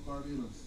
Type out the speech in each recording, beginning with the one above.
Barbados.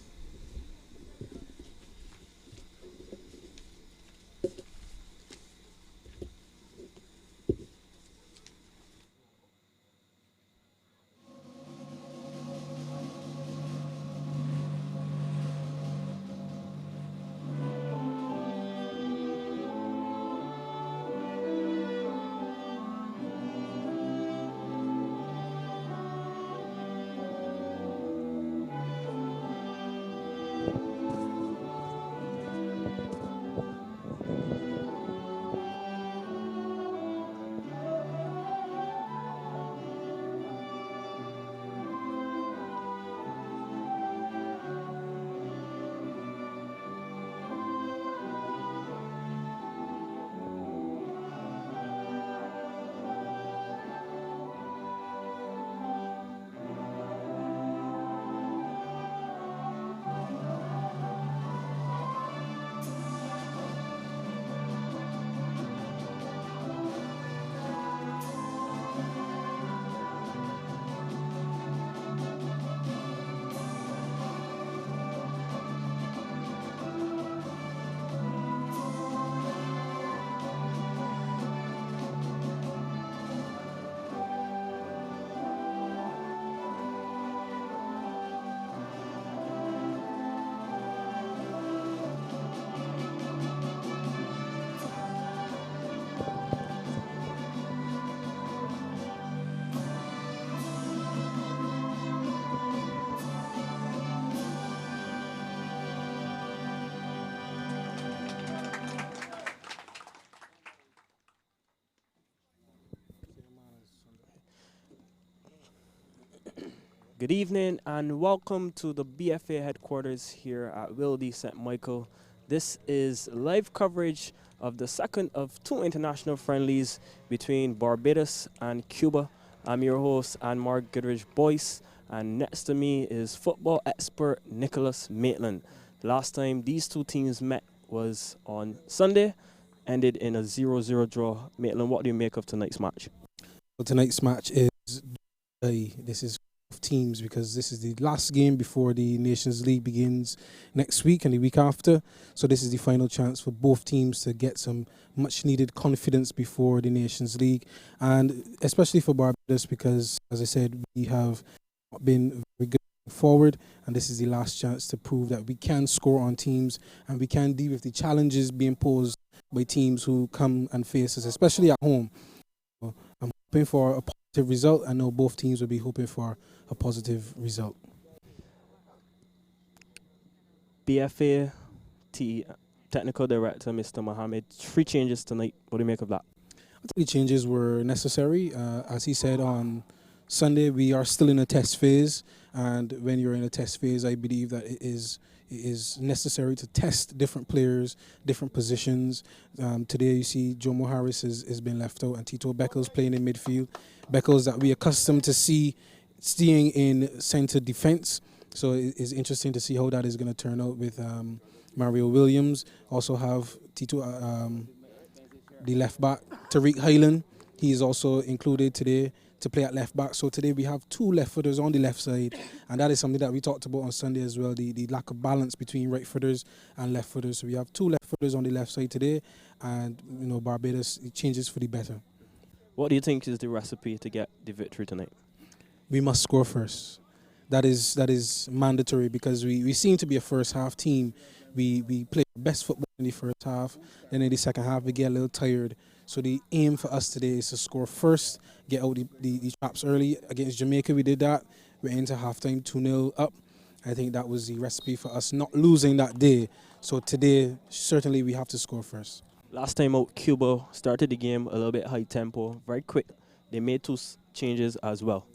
Good evening and welcome to the BFA headquarters here at Wildey St. Michael. This is live coverage of the second of two international friendlies between Barbados and Cuba. I'm your host, Anmar Goodrich Boyce, and next to me is football expert Nicholas Maitland. Last time these two teams met was on Sunday, ended in a 0-0 draw. Maitland, what do you make of tonight's match? Well, tonight's match is this is teams because this is the last game before the Nations League begins next week and the week after. So this is the final chance for both teams to get some much needed confidence before the Nations League, and especially for Barbados because, as I said, we have been very good forward, and this is the last chance to prove that we can score on teams and we can deal with the challenges being posed by teams who come and face us, especially at home. So I'm hoping for a positive result. I know both teams will be hoping for a positive result. BFA Technical Director Mr. Mohammed, 3 changes tonight. What do you make of that? I think the changes were necessary. As he said on Sunday, we are still in a test phase, and when you're in a test phase, I believe that it is necessary to test different players, different positions. Today you see Jomo Harris has been left out and Tito Beckles playing in midfield. Beckles that we are accustomed to seeing in centre defence. So it's interesting to see how that is going to turn out with Mario Williams. Also have Tito, the left back, Tariq Highland. He is also included today to play at left back. So today we have 2 left footers on the left side, and that is something that we talked about on Sunday as well, the lack of balance between right footers and left footers. So we have 2 left footers on the left side today, and Barbados, it changes for the better. What do you think is the recipe to get the victory tonight? We must score first. That is mandatory because we seem to be a first half team. We play best football in the first half, then in the second half we get a little tired. So the aim for us today is to score first, get out the traps early. Against Jamaica we did that. We're into halftime 2-0 up. I think that was the recipe for us not losing that day. So today certainly we have to score first. Last time out, Cuba started the game a little bit high tempo, very quick. They made 2 changes as well.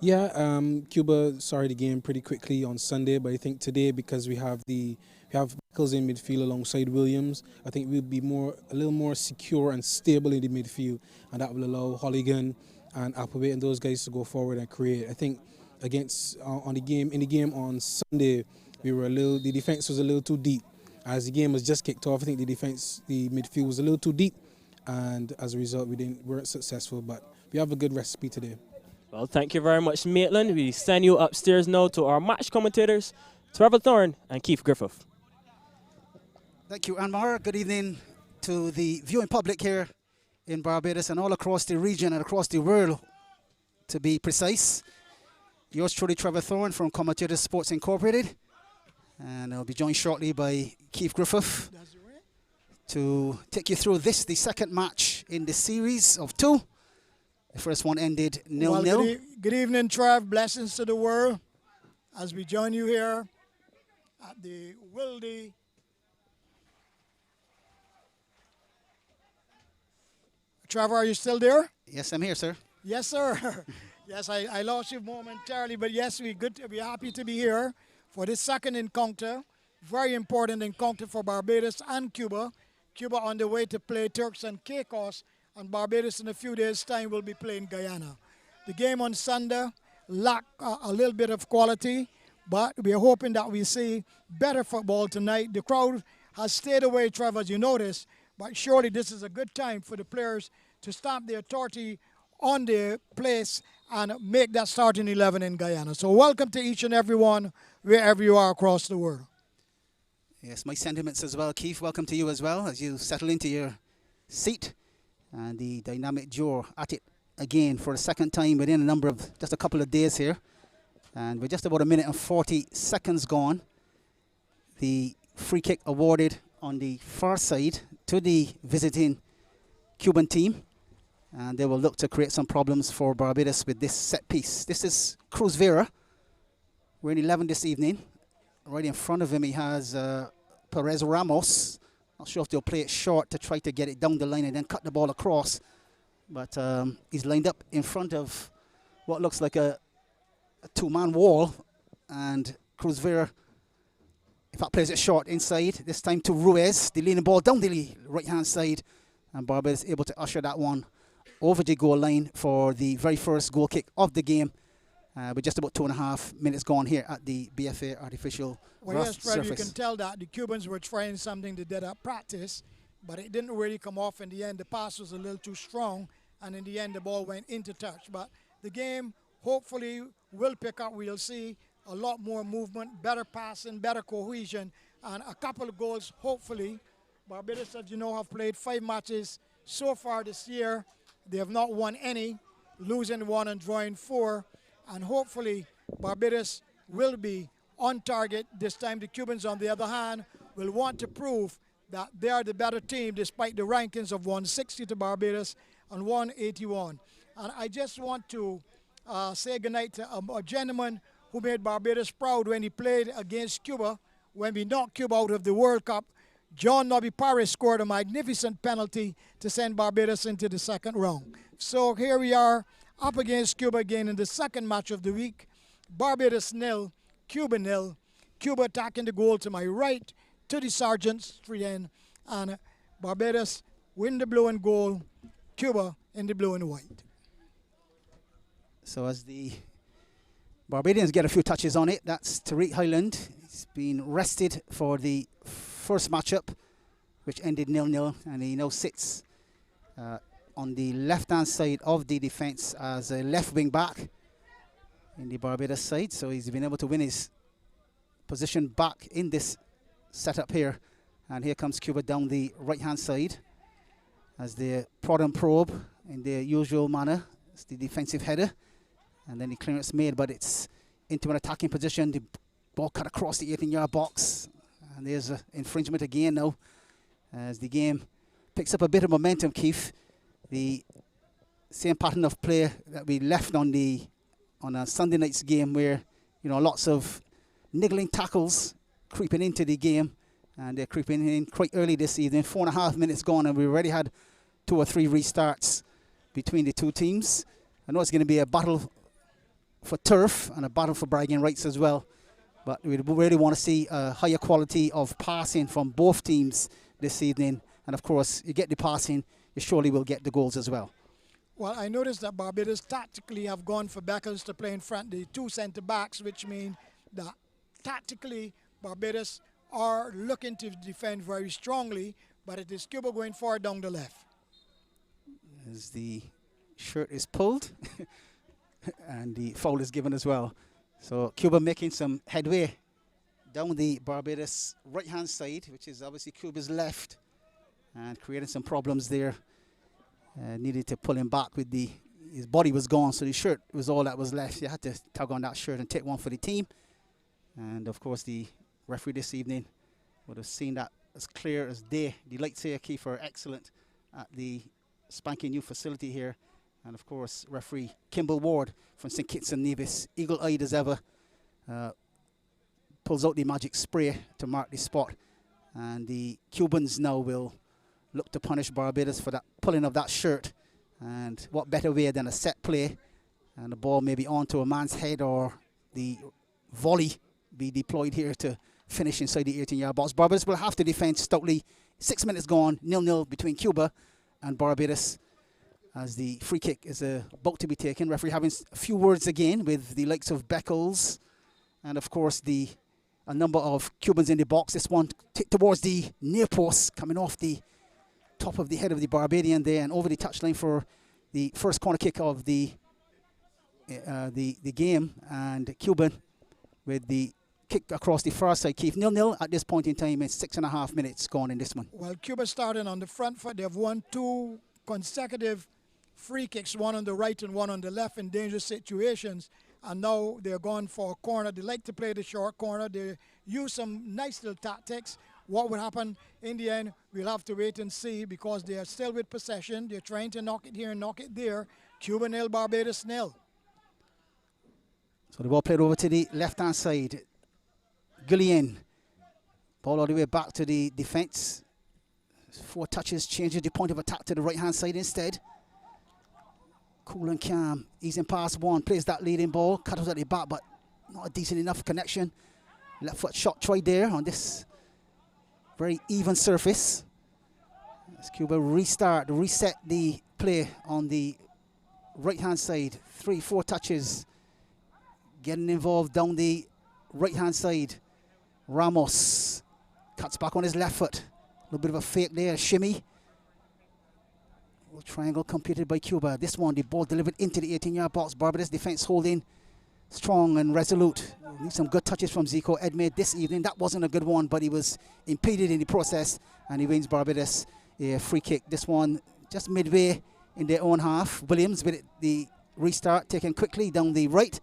Yeah, Cuba started the game pretty quickly on Sunday, but I think today because we have Beckles in midfield alongside Williams, I think we'll be a little more secure and stable in the midfield, and that will allow Holligan and Appleby and those guys to go forward and create. I think against in the game on Sunday, the defense was a little too deep. As the game was just kicked off, I think the midfield was a little too deep, and as a result, we weren't successful. But we have a good recipe today. Well, thank you very much, Maitland. We send you upstairs now to our match commentators, Trevor Thorne and Keith Griffith. Thank you, Anwar. Good evening to the viewing public here in Barbados and all across the region and across the world, to be precise. Yours truly, Trevor Thorne from Commentators Sports Incorporated. And I'll be joined shortly by Keith Griffith to take you through this, the second match in the series of two. The first one ended 0-0. Well, good evening, Trev. Blessings to the world as we join you here at the Wildey. Trevor, are you still there? Yes, I'm here, sir. Yes, sir. Yes, I lost you momentarily, but yes, we're happy to be here for this second encounter. Very important encounter for Barbados and Cuba. Cuba on the way to play Turks and Caicos, and Barbados in a few days' time will be playing Guyana. The game on Sunday lacked a little bit of quality, but we're hoping that we see better football tonight. The crowd has stayed away, Trevor, as you noticed, but surely this is a good time for the players to stamp their authority on their place and make that starting 11 in Guyana. So welcome to each and every one, wherever you are across the world. Yes, my sentiments as well, Keith. Welcome to you as well as you settle into your seat. And the dynamic duo at it again for the second time within just a couple of days here. And we're just about a minute and 40 seconds gone. The free kick awarded on the far side to the visiting Cuban team. And they will look to create some problems for Barbados with this set piece. This is Cruz Vera. We're in 11 this evening. Right in front of him he has Perez Ramos. Not sure if they'll play it short to try to get it down the line and then cut the ball across. But he's lined up in front of what looks like a two-man wall. And Cruz Vera, in fact, plays it short inside. This time to Ruiz. The leaning ball down the right-hand side. And Barbados able to usher that one over the goal line for the very first goal kick of the game. With just about 2.5 minutes gone here at the BFA artificial surface. You can tell that the Cubans were trying something they did at practice, but it didn't really come off in the end. The pass was a little too strong, and in the end the ball went into touch. But the game hopefully will pick up. We'll see a lot more movement, better passing, better cohesion, and a couple of goals hopefully. Barbados, as you know, have played 5 matches so far this year. They have not won any, losing 1 and drawing 4. And hopefully Barbados will be on target this time. The Cubans, on the other hand, will want to prove that they are the better team despite the rankings of 160 to Barbados and 181. And I just want to say goodnight to a gentleman who made Barbados proud when he played against Cuba. When we knocked Cuba out of the World Cup, John Nobby Paris scored a magnificent penalty to send Barbados into the second round. So here we are, up against Cuba again in the second match of the week. Barbados 0, Cuba 0. Cuba attacking the goal to my right, to the Sergeant's straight end. And Barbados win the blue and gold, Cuba in the blue and white. So as the Barbadians get a few touches on it, that's Tariq Highland. He's been rested for the first matchup, which ended 0-0, and he now sits on the left-hand side of the defense as a left wing back in the Barbados side. So he's been able to win his position back in this setup here. And here comes Cuba down the right-hand side as they prod and probe in their usual manner. It's the defensive header. And then the clearance made, but it's into an attacking position. The ball cut across the 18-yard box. And there's an infringement again now as the game picks up a bit of momentum, Keith. The same pattern of play that we left on a Sunday night's game, where lots of niggling tackles creeping into the game, and they're creeping in quite early this evening. 4.5 minutes gone, and we already had 2 or 3 restarts between the two teams. I know it's going to be a battle for turf and a battle for bragging rights as well, but we really want to see a higher quality of passing from both teams this evening. And of course, you get the passing, you surely will get the goals as well. Well, I noticed that Barbados tactically have gone for Beckles to play in front the 2 centre-backs, which means that tactically Barbados are looking to defend very strongly, but it is Cuba going forward down the left. As the shirt is pulled, and the foul is given as well. So Cuba making some headway down the Barbados right-hand side, which is obviously Cuba's left, and creating some problems there. Needed to pull him back with his body was gone, so the shirt was all that was left. You had to tug on that shirt and take one for the team. And of course the referee this evening would have seen that as clear as day. The lights here, Keith, are excellent at the spanking new facility here. And of course, referee Kimball Ward from St. Kitts and Nevis, eagle-eyed as ever, pulls out the magic spray to mark the spot. And the Cubans now will look to punish Barbados for that pulling of that shirt. And what better way than a set play, and the ball maybe onto a man's head, or the volley be deployed here to finish inside the 18-yard box. Barbados will have to defend stoutly. 6 minutes gone, 0-0 between Cuba and Barbados, as the free kick is about to be taken. Referee having a few words again with the likes of Beckles, and of course a number of Cubans in the box. This one towards the near post, coming off the top of the head of the Barbadian there, and over the touchline for the first corner kick of the game. And Cuban with the kick across the far side. Keith, 0-0 at this point in time. It's 6.5 minutes gone in this one. Well, Cuba starting on the front foot. They've won 2 consecutive free kicks, one on the right and one on the left in dangerous situations. And now they're going for a corner. They like to play the short corner. They use some nice little tactics. What will happen in the end, we'll have to wait and see, because they are still with possession. They're trying to knock it here and knock it there. Cuba 0, Barbados 0. So the ball played over to the left-hand side. Gillian. Ball all the way back to the defense. 4 touches, changes the point of attack to the right-hand side instead. Cool and calm, easing past one, plays that leading ball, cut out at the back, but not a decent enough connection. Left foot shot tried there on this very even surface. As Cuba reset the play on the right-hand side. 3-4 touches, getting involved down the right-hand side. Ramos cuts back on his left foot. A little bit of a fake there, shimmy. Triangle completed by Cuba. This one, the ball delivered into the 18-yard box. Barbados defense holding strong and resolute. Need some good touches from Zico Edmade this evening. That wasn't a good one, but he was impeded in the process, and he wins Barbados a free kick. This one just midway in their own half. Williams with the restart, taken quickly down the right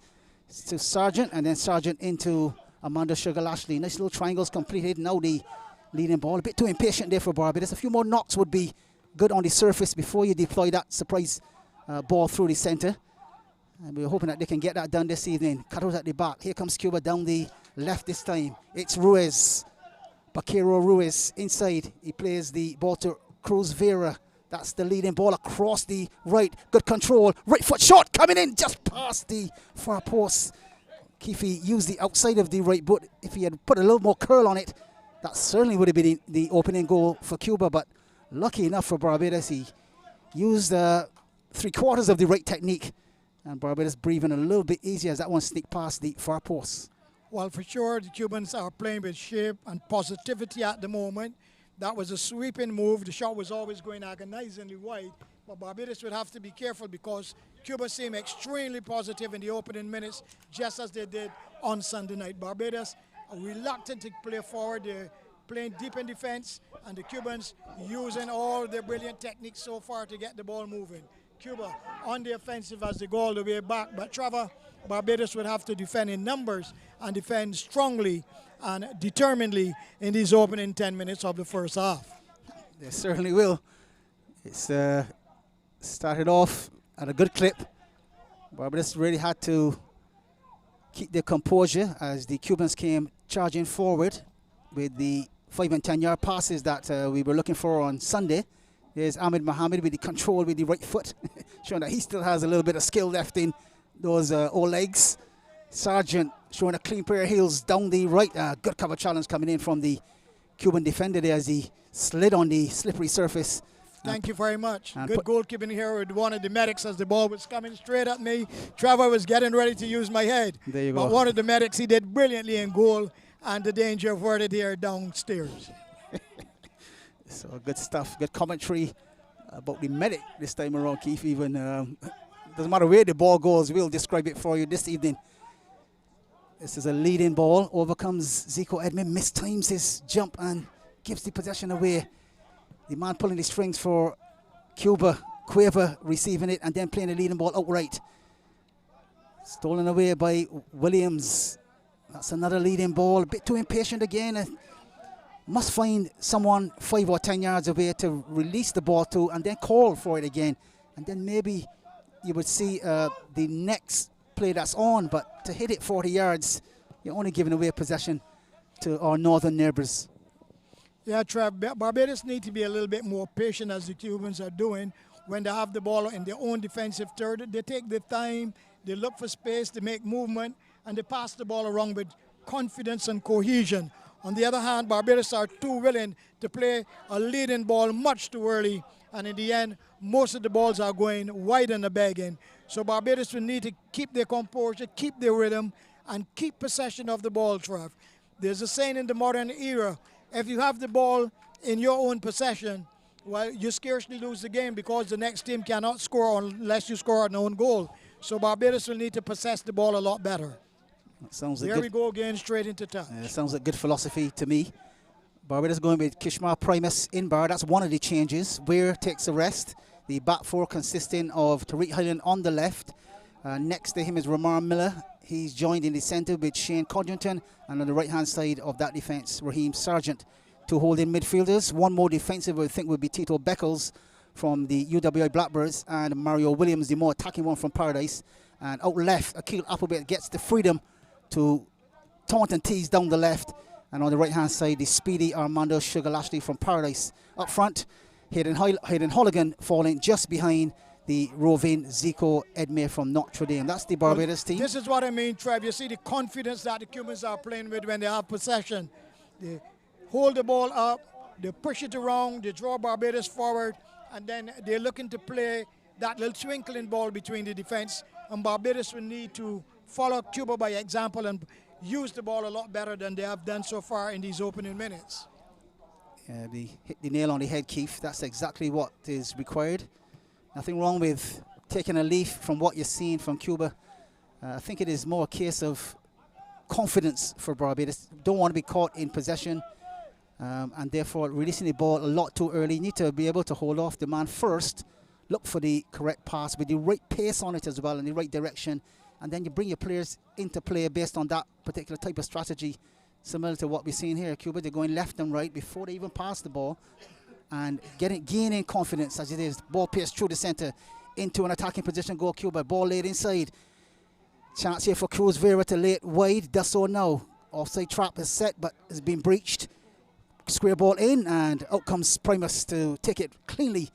to Sargent, and then Sargent into Amanda Sugar-Lashley. Nice little triangles completed. Now the leading ball. A bit too impatient there for Barbados. A few more knocks would be good on the surface before you deploy that surprise ball through the center. And we're hoping that they can get that done this evening. Cut out at the back. Here comes Cuba down the left this time. It's Ruiz. Baquero Ruiz inside. He plays the ball to Cruz Vera. That's the leading ball across the right. Good control. Right foot shot coming in just past the far post. Keefe used the outside of the right foot. If he had put a little more curl on it, that certainly would have been the opening goal for Cuba. But lucky enough for Barbados, he used 3/4 of the right technique, and Barbados breathing a little bit easier as that one sneaked past the far post. Well, for sure, the Cubans are playing with shape and positivity at the moment. That was a sweeping move. The shot was always going agonizingly wide, but Barbados would have to be careful, because Cuba seemed extremely positive in the opening minutes, just as they did on Sunday night. Barbados are reluctant to play forward. They're playing deep in defense, and the Cubans using all their brilliant techniques so far to get the ball moving. Cuba on the offensive as they go all the way back, but Trevor, Barbados would have to defend in numbers and defend strongly and determinedly in these opening 10 minutes of the first half. They certainly will. It's started off at a good clip. Barbados really had to keep their composure as the Cubans came charging forward with the 5 and 10 yard passes that we were looking for on Sunday. There's Ahmed Mohamed with the control with the right foot, showing that he still has a little bit of skill left in those old legs. Sargent showing a clean pair of heels down the right. Good cover challenge coming in from the Cuban defender there as he slid on the slippery surface. Thank you very much. Good goalkeeping here with one of the medics as the ball was coming straight at me. Trevor was getting ready to use my head. There you go. But one of the medics, he did brilliantly in goal, and the danger averted here downstairs. So good stuff, good commentary about the medic this time around, Keith. Even doesn't matter where the ball goes, we'll describe it for you this evening. This is a leading ball. Overcomes Zico Edmond, mistimes his jump and gives the possession away. The man pulling the strings for Cuba, Cueva receiving it and then playing the leading ball outright. Stolen away by Williams. That's another leading ball. A bit too impatient again. Must find someone 5 or 10 yards away to release the ball to and then call for it again. And then maybe you would see the next play that's on. But to hit it 40 yards, you're only giving away possession to our northern neighbours. Yeah, Trev, Barbados need to be a little bit more patient as the Cubans are doing. When they have the ball in their own defensive third, they take their time, they look for space, they make movement, and they pass the ball around with confidence and cohesion. On the other hand, Barbados are too willing to play a leading ball much too early, and in the end, most of the balls are going wide on the bagging. So Barbados will need to keep their composure, keep their rhythm, and keep possession of the ball, Trev. There's a saying in the modern era, if you have the ball in your own possession, well, you scarcely lose the game because the next team cannot score unless you score an own goal. So Barbados will need to possess the ball a lot better. Sounds like there we go again, straight into touch. Sounds like good philosophy to me. Barbados going with Kishma Primus in bar. That's one of the changes. Weir takes a rest. The back four consisting of Tariq Highland on the left. Next to him is Ramar Miller. He's joined in the centre with Shane Codrington. And on the right-hand side of that defence, Raheem Sargent. Two holding midfielders. One more defensive, I think, would be Tito Beckles from the UWI Blackbirds. And Mario Williams, the more attacking one from Paradise. And out left, Akil Applebert gets the freedom to taunt and tease down the left. And on the right-hand side, the speedy Armando Sugar Lashley from Paradise. Up front, Hayden Holligan falling just behind the roving Zico Edmure from Notre Dame. That's the Barbados team. This is what I mean, Trev. You see the confidence that the Cubans are playing with when they have possession. They hold the ball up, they push it around, they draw Barbados forward, and then they're looking to play that little twinkling ball between the defense. And Barbados will need to follow Cuba by example and use the ball a lot better than they have done so far in these opening minutes. They hit the nail on the head, Keith. That's exactly what is required. Nothing wrong with taking a leaf from what you're seeing from Cuba. I think it is more a case of confidence for Barbados. Don't want to be caught in possession and therefore releasing the ball a lot too early. You need to be able to hold off the man first, look for the correct pass with the right pace on it as well in the right direction, and then you bring your players into play based on that particular type of strategy, similar to what we're seeing here. Cuba, they're going left and right before they even pass the ball and gaining confidence as it is. Ball pierced through the centre into an attacking position. Go Cuba, ball laid inside. Chance here for Cruz Vera to lay it wide. Does so now. Offside trap is set but has been breached. Square ball in and out comes Primus to take it cleanly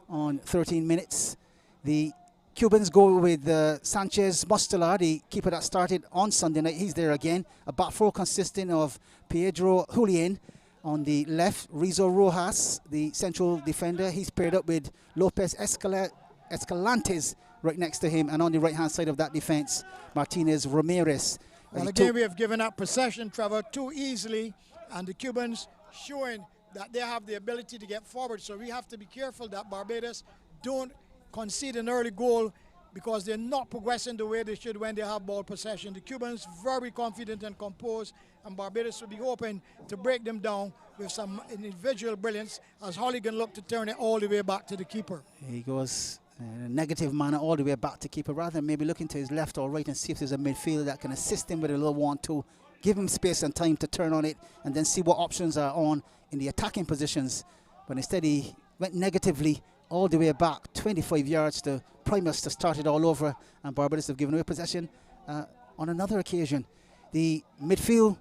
on 13 minutes. The Cubans go with Sanchez Mostela, the keeper that started on Sunday night. He's there again. A back four consisting of Pedro Julian on the left. Rizzo Rojas, the central defender. He's paired up with Lopez Escalantes right next to him. And on the right-hand side of that defense, Martinez Ramirez. Well, again, we have given up possession, Trevor, too easily. And the Cubans showing that they have the ability to get forward. So we have to be careful that Barbados don't concede an early goal because they're not progressing the way they should when they have ball possession. The Cubans very confident and composed, and Barbados will be hoping to break them down with some individual brilliance as Holligan look to turn it all the way back to the keeper. He goes in a negative manner all the way back to keeper, rather than maybe looking to his left or right and see if there's a midfielder that can assist him with a little 1-2. Give him space and time to turn on it and then see what options are on in the attacking positions. But instead he went negatively all the way back 25 yards to Primus to start it all over, and Barbados have given away possession on another occasion. The midfield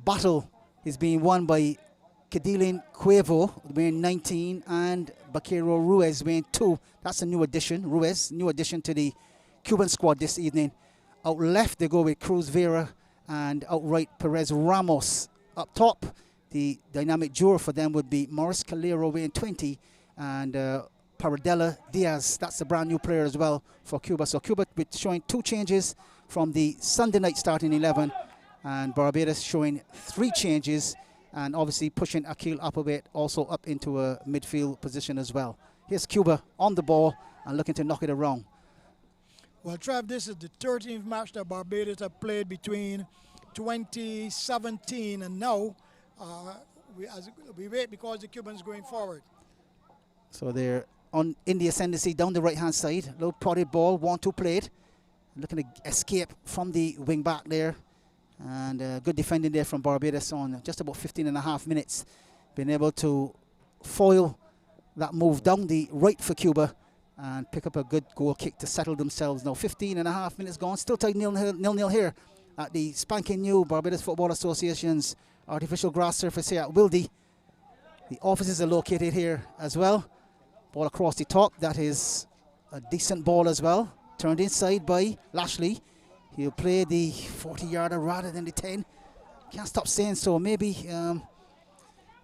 battle is being won by Cadilin Cuevo wearing 19 and Bakero Ruiz wearing 2. That's a new addition. Ruiz, new addition to the Cuban squad this evening. Out left they go with Cruz Vera, and out right Perez Ramos. Up top, the dynamic duo for them would be Morris Calero wearing 20 and Paradella Diaz. That's a brand new player as well for Cuba. So Cuba showing 2 changes from the Sunday night starting 11, and Barbados showing 3 changes, and obviously pushing Akil Applebert also up into a midfield position as well. Here's Cuba on the ball and looking to knock it around. Well, Trev, this is the 13th match that Barbados have played between 2017 and now. We wait because the Cubans going forward. So they're in the ascendancy down the right-hand side. Low prodded ball, 1-2 played. Looking to escape from the wing back there. And good defending there from Barbados on just about 15 and a half minutes. Being able to foil that move down the right for Cuba and pick up a good goal kick to settle themselves. Now 15 and a half minutes gone. Still tied 0-0 here at the spanking new Barbados Football Association's artificial grass surface here at Wildey. The offices are located here as well. Ball across the top. That is a decent ball as well. Turned inside by Lashley. He'll play the 40-yarder rather than the 10. Can't stop saying so. Maybe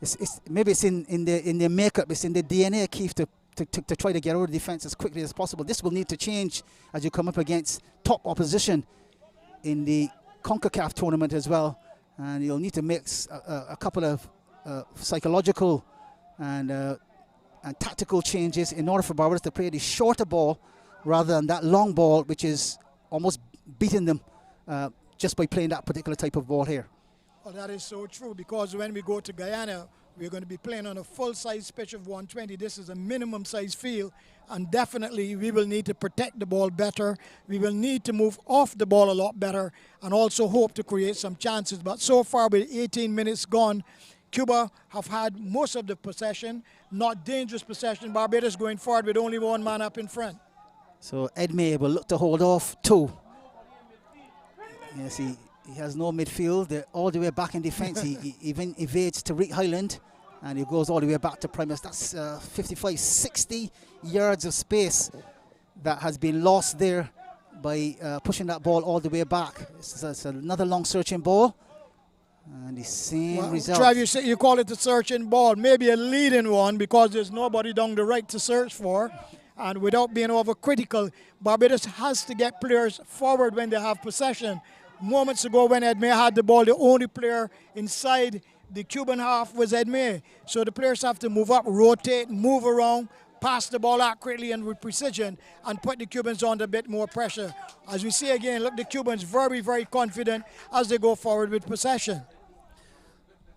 it's in their makeup. It's in the DNA, Keith, to try to get out of defense as quickly as possible. This will need to change as you come up against top opposition in the CONCACAF tournament as well. And you'll need to mix a couple of psychological and tactical changes in order for Barbados to play the shorter ball rather than that long ball, which is almost beating them just by playing that particular type of ball here. Well, that is so true, because when we go to Guyana, we're going to be playing on a full-size pitch of 120. This is a minimum size field, and definitely we will need to protect the ball better. We will need to move off the ball a lot better and also hope to create some chances. But so far, with 18 minutes gone, Cuba have had most of the possession, not dangerous possession. Barbados going forward with only one man up in front. So Ed May will look to hold off 2. Yes, he has no midfield. They're all the way back in defence. He even evades Tariq Highland, and he goes all the way back to Primus. That's 55, 60 yards of space that has been lost there by pushing that ball all the way back. It's another long searching ball. And the same result. Trav, you call it a searching ball. Maybe a leading one because there's nobody down the right to search for. And without being overcritical, Barbados has to get players forward when they have possession. Moments ago when Ed May had the ball, the only player inside the Cuban half was Ed May. So the players have to move up, rotate, move around, pass the ball accurately and with precision, and put the Cubans under a bit more pressure. As we see again, look, the Cubans very, very confident as they go forward with possession.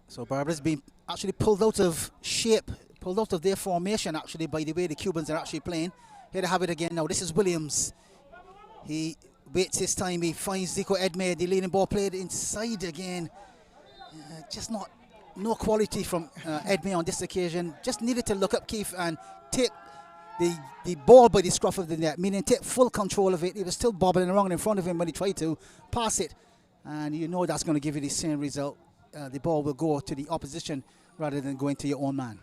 So Barbados being actually pulled out of shape, pulled out of their formation actually by the way the Cubans are actually playing. Here to have it again now. This is Williams. He waits his time. He finds Zico Edmé. The leading ball played inside again. Just no quality from Edmé on this occasion. Just needed to look up, Keith, and take the ball by the scruff of the net, meaning take full control of it. He was still bobbling around in front of him when he tried to pass it. And you know that's going to give you the same result. The ball will go to the opposition rather than going to your own man.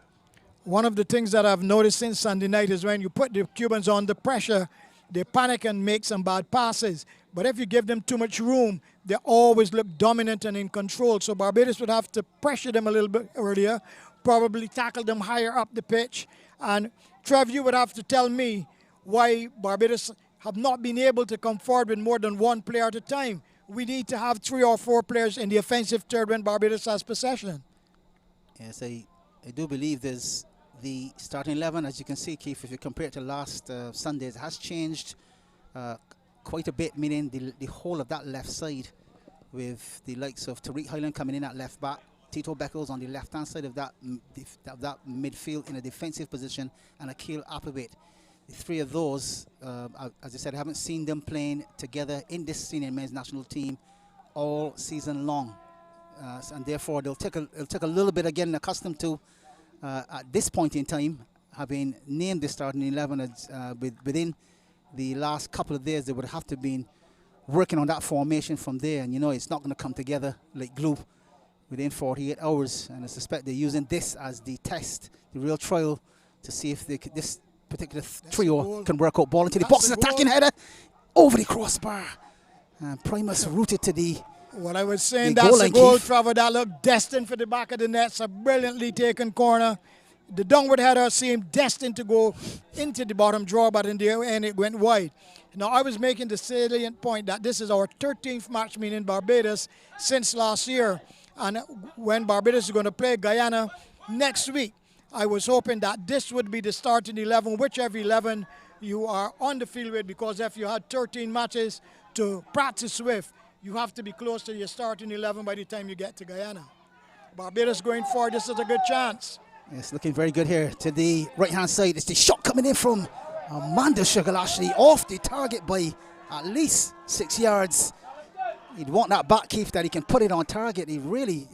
One of the things that I've noticed since Sunday night is when you put the Cubans under pressure, they panic and make some bad passes. But if you give them too much room, they always look dominant and in control. So Barbados would have to pressure them a little bit earlier, probably tackle them higher up the pitch. And Trev, you would have to tell me why Barbados have not been able to come forward with more than one player at a time. We need to have 3 or 4 players in the offensive third when Barbados has possession. Yes, I do believe there's the starting 11, as you can see, Keith, if you compare it to last Sundays, has changed quite a bit, meaning the whole of that left side with the likes of Tariq Highland coming in at left back, Tito Beckles on the left-hand side of that midfield in a defensive position, and Akil Applewhite. The 3 of those, as I said, I haven't seen them playing together in this senior men's national team all season long. And therefore, it'll take a little bit of getting accustomed to at this point in time, having named the starting 11 as, within the last couple of days. They would have to been working on that formation from there. And, you know, it's not going to come together like glue within 48 hours. And I suspect they're using this as the test, the real trial, to see if this particular trio can work out. Ball into the box, attacking header over the crossbar. And Primus rooted to the What I was saying, that's a goal, Trevor, that looked destined for the back of the net. It's a brilliantly taken corner. The downward header seemed destined to go into the bottom drawer, but in the end it went wide. Now, I was making the salient point that this is our 13th match meeting in Barbados since last year. And when Barbados is going to play Guyana next week, I was hoping that this would be the starting 11, whichever 11 you are on the field with, because if you had 13 matches to practice with, you have to be close to your starting 11 by the time you get to Guyana. Barbados going forward, this is a good chance. It's looking very good here to the right-hand side. It's the shot coming in from Amanda Sugarlashley off the target by at least 6 yards. He'd want that back, Keith, that he can put it on target. He really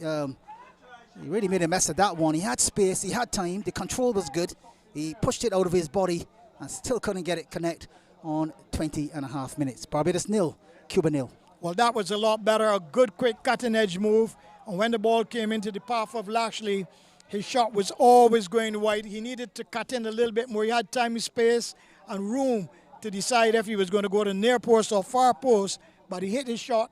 made a mess of that one. He had space, he had time, the control was good. He pushed it out of his body and still couldn't get it connect on 20.5 minutes. Barbados 0, Cuba 0. Well, that was a lot better, a good quick cutting edge move. And when the ball came into the path of Lashley, his shot was always going wide. He needed to cut in a little bit more. He had time, space, and room to decide if he was going to go to near post or far post. But he hit his shot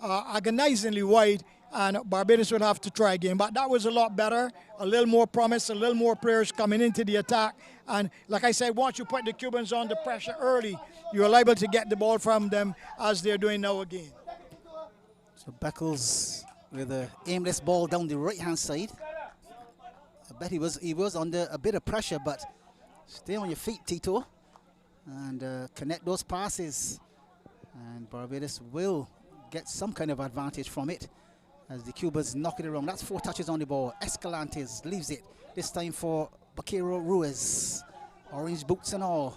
agonizingly wide, and Barbados would have to try again. But that was a lot better, a little more promise, a little more players coming into the attack. And like I said, once you put the Cubans under pressure early, you're liable to get the ball from them as they're doing now again. So Beckles with an aimless ball down the right-hand side. I bet he was under a bit of pressure, but stay on your feet, Tito, and connect those passes. And Barbados will get some kind of advantage from it as the Cubans knock it around. That's 4 touches on the ball. Escalantes leaves it, this time for Baquero Ruiz. Orange boots and all.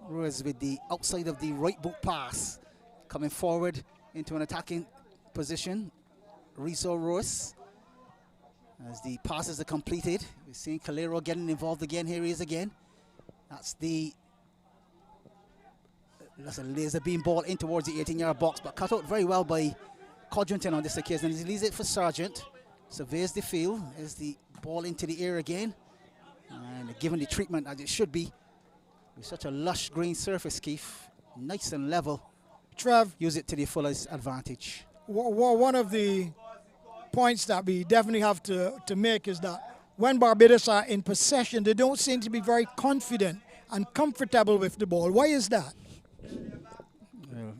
Ruiz with the outside of the right boot pass. Coming forward into an attacking position. Rizzo Ruiz. As the passes are completed, we're seeing Calero getting involved again. Here he is again. That's a laser beam ball in towards the 18-yard box, but cut out very well by Codrington on this occasion. He leaves it for Sargent. Surveys the field. There's the ball into the air again. And given the treatment as it should be, with such a lush green surface, Keith, nice and level. Trev, use it to the fullest advantage. One of the points that we definitely have to make is that when Barbados are in possession, they don't seem to be very confident and comfortable with the ball. Why is that? Well,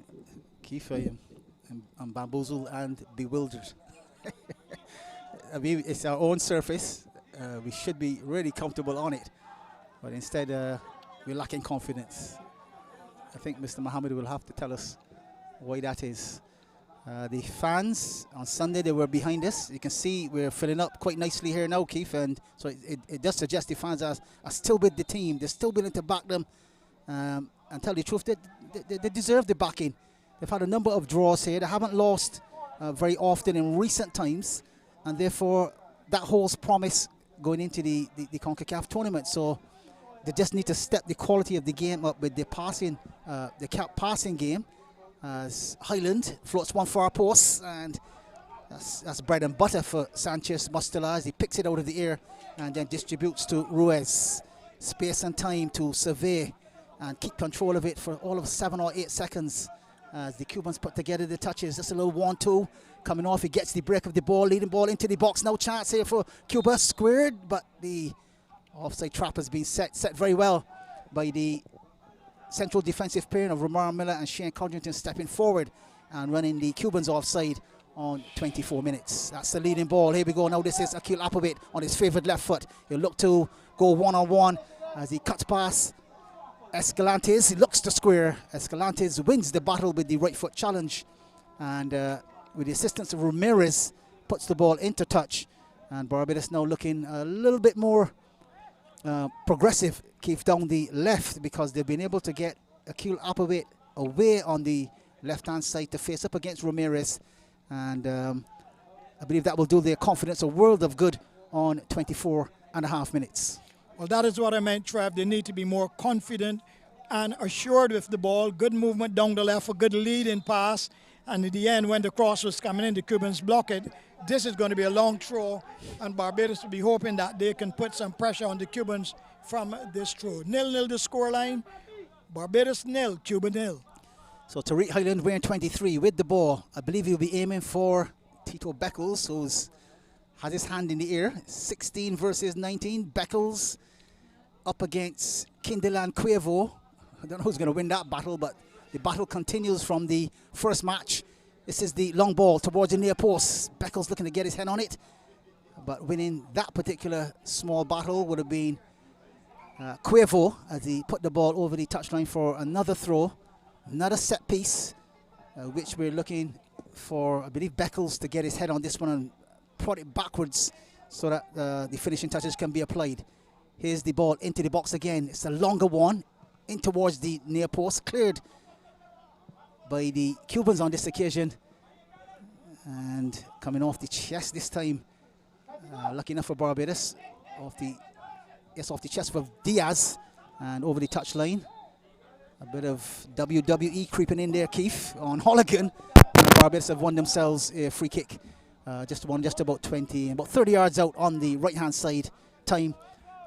Keith, I'm bamboozled and bewildered. I mean, it's our own surface. We should be really comfortable on it, but instead we're lacking confidence. I think Mr. Mohammed will have to tell us why that is. The fans on Sunday, they were behind us. You can see we're filling up quite nicely here now, Keith, and so it does suggest the fans are still with the team. They're still willing to back them, and tell the truth, they deserve the backing. They've had a number of draws here. They haven't lost very often in recent times, and therefore that holds promise going into the CONCACAF tournament. So they just need to step the quality of the game up with the passing game. As Highland floats one far post, and that's bread and butter for Sanchez Mustela as he picks it out of the air and then distributes to Ruiz. Space and time to survey and keep control of it for all of 7 or 8 seconds as the Cubans put together the touches. Just a little 1-2 coming off. He gets the break of the ball, leading ball into the box. No chance here for Cuba, squared, but the offside trap has been set very well by the central defensive pairing of Romar Miller and Shane Codrington stepping forward and running the Cubans offside on 24 minutes. That's the leading ball. Here we go. Now this is Akil Apowit on his favourite left foot. He'll look to go one-on-one as he cuts past Escalantes. He looks to square. Escalantes wins the battle with the right foot challenge, and with the assistance of Ramirez, puts the ball into touch. And Barbados now looking a little bit more progressive, Keith, down the left, because they've been able to get Akil Apowit away on the left-hand side to face up against Ramirez. And I believe that will do their confidence a world of good on 24.5 minutes. Well, that is what I meant, Trev. They need to be more confident and assured with the ball. Good movement down the left, a good lead-in pass. And in the end, when the cross was coming in, the Cubans block it. This is going to be a long throw, and Barbados will be hoping that they can put some pressure on the Cubans from this throw. 0-0 the scoreline. Barbados 0, Cuba 0. So Tariq Highland wearing 23 with the ball. I believe he'll be aiming for Tito Beckles, who has his hand in the air. 16 versus 19. Beckles up against Kindelan Cuevo. I don't know who's going to win that battle, but the battle continues from the first match. This is the long ball towards the near post. Beckles looking to get his head on it, but winning that particular small battle would have been Cuervo as he put the ball over the touchline for another throw, another set piece, which we're looking for, I believe, Beckles to get his head on this one and prod it backwards so that the finishing touches can be applied. Here's the ball into the box again. It's a longer one in towards the near post, cleared by the Cubans on this occasion, and coming off the chest this time. Lucky enough for Barbados, off the chest of Diaz and over the touchline. A bit of WWE creeping in there, Keith, on Holligan. Barbados have won themselves a free kick, just about 30 yards out on the right-hand side. Time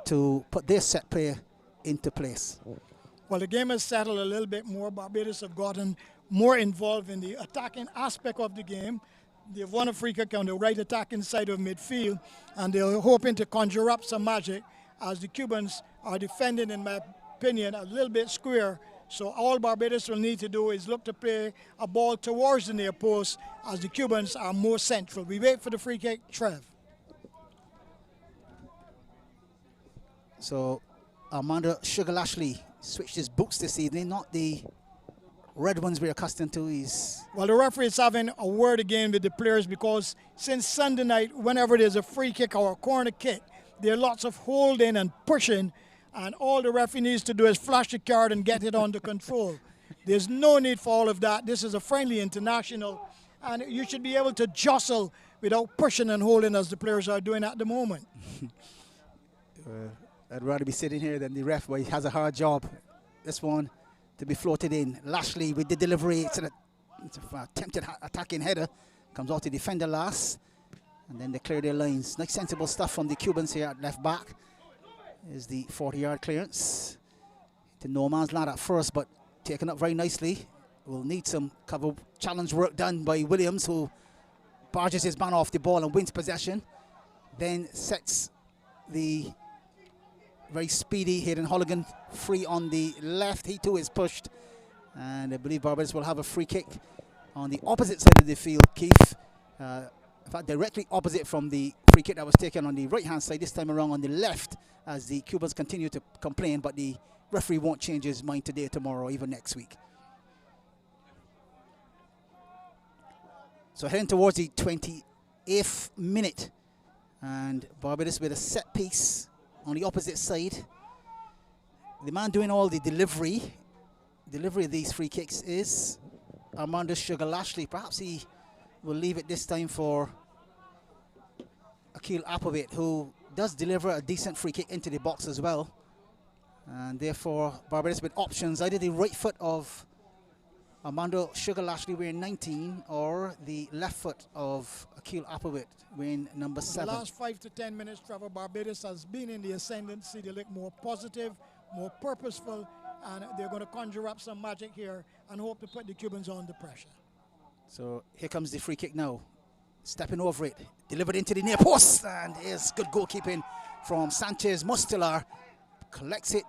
to put their set play into place. Well, the game has settled a little bit more. Barbados have gotten more involved in the attacking aspect of the game. They've won a free kick on the right attacking side of midfield, and they're hoping to conjure up some magic as the Cubans are defending, in my opinion, a little bit square. So all Barbados will need to do is look to play a ball towards the near post as the Cubans are more central. We wait for the free kick, Trev. So Armando Sugar-Lashley switched his boots this evening, not the red ones we're accustomed to. Well, the referee is having a word again with the players, because since Sunday night, whenever there's a free kick or a corner kick, there are lots of holding and pushing, and all the referee needs to do is flash the card and get it under control. There's no need for all of that. This is a friendly international, and you should be able to jostle without pushing and holding as the players are doing at the moment. I'd rather be sitting here than the ref, where he has a hard job. This one to be floated in. Lashley with the delivery. It's an attempted attacking header. Comes out to defender last. And then they clear their lines. Nice sensible stuff from the Cubans here at left back. Is the 40-yard clearance. To no man's land at first, but taken up very nicely. Will need some cover challenge work done by Williams, who barges his man off the ball and wins possession. Then sets the very speedy Hayden Holligan free on the left. He too is pushed, and I believe Barbados will have a free kick on the opposite side of the field, Keith. In fact, directly opposite from the free kick that was taken on the right-hand side, this time around on the left, as the Cubans continue to complain, but the referee won't change his mind today, tomorrow, even next week. So heading towards the 28th minute, and Barbados with a set piece on the opposite side. The man doing all the delivery of these free kicks is Armando Sugar-Lashley. Perhaps he will leave it this time for Akil Apovit, who does deliver a decent free kick into the box as well. And therefore, Barbados with options, either the right foot of Armando Sugar-Lashley wearing 19, or the left foot of Akil Apovit wearing number 7. The last 5 to 10 minutes, Trevor, Barbados has been in the ascendancy. They look more positive, more purposeful, and they're going to conjure up some magic here and hope to put the Cubans under pressure. So here comes the free kick now. Stepping over it, delivered into the near post, and here's good goalkeeping from Sanchez Mustilar. Collects it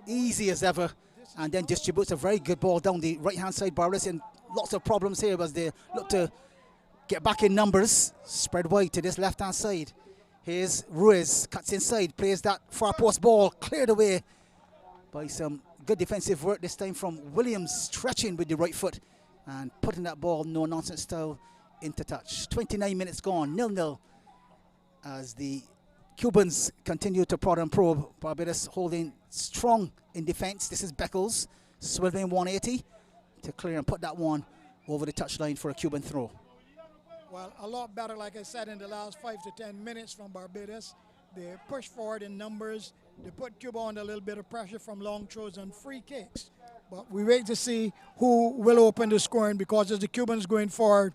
easy as ever, and then distributes a very good ball down the right-hand side. Barbados in lots of problems here as they look to get back in numbers. Spread wide to this left-hand side. Here's Ruiz, cuts inside, plays that far post ball, cleared away by some good defensive work, this time from Williams, stretching with the right foot and putting that ball no-nonsense style into touch. 29 minutes gone, 0-0, as the Cubans continue to prod and probe. Barbados holding strong in defense. This is Beckles, swiveling 180 to clear and put that one over the touchline for a Cuban throw. Well, a lot better, like I said, in the last 5 to 10 minutes from Barbados. They push forward in numbers. They put Cuba under a little bit of pressure from long throws and free kicks. But we wait to see who will open the scoring, because as the Cubans going forward,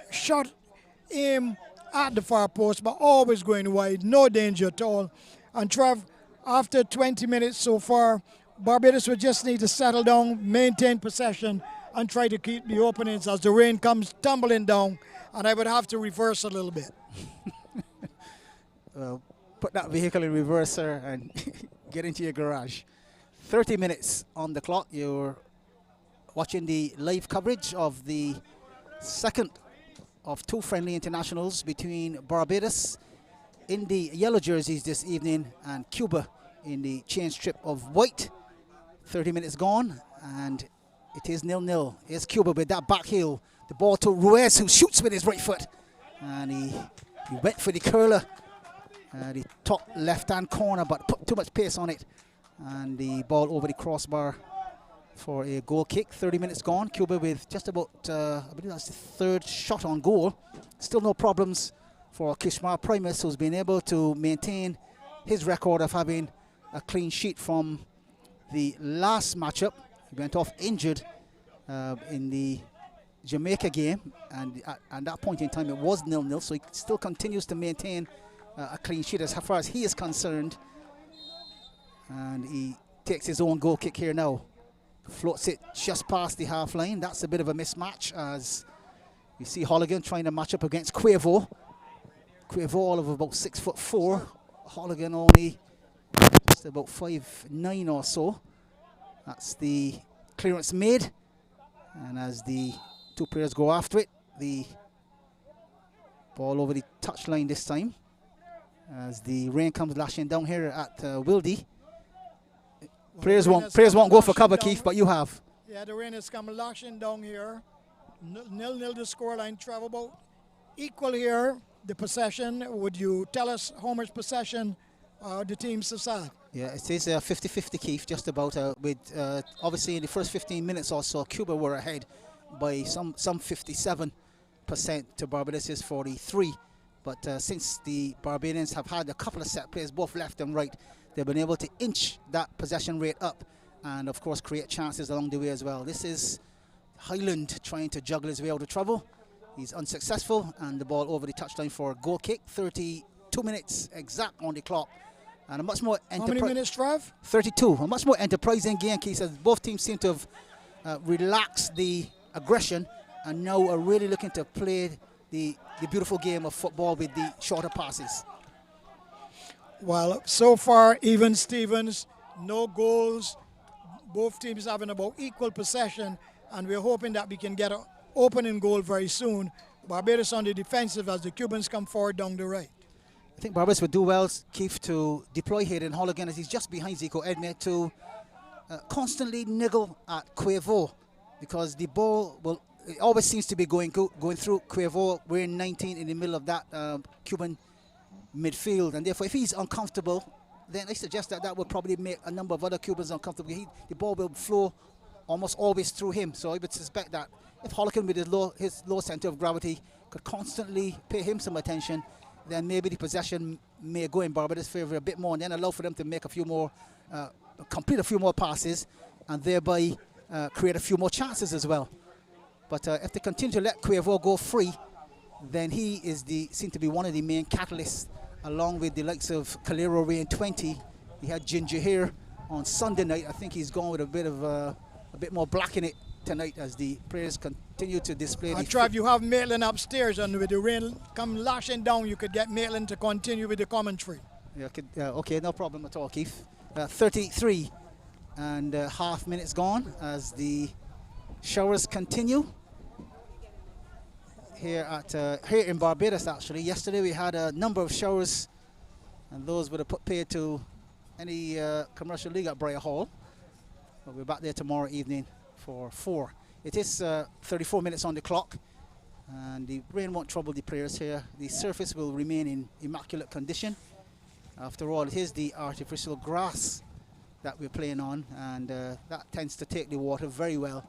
shot, aim at the far post, but always going wide, no danger at all. And Trev, after 20 minutes so far, Barbados will just need to settle down, maintain possession, and try to keep the openings as the rain comes tumbling down, and I would have to reverse a little bit. Well, put that vehicle in reverse, sir, and get into your garage. 30 minutes on the clock. You're watching the live coverage of the second of 2 friendly internationals between Barbados in the yellow jerseys this evening, and Cuba in the chain strip of white. 30 minutes gone, and it is 0-0. Here's Cuba with that back heel. The ball to Ruiz, who shoots with his right foot. And he went for the curler. The top left-hand corner, but put too much pace on it. And the ball over the crossbar for a goal kick. 30 minutes gone. Cuba with just about, I believe that's the third shot on goal. Still no problems for Kishmar Primus, who's been able to maintain his record of having a clean sheet from the last matchup. He went off injured in the Jamaica game, and at that point in time it was 0-0, so he still continues to maintain a clean sheet as far as he is concerned. And he takes his own goal kick here now. Floats it just past the half line. That's a bit of a mismatch, as you see Holligan trying to match up against Cuervo. Cuervo all of about 6'4". Holligan only just about 5'9" or so. That's the clearance made. And as the two players go after it, the ball over the touchline this time. As the rain comes lashing down here at Wildey. Players won't go for cover, Keith, but you have. Yeah, the rain has come lashing down here. 0-0 the scoreline. Travel about equal here. The possession, would you tell us how much possession the teams have had? Yeah, it is 50-50, Keith, just about. With obviously in the first 15 minutes or so, Cuba were ahead by some 57% to Barbados' 43%. But since the Barbadians have had a couple of set plays, both left and right, they've been able to inch that possession rate up and, of course, create chances along the way as well. This is Highland trying to juggle his way out of trouble. He's unsuccessful, and the ball over the touchline for a goal kick. 32 minutes exact on the clock. And a much more... How many minutes, Trav? 32. A much more enterprising game, Keith, as both teams seem to have relaxed the aggression and now are really looking to play the beautiful game of football with the shorter passes. Well, so far, even Stevens, no goals. Both teams having about equal possession, and we're hoping that we can get an opening goal very soon. Barbados on the defensive as the Cubans come forward down the right. I think Barbados would do well, Keith, to deploy Hayden Holligan as he's just behind Zico Edme to constantly niggle at Cuervo, because the ball will... It always seems to be going through Cuervo. We're in 19 in the middle of that Cuban midfield, and therefore if he's uncomfortable, then I suggest that would probably make a number of other Cubans uncomfortable. The ball will flow almost always through him, so I would suspect that if Holligan with his low center of gravity could constantly pay him some attention, then maybe the possession may go in Barbados' favor a bit more, and then allow for them to make a few more, complete a few more passes, and thereby create a few more chances as well. But if they continue to let Cuervo go free, then he is seemed to be one of the main catalysts, along with the likes of Calero Ray in 20. He had Ginger here on Sunday night. I think he's gone with a bit more black in it tonight as the players continue to display. Trav, you have Maitland upstairs, and with the rain come lashing down, you could get Maitland to continue with the commentary. Yeah, okay, no problem at all, Keith. 33 and a half minutes gone as the showers continue. Here in Barbados, actually. Yesterday we had a number of showers, and those would have put paid to any commercial league at Briar Hall. But we're back there tomorrow evening for 4. It is 34 minutes on the clock, and the rain won't trouble the players here. The surface will remain in immaculate condition. After all, it is the artificial grass that we're playing on, and that tends to take the water very well.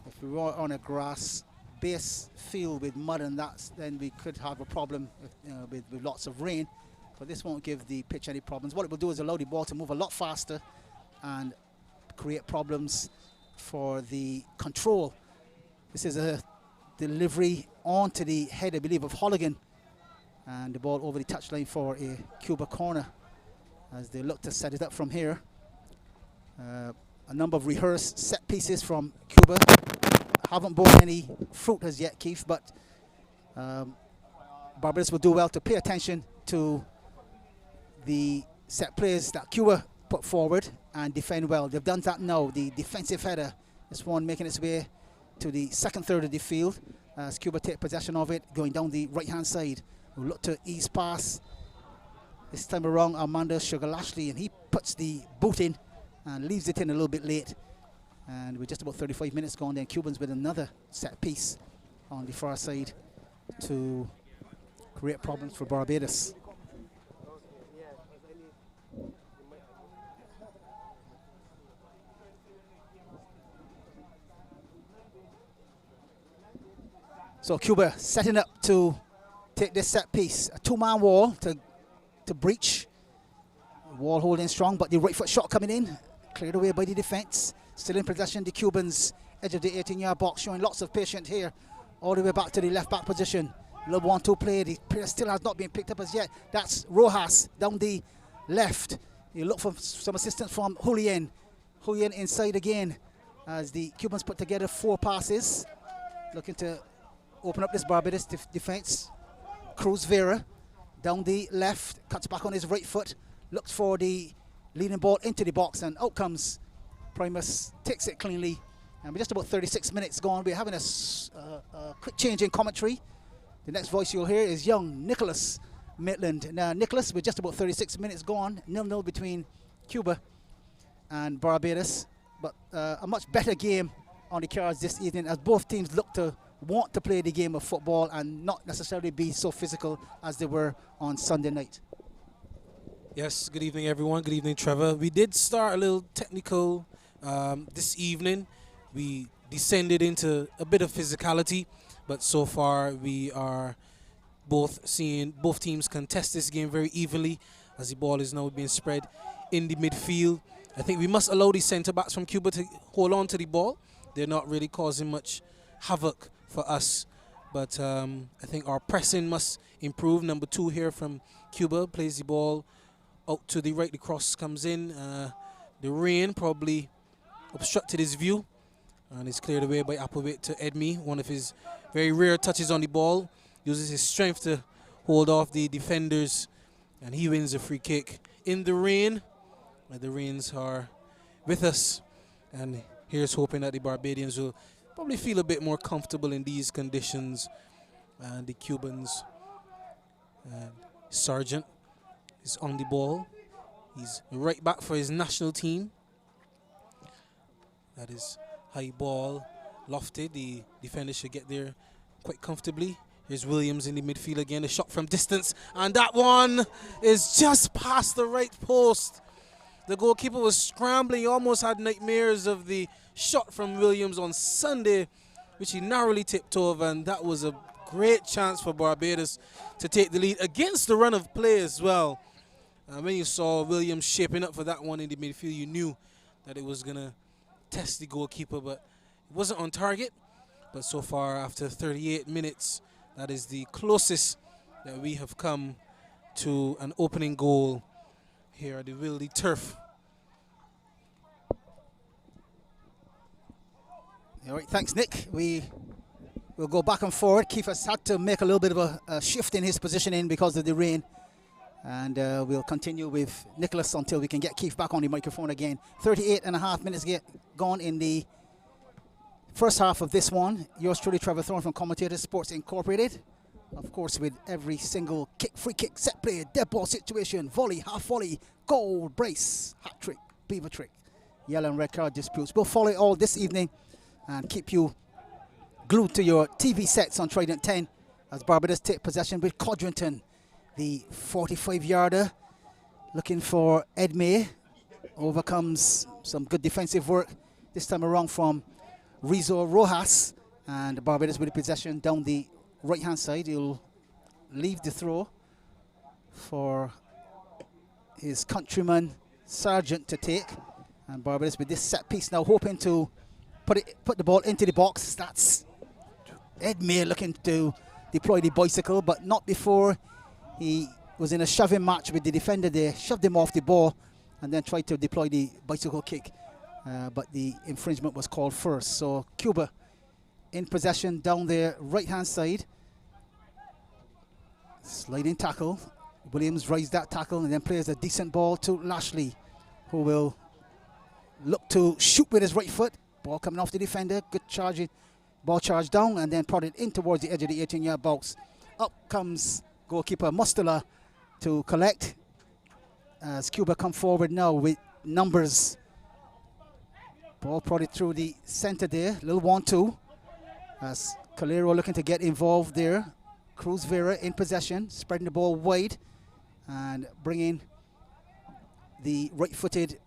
If we were on a grass base field with mud and that, then we could have a problem with lots of rain, but this won't give the pitch any problems. What it will do is allow the ball to move a lot faster and create problems for the control. This is a delivery onto the head, I believe, of Holligan, and the ball over the touchline for a Cuba corner as they look to set it up from here. A number of rehearsed set pieces from Cuba haven't borne any fruit as yet, Keith, but Barbados will do well to pay attention to the set plays that Cuba put forward and defend well. They've done that now. The defensive header is one making its way to the second third of the field as Cuba take possession of it, going down the right-hand side. We'll look to ease pass This time around, Armando Sugar-Lashley, and he puts the boot in and leaves it in a little bit late. And with just about 35 minutes gone, then Cubans with another set piece on the far side to create problems for Barbados. So Cuba setting up to take this set piece. A two-man wall to breach. Wall holding strong, but the right foot shot coming in. Cleared away by the defense. Still in possession, the Cubans. Edge of the 18-yard box, showing lots of patience here. All the way back to the left-back position. Little 1-2 play. The player still has not been picked up as yet. That's Rojas down the left. You look for some assistance from Julian. Julian inside again as the Cubans put together 4 passes. Looking to open up this Barbados defense. Cruz Vera down the left, cuts back on his right foot, looks for the leading ball into the box, and out comes Primus, takes it cleanly. And we're just about 36 minutes gone. We're having a quick change in commentary. The next voice you'll hear is young Nicholas Maitland. Now, Nicholas, we're just about 36 minutes gone, 0-0 between Cuba and Barbados. But a much better game on the cards this evening, as both teams look to want to play the game of football and not necessarily be so physical as they were on Sunday night. Yes, good evening, everyone. Good evening, Trevor. We did start a little technical this evening. We descended into a bit of physicality, but so far we are both seeing both teams contest this game very evenly as the ball is now being spread in the midfield. I think we must allow the centre-backs from Cuba to hold on to the ball. They're not really causing much havoc for us, but I think our pressing must improve. Number 2 here from Cuba plays the ball out to the right. The cross comes in. The rain probably obstructed his view, and it's cleared away by Applewhite to Edme. One of his very rare touches on the ball. Uses his strength to hold off the defenders, and he wins a free kick in the rain. The rains are with us, and here's hoping that the Barbadians will probably feel a bit more comfortable in these conditions. And the Cubans, Sargent is on the ball. He's right back for his national team. That is high ball, lofted. The defender should get there quite comfortably. Here's Williams in the midfield again, a shot from distance, and that one is just past the right post. The goalkeeper was scrambling. He almost had nightmares of the shot from Williams on Sunday, which he narrowly tipped over, and that was a great chance for Barbados to take the lead against the run of play as well. When you saw Williams shaping up for that one in the midfield, you knew that it was going to test the goalkeeper, but it wasn't on target. But so far, after 38 minutes, that is the closest that we have come to an opening goal here at the Wildey Turf. All right, thanks, Nick. We will go back and forward. Keith has had to make a little bit of a shift in his positioning because of the rain. And we'll continue with Nicholas until we can get Keith back on the microphone again. 38.5 minutes gone in the first half of this one. Yours truly, Trevor Thorne from Commentators Sports Incorporated. Of course, with every single kick, free kick, set play, dead ball situation, volley, half volley, goal, brace, hat trick, beaver trick, yellow and red card disputes. We'll follow it all this evening and keep you glued to your TV sets on Trident 10 as Barbados take possession with Codrington. The 45-yarder looking for Edme. Overcomes some good defensive work this time around from Rizzo Rojas. And Barbados with the possession down the right-hand side. He'll leave the throw for his countryman Sargent to take. And Barbados with this set piece now hoping to put the ball into the box. That's Edme looking to deploy the bicycle, but not before he was in a shoving match with the defender there, shoved him off the ball, and then tried to deploy the bicycle kick. But the infringement was called first. So Cuba in possession down their right-hand side. Sliding tackle. Williams rides that tackle and then plays a decent ball to Lashley, who will look to shoot with his right foot. Ball coming off the defender. Good charging. Ball charged down and then prodded in towards the edge of the 18-yard box. Up comes goalkeeper Mustala to collect. as Cuba come forward now with numbers. Ball prodded through the center there. Little 1-2 as Calero looking to get involved there. Cruz Vera in possession, spreading the ball wide and bringing the right-footed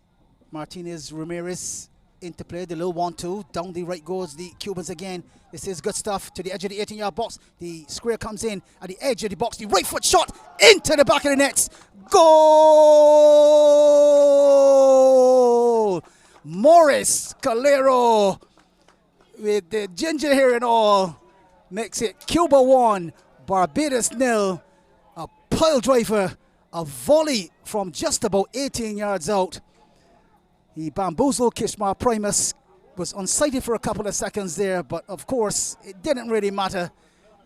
Martinez Ramirez into play. The low 1-2. Down the right goes the Cubans again. This is good stuff to the edge of the 18-yard box. The square comes in at the edge of the box. The right foot shot into the back of the net. Goal! Morris Calero with the ginger hair and all makes it Cuba 1, Barbados 0. A pile driver, a volley from just about 18 yards out. He bamboozled Kishmar Primus, was unsighted for a couple of seconds there, but of course it didn't really matter.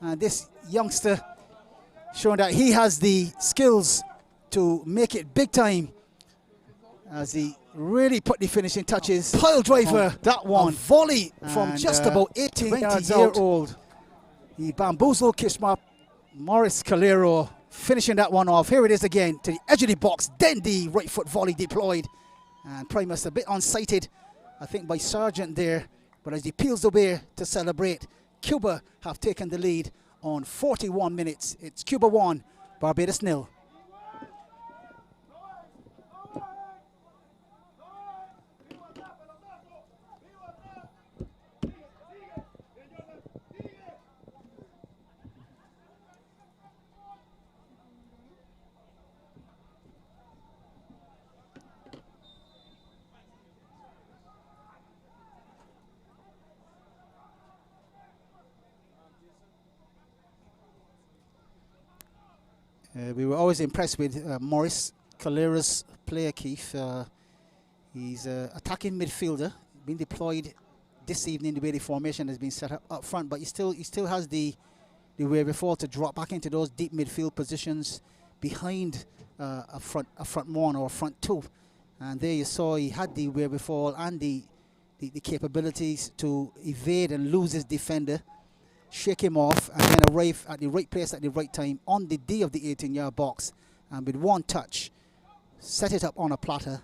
And this youngster showing that he has the skills to make it big time as he really put the finishing touches. Pile driver, that one. A volley from just about 18 yards out. He bamboozled Kishmar. Morris Calero finishing that one off. Here it is again to the edge of the box. Then the right foot volley deployed. And Primus a bit unsighted, I think, by Sargent there. But as he peels away to celebrate, Cuba have taken the lead on 41 minutes. It's Cuba 1, Barbados 0. We were always impressed with Morris Calero's player, Keith. He's an attacking midfielder, been deployed this evening. The way the formation has been set up front, but he still has the wherewithal to drop back into those deep midfield positions behind a front one or a front two. And there you saw he had the wherewithal and the capabilities to evade and lose his defender, shake him off, and then arrive at the right place at the right time on the D of the 18-yard box, and with one touch set it up on a platter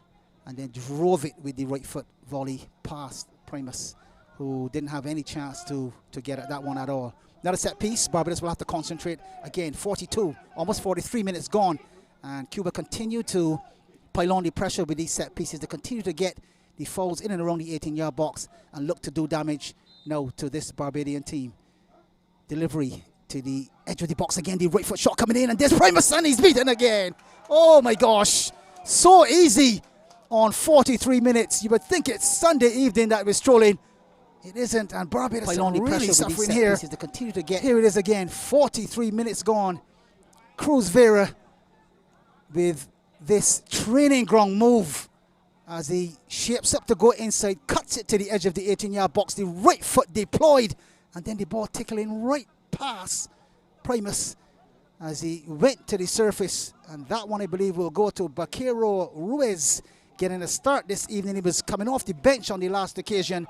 and then drove it with the right foot volley past Primus, who didn't have any chance to get at that one at all. Another set piece. Barbados will have to concentrate again. 42, almost 43 minutes gone, and Cuba continue to pile on the pressure with these set pieces. They continue to get the fouls in and around the 18-yard box and look to do damage now to this Barbadian team. Delivery to the edge of the box again. The right foot shot coming in, and there's Primus, and he's beaten again. Oh my gosh, so easy on 43 minutes. You would think it's Sunday evening that we're strolling. It isn't, and Barbados are really suffering here. To continue to get. Here it is again, 43 minutes gone. Cruz Vera with this training ground move as he shapes up to go inside, cuts it to the edge of the 18-yard box. The right foot deployed, and then the ball tickling right past Primus as he went to the surface. And that one, I believe, will go to Baquero Ruiz, getting a start this evening. He was coming off the bench on the last occasion.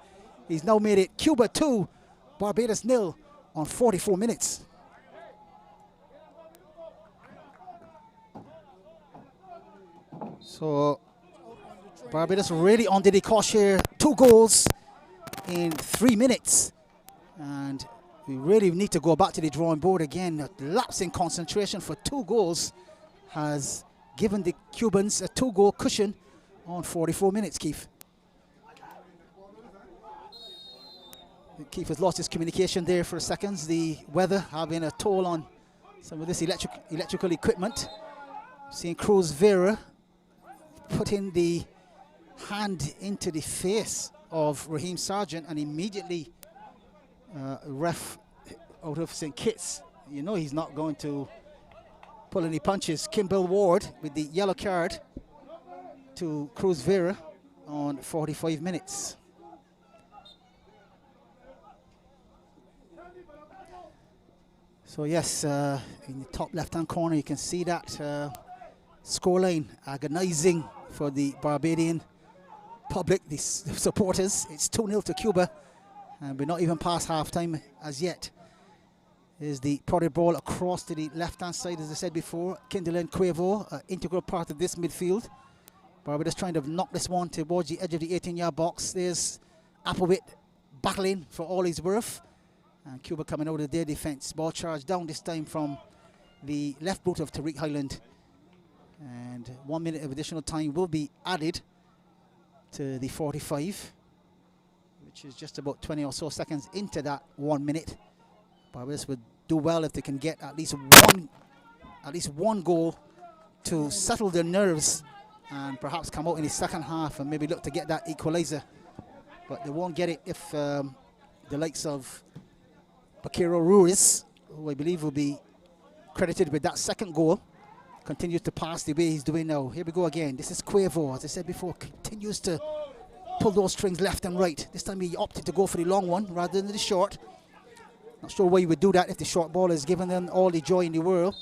He's now made it Cuba 2, Barbados 0 on 44 minutes. So Barbados really on the cosh here. 2 goals in 3 minutes. And we really need to go back to the drawing board again. A lapse in concentration for 2 goals has given the Cubans a 2-goal cushion on 44 minutes, Keith. Keith has lost his communication there for seconds. The weather having a toll on some of this electrical equipment. Seeing Cruz Vera putting the hand into the face of Raheem Sargent, and immediately ref out of St. Kitts, you know he's not going to pull any punches. Kimball Ward with the yellow card to Cruz Vera on 45 minutes. So yes, in the top left-hand corner you can see that scoreline agonizing for the Barbadian public, the supporters. It's 2-0 to Cuba, and we're not even past half-time as yet. Is the prodded ball across to the left-hand side, as I said before. Kindle Quavo, an integral part of this midfield. Barbados trying to knock this one towards the edge of the 18-yard box. There's Applewhite battling for all he's worth. And Cuba coming out of their defence. Ball charged down this time from the left boot of Tariq Highland. And 1 minute of additional time will be added to the 45, which is just about 20 or so seconds into that 1 minute. Barbados would do well if they can get at least one goal to settle their nerves and perhaps come out in the second half and maybe look to get that equalizer. But they won't get it if the likes of Bakiro Ruiz, who I believe will be credited with that second goal, continues to pass the way he's doing now. Here we go again. This is Quavo, as I said before, continues to pull those strings left and right. This time he opted to go for the long one rather than the short. Not sure why you would do that if the short ball is giving them all the joy in the world.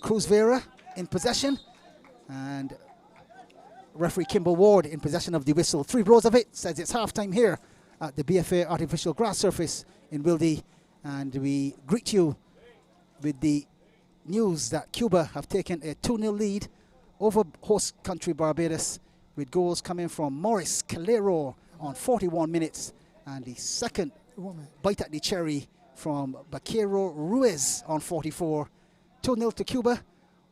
Cruz Vera in possession, and referee Kimball Ward in possession of the whistle. 3 blows of it, says it's half-time here at the BFA artificial grass surface in Wildey. And we greet you with the news that Cuba have taken a 2-0 lead over host country Barbados, with goals coming from Morris Calero on 41 minutes and the second bite at the cherry from Bakiro Ruiz on 44. 2-0 to Cuba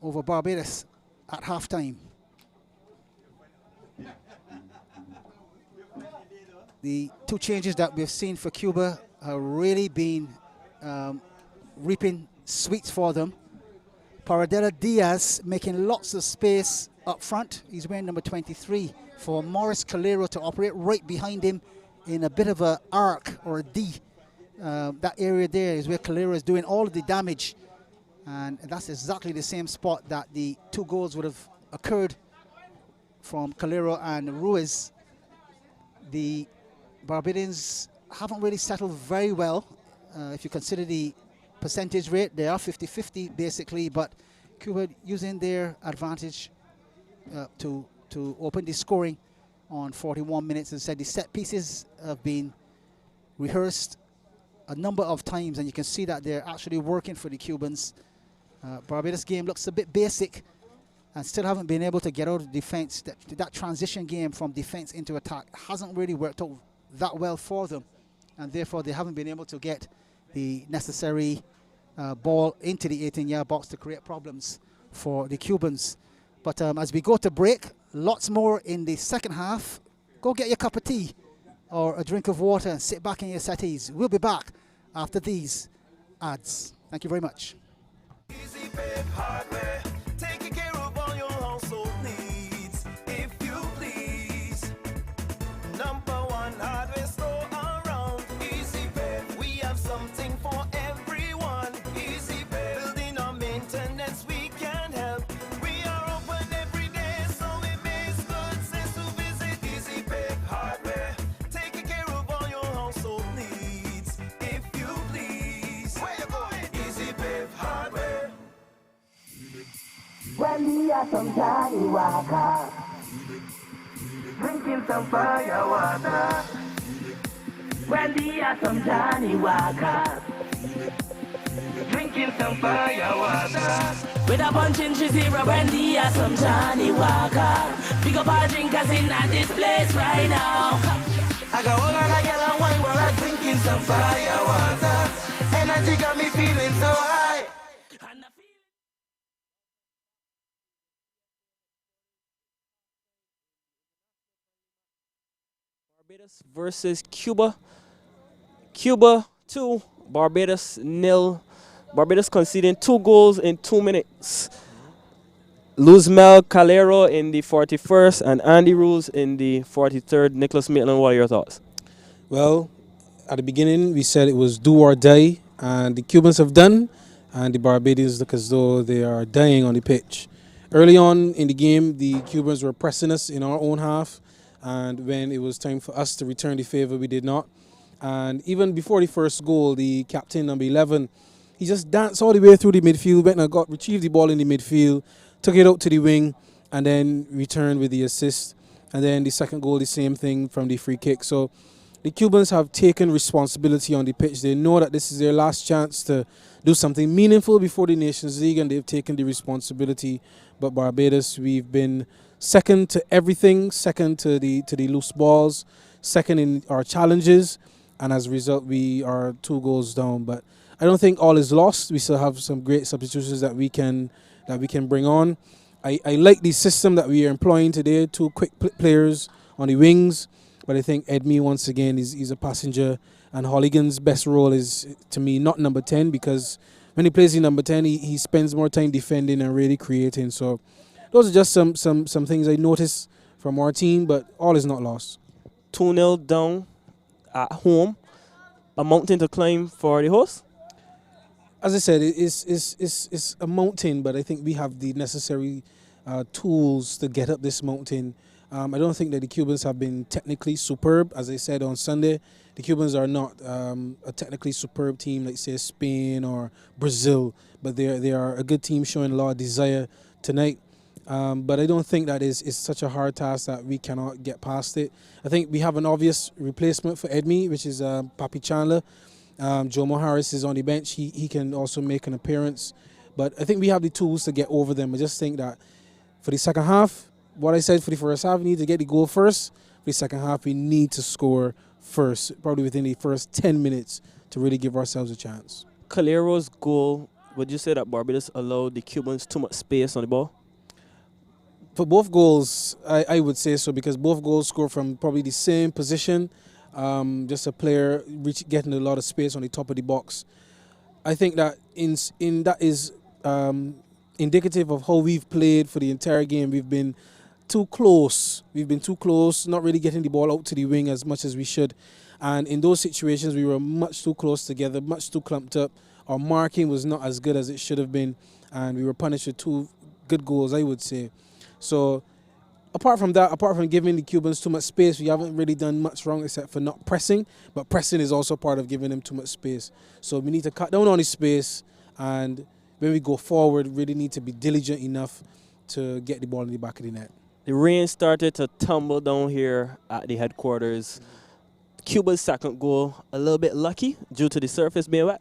over Barbados at halftime. The 2 changes that we've seen for Cuba have really been reaping sweets for them. Paradela Diaz making lots of space up front. He's wearing number 23 for Morris Calero to operate right behind him in a bit of a arc or a D. That area there is where Calero is doing all of the damage, and that's exactly the same spot that the 2 goals would have occurred from Calero and Ruiz. The Barbadians haven't really settled very well. If you consider the percentage rate, they are 50-50 basically, but Cuba using their advantage to open the scoring on 41 minutes. As I said, the set pieces have been rehearsed a number of times, and you can see that they're actually working for the Cubans. Barbados game looks a bit basic and still haven't been able to get out of defense. That transition game from defense into attack hasn't really worked out that well for them, and therefore they haven't been able to get the necessary ball into the 18-yard box to create problems for the Cubans. But as we go to break, lots more in the second half. Go get your cup of tea or a drink of water and sit back in your settees. We'll be back after these ads. Thank you very much. Easy Pay Hardware, taking care of all your household needs, if you please. #1 hardware store around. Easy Pay, we have something for everyone. Easy Pay, building or maintenance, we can help. We are open every day, so it makes good sense to visit Easy Pay Hardware, taking care of all your household needs, if you please. Where you going? Easy Pay Hardware. When we are some Johnny Walker, drinking some fire water. When we are some Johnny Walker, drinking some fire water. With a bunch in 3-0, when we are some Johnny Walker. Pick up our drinkers in at this place right now. I got all of that yellow wine while I'm drinking some fire water. Energy got me feeling so high. Barbados versus Cuba. Cuba 2, Barbados 0. Barbados conceding 2 goals in 2 minutes. Luzmel Calero in the 41st and Andy Rules in the 43rd. Nicholas Maitland, what are your thoughts? Well, at the beginning, we said it was do or die, and the Cubans have done, and the Barbadians look as though they are dying on the pitch. Early on in the game, the Cubans were pressing us in our own half, and when it was time for us to return the favor, we did not. And even before the first goal, the captain, number 11, he just danced all the way through the midfield, went and retrieved the ball in the midfield, took it out to the wing, and then returned with the assist. And then the second goal, the same thing from the free kick. So the Cubans have taken responsibility on the pitch. They know that this is their last chance to do something meaningful before the Nations League, and they've taken the responsibility. But Barbados, we've been second to everything, second to the loose balls, second in our challenges, and as a result, we are 2 goals down. But I don't think all is lost. We still have some great substitutions that we can bring on. I like the system that we are employing today, 2 quick players on the wings. But I think Edmee, once again, he's a passenger. And Holligan's best role is, to me, not number 10, because when he plays in number 10, he spends more time defending and really creating. So those are just some things I noticed from our team, but all is not lost. 2-0 down at home. A mountain to climb for the hosts? As I said, it's a mountain, but I think we have the necessary tools to get up this mountain. I don't think that the Cubans have been technically superb. As I said on Sunday, the Cubans are not a technically superb team like, say, Spain or Brazil, but they are a good team showing a lot of desire tonight. But I don't think that is such a hard task that we cannot get past it. I think we have an obvious replacement for Edmee, which is Papi Chandler. Jomo Harris is on the bench. He can also make an appearance. But I think we have the tools to get over them. I just think that for the second half, what I said for the first half, we need to get the goal first. For the second half, we need to score first, probably within the first 10 minutes to really give ourselves a chance. Calero's goal, would you say that Barbados allowed the Cubans too much space on the ball? For both goals, I would say so, because both goals scored from probably the same position. Just a player getting a lot of space on the top of the box. I think that that is indicative of how we've played for the entire game. We've been too close. Not really getting the ball out to the wing as much as we should. And in those situations, we were much too close together, much too clumped up. Our marking was not as good as it should have been, and we were punished with 2 good goals, I would say. So apart from that, apart from giving the Cubans too much space, we haven't really done much wrong except for not pressing. But pressing is also part of giving them too much space. So we need to cut down on the space, and when we go forward, really need to be diligent enough to get the ball in the back of the net. The rain started to tumble down here at the headquarters. Cuba's second goal, a little bit lucky due to the surface being wet.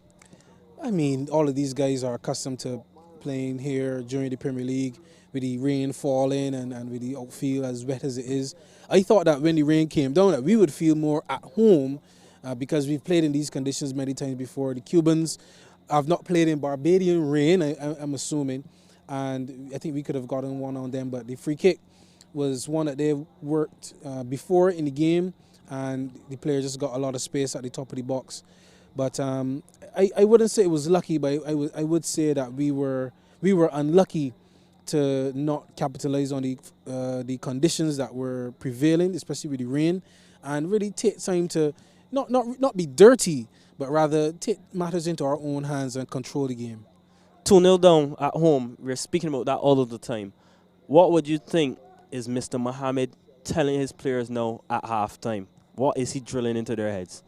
I mean, all of these guys are accustomed to playing here during the Premier League with the rain falling and with the outfield as wet as it is. I thought that when the rain came down that we would feel more at home because we've played in these conditions many times before. The Cubans have not played in Barbadian rain, I'm assuming, and I think we could have gotten one on them, but the free kick was one that they worked before in the game, and the player just got a lot of space at the top of the box. But I wouldn't say it was lucky, but I would say that we were unlucky to not capitalize on the conditions that were prevailing, especially with the rain, and really take time to not be dirty, but rather take matters into our own hands and control the game. 2-0 down at home. We're speaking about that all of the time. What would you think is Mr. Mohammed telling his players now at halftime? What is he drilling into their heads?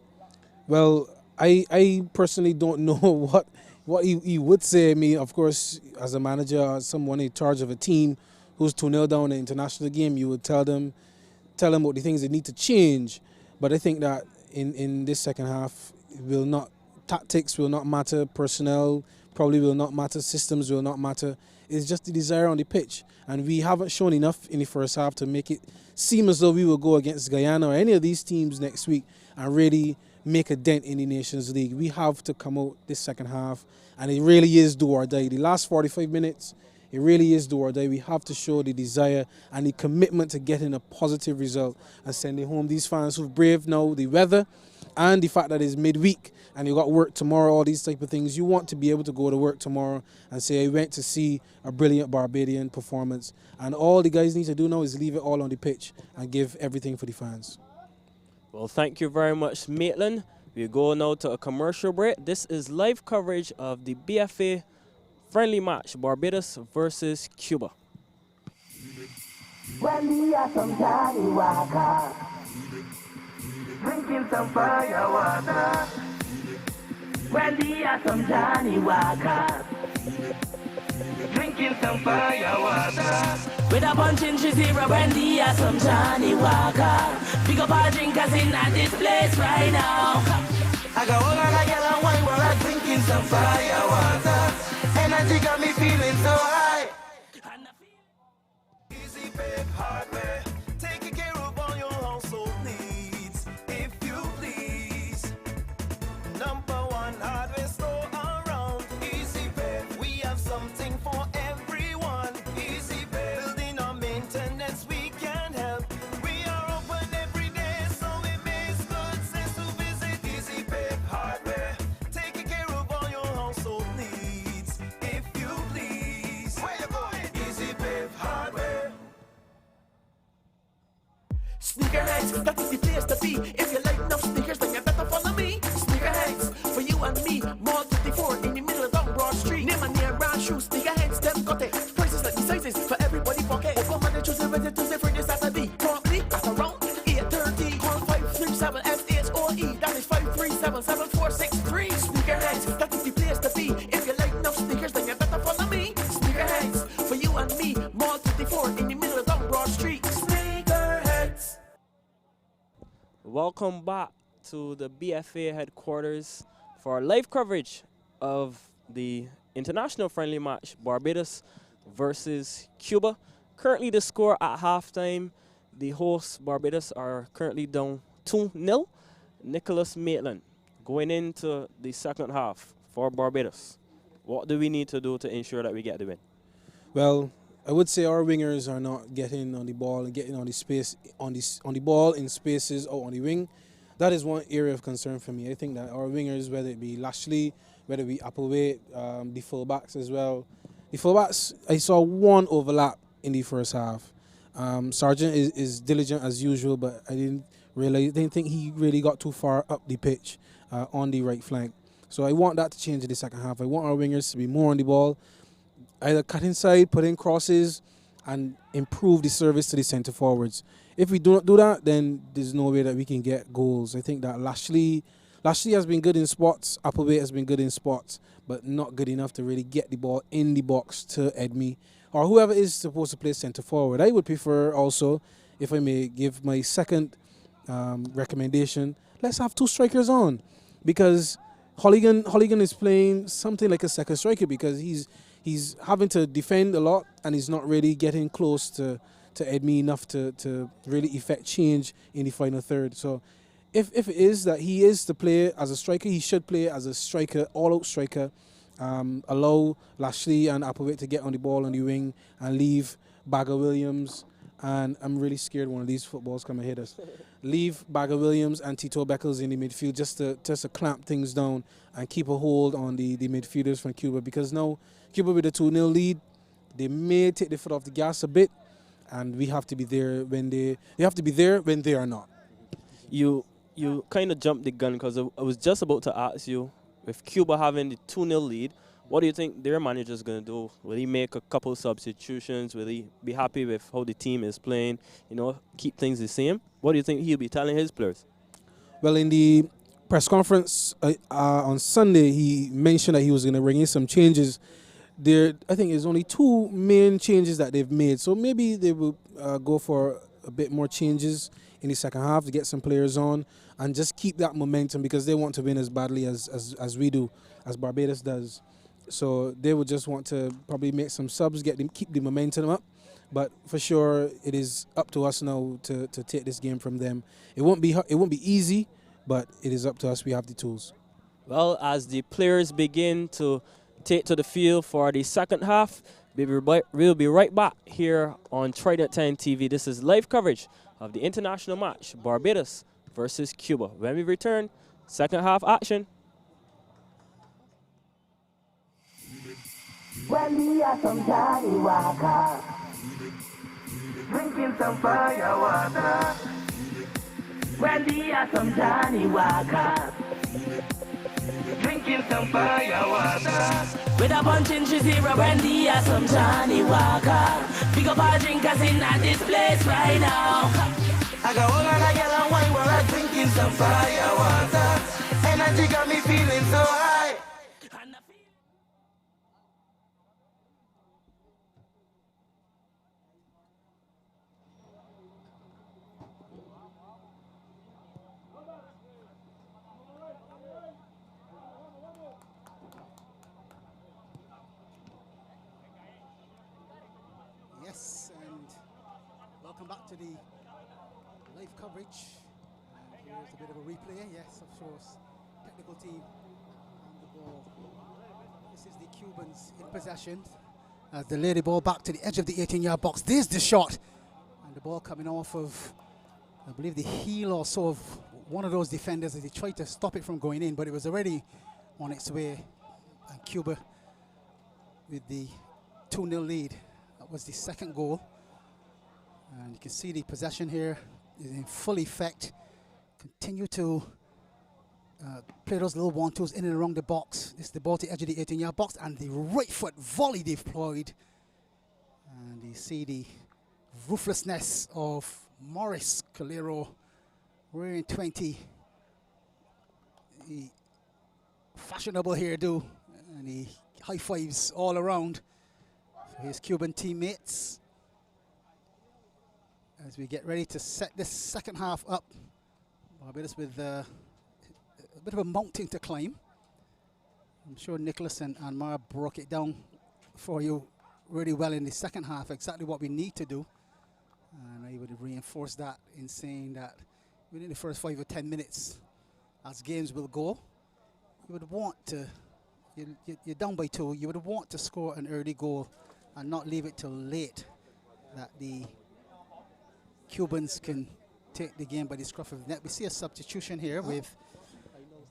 Well, I personally don't know what he would say. I mean, of course, as a manager or someone in charge of a team who's 2-0 down in an international game, you would tell them what the things they need to change. But I think that in this second half, tactics will not matter, personnel probably will not matter, systems will not matter. It's just the desire on the pitch. And we haven't shown enough in the first half to make it seem as though we will go against Guyana or any of these teams next week and really make a dent in the Nations League. We have to come out this second half, and it really is do or die. The last 45 minutes, it really is do or die. We have to show the desire and the commitment to getting a positive result and sending home these fans who've braved now the weather and the fact that it's midweek and you got work tomorrow, all these type of things. You want to be able to go to work tomorrow and say, I went to see a brilliant Barbadian performance. And all the guys need to do now is leave it all on the pitch and give everything for the fans. Well, thank you very much, Maitland. We go now to a commercial break. This is live coverage of the BFA friendly match, Barbados versus Cuba. When we are some Johnny Walker, drinking some fire water. When we are some Johnny Walker, drinking drinking some fire water. With a punch in zero brandy or some Johnny Walker. Pick up our drinkers in at this place right now. I got all of that yellow wine while I'm drinking some fire water. Energy got me feeling so high. Easy Pep Hardware, taking care of all your household needs, if you please. #1 hardware store around. Easy Pep, we have something for everyone. Easy Pep, building or maintenance, we can help. We are open every day, so it makes good sense to visit Easy Pep Hardware, taking care of all your household needs, if you please. Where you going? Easy Pep Hardware. Sneakerheads, that is the place to be. If you like no sneakers, then you better follow me. Sneakerheads, for you and me. Mall 54 in the middle of down Broad Street. Name a near brand shoes. Sneakerheads, them got it. Prices like the sizes for everybody pocket. Open Monday, Tuesday, Wednesday, Thursday, Friday, Saturday. Promptly at around 8:30. Call 537 SHOE. That is 537-7463. Sneakerheads, that is the place to be. If you like no sneakers, then you better follow me. Sneakerheads, for you and me. Mall 54 in the middle of down Broad Street. Sneakerheads. Welcome back to the BFA headquarters for our live coverage of the international friendly match, Barbados versus Cuba. Currently the score at halftime, the hosts Barbados are currently down 2-0. Nicholas Maitland going into the second half for Barbados. What do we need to do to ensure that we get the win? Well, I would say our wingers are not getting on the ball and getting on the space on the ball in spaces or on the wing. That is one area of concern for me. I think that our wingers, whether it be Lashley, whether it be Applewhite, the fullbacks as well. The fullbacks, I saw one overlap in the first half. Sargent is diligent as usual, but I didn't think he really got too far up the pitch on the right flank. So I want that to change in the second half. I want our wingers to be more on the ball, either cut inside, put in crosses, and improve the service to the centre forwards. If we do not do that, then there's no way that we can get goals. I think that Lashley has been good in spots, Applewhite has been good in spots, but not good enough to really get the ball in the box to Edme or whoever is supposed to play centre forward. I would prefer also, if I may give my second recommendation, let's have two strikers on, because Holligan is playing something like a second striker, because he's having to defend a lot and he's not really getting close to Edme enough to really effect change in the final third. So if it is that he is to play as a striker, he should play as a striker, all-out striker. Allow Lashley and Applewhite to get on the ball on the wing and leave Bagger Williams, and I'm really scared one of these footballs come and hit us. Leave Bagger Williams and Tito Beckles in the midfield just to clamp things down and keep a hold on the midfielders from Cuba, because now Cuba with a 2-0 lead, they may take the foot off the gas a bit, and we have to be there when they are not. You kind of jumped the gun, because I was just about to ask you, with Cuba having the 2-0 lead, what do you think their manager's going to do? Will he make a couple substitutions? Will he be happy with how the team is playing? Keep things the same? What do you think he'll be telling his players? Well, in the press conference on Sunday, he mentioned that he was going to bring in some changes. I think there's only two main changes that they've made. So maybe they will go for a bit more changes in the second half to get some players on and just keep that momentum, because they want to win as badly as we do, as Barbados does. So they would just want to probably make some subs, keep the momentum up. But for sure, it is up to us now to take this game from them. It won't be easy, but it is up to us. We have the tools. Well, as the players begin to take to the field for the second half, we'll be right back here on Trident 10 TV. This is live coverage of the international match, Barbados versus Cuba. When we return, second half action. When we are some Johnny Walker, drinking some fire water. When we are some Johnny Walker, drinking some fire water. With a punch in zero brandy or some Johnny Walker. Pick up our drinkers in at this place right now. I got all of that yellow wine while I'm drinking some fire water. Energy got me feeling so high. Yes, and welcome back to the live coverage. And here's a bit of a replay. Yes, of course, technical team on the ball. This is the Cubans in possession. As they lay the ball back to the edge of the 18-yard box. There's the shot. And the ball coming off of, I believe, the heel or so of one of those defenders as he tried to stop it from going in, but it was already on its way. And Cuba with the 2-0 lead. That was the second goal. And you can see the possession here is in full effect. Continue to play those little 1-2s in and around the box. This is the ball to the edge of the 18-yard box, and the right foot volley deployed. And you see the ruthlessness of Morris Calero wearing 20. The fashionable hairdo, and he high fives all around for his Cuban teammates. As we get ready to set this second half up, Barbados with a bit of a mountain to climb. I'm sure Nicholas and Mara broke it down for you really well in the second half, exactly what we need to do. And I would reinforce that in saying that within the first 5 or 10 minutes, as games will go, you would want to, you're down by 2, you would want to score an early goal and not leave it till late, that the Cubans can take the game by the scruff of the neck. We see a substitution here with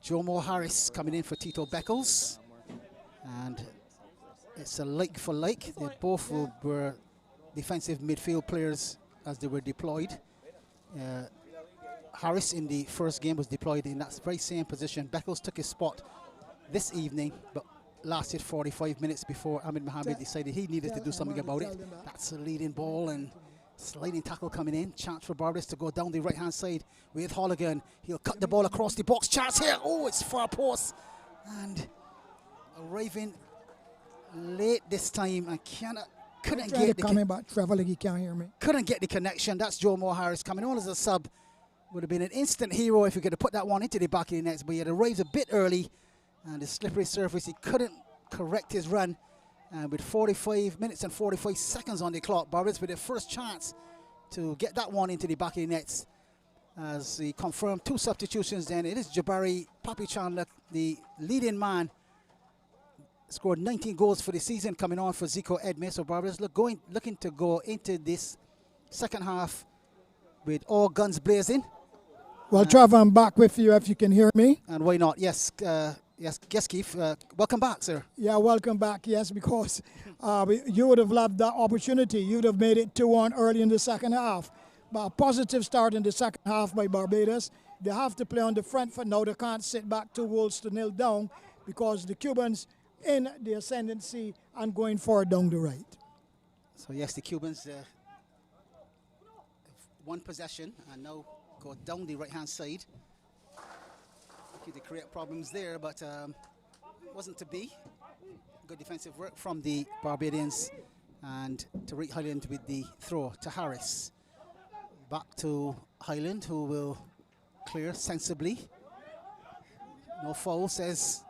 Jomo Harris coming in for Tito Beckles, and it's a like for like. They both were defensive midfield players as they were deployed. Harris in the first game was deployed in that very same position. Beckles took his spot this evening, but lasted 45 minutes before Ahmed Mohamed decided he needed to do something about it. That's a leading ball and sliding tackle coming in. Chance for Barbados to go down the right-hand side with Holligan. He'll cut the ball across the box. Chance here. Oh, it's far post. And arriving late this time and couldn't get the connection. That's Joe Moore Harris coming on as a sub. Would have been an instant hero if he could have put that one into the back of the net, but he had arrived a bit early, and the slippery surface, he couldn't correct his run. And with 45 minutes and 45 seconds on the clock, Barbados with their first chance to get that one into the back of the nets. As he confirmed 2 substitutions, then it is Jabari Papi Chandler, the leading man, scored 19 goals for the season, coming on for Zico Edme. So Barbados looking to go into this second half with all guns blazing. Well, Trevor, I'm back with you if you can hear me. And why not? Yes, yes, Keith. Welcome back, sir. Yeah, welcome back. Yes, because you would have loved that opportunity. You would have made it 2-1 early in the second half. But a positive start in the second half by Barbados. They have to play on the front foot now. They can't sit back 2 goals to 0 down because the Cubans in the ascendancy and going forward down the right. So yes, the Cubans one possession and now go down the right-hand side. To create problems there, but wasn't to be. Good defensive work from the Barbadians, and Tariq Highland with the throw to Harris. Back to Highland, who will clear sensibly. No foul, says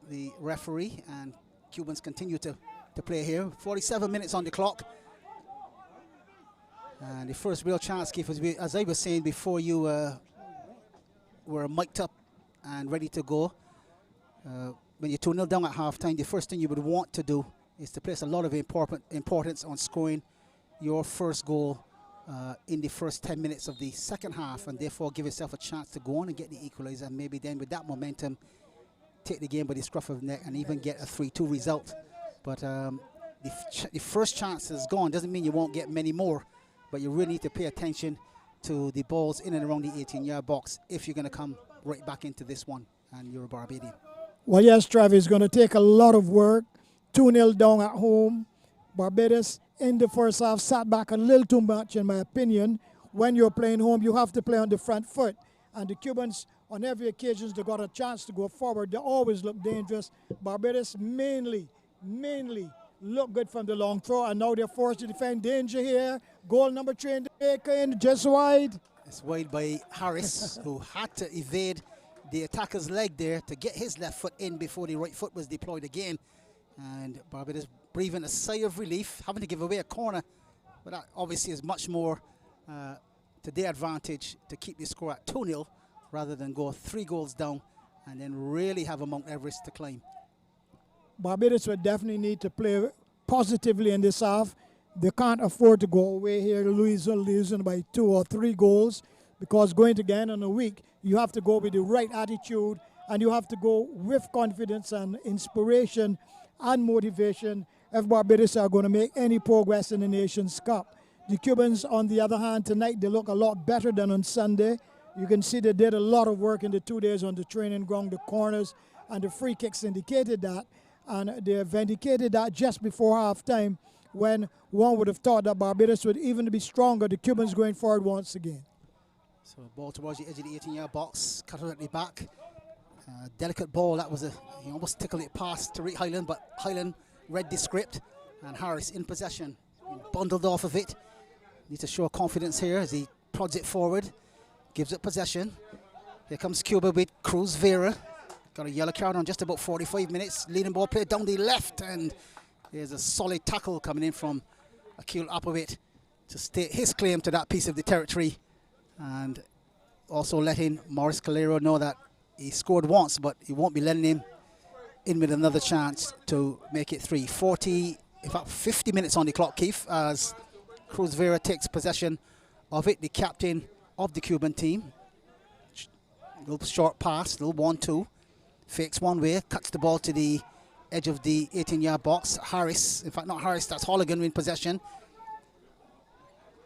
the referee, and Cubans continue to play here. 47 minutes on the clock. And the first real chance, Keith, as I was saying before you were mic'd up and ready to go. When you're 2-0 down at halftime, the first thing you would want to do is to place a lot of importance on scoring your first goal in the first 10 minutes of the second half, and therefore give yourself a chance to go on and get the equalizer, and maybe then with that momentum take the game by the scruff of the neck and even get a 3-2 result. But the first chance is gone. Doesn't mean you won't get many more, but you really need to pay attention to the balls in and around the 18-yard box if you're going to come right back into this one and you're a Barbadian. Well, yes, Travis, it's going to take a lot of work. 2-0 down at home. Barbados in the first half sat back a little too much, in my opinion. When you're playing home, you have to play on the front foot. And the Cubans, on every occasion, they got a chance to go forward. They always look dangerous. Barbados mainly look good from the long throw, and now they're forced to defend. Danger here. Goal number 3 in the making, just wide. It's wide by Harris, who had to evade the attacker's leg there to get his left foot in before the right foot was deployed again. And Barbados breathing a sigh of relief, having to give away a corner But that obviously is much more to their advantage to keep the score at 2-0 rather than go 3 goals down and then really have a Mount Everest to climb. Barbados would definitely need to play positively in this half. They can't afford to go away here losing by 2 or 3 goals, because going to Guyana in a week, you have to go with the right attitude and you have to go with confidence and inspiration and motivation if Barbados are going to make any progress in the Nations Cup. The Cubans, on the other hand, tonight they look a lot better than on Sunday. You can see they did a lot of work in the 2 days on the training ground. The corners and the free kicks indicated that, and they vindicated that just before halftime, when one would have thought that Barbados would even be stronger. The Cubans going forward once again. So ball towards the edge of the 18-yard box, cut it at the back. Delicate ball, that was he almost tickled it past Tariq Highland, but Highland read the script, and Harris in possession, bundled off of it. Needs to show confidence here as he prods it forward, gives it possession. Here comes Cuba with Cruz Vera. Got a yellow card on just about 45 minutes. Leading ball play down the left, and there's a solid tackle coming in from Akil Apowit to state his claim to that piece of the territory, and also letting Maurice Calero know that he scored once, but he won't be letting him in with another chance to make it 3. 50 minutes on the clock, Keith, as Cruz Vera takes possession of it, the captain of the Cuban team. Little short pass, little 1-2. Fakes one way, cuts the ball to the edge of the 18-yard box. Harris, in fact not Harris, that's Holligan in possession.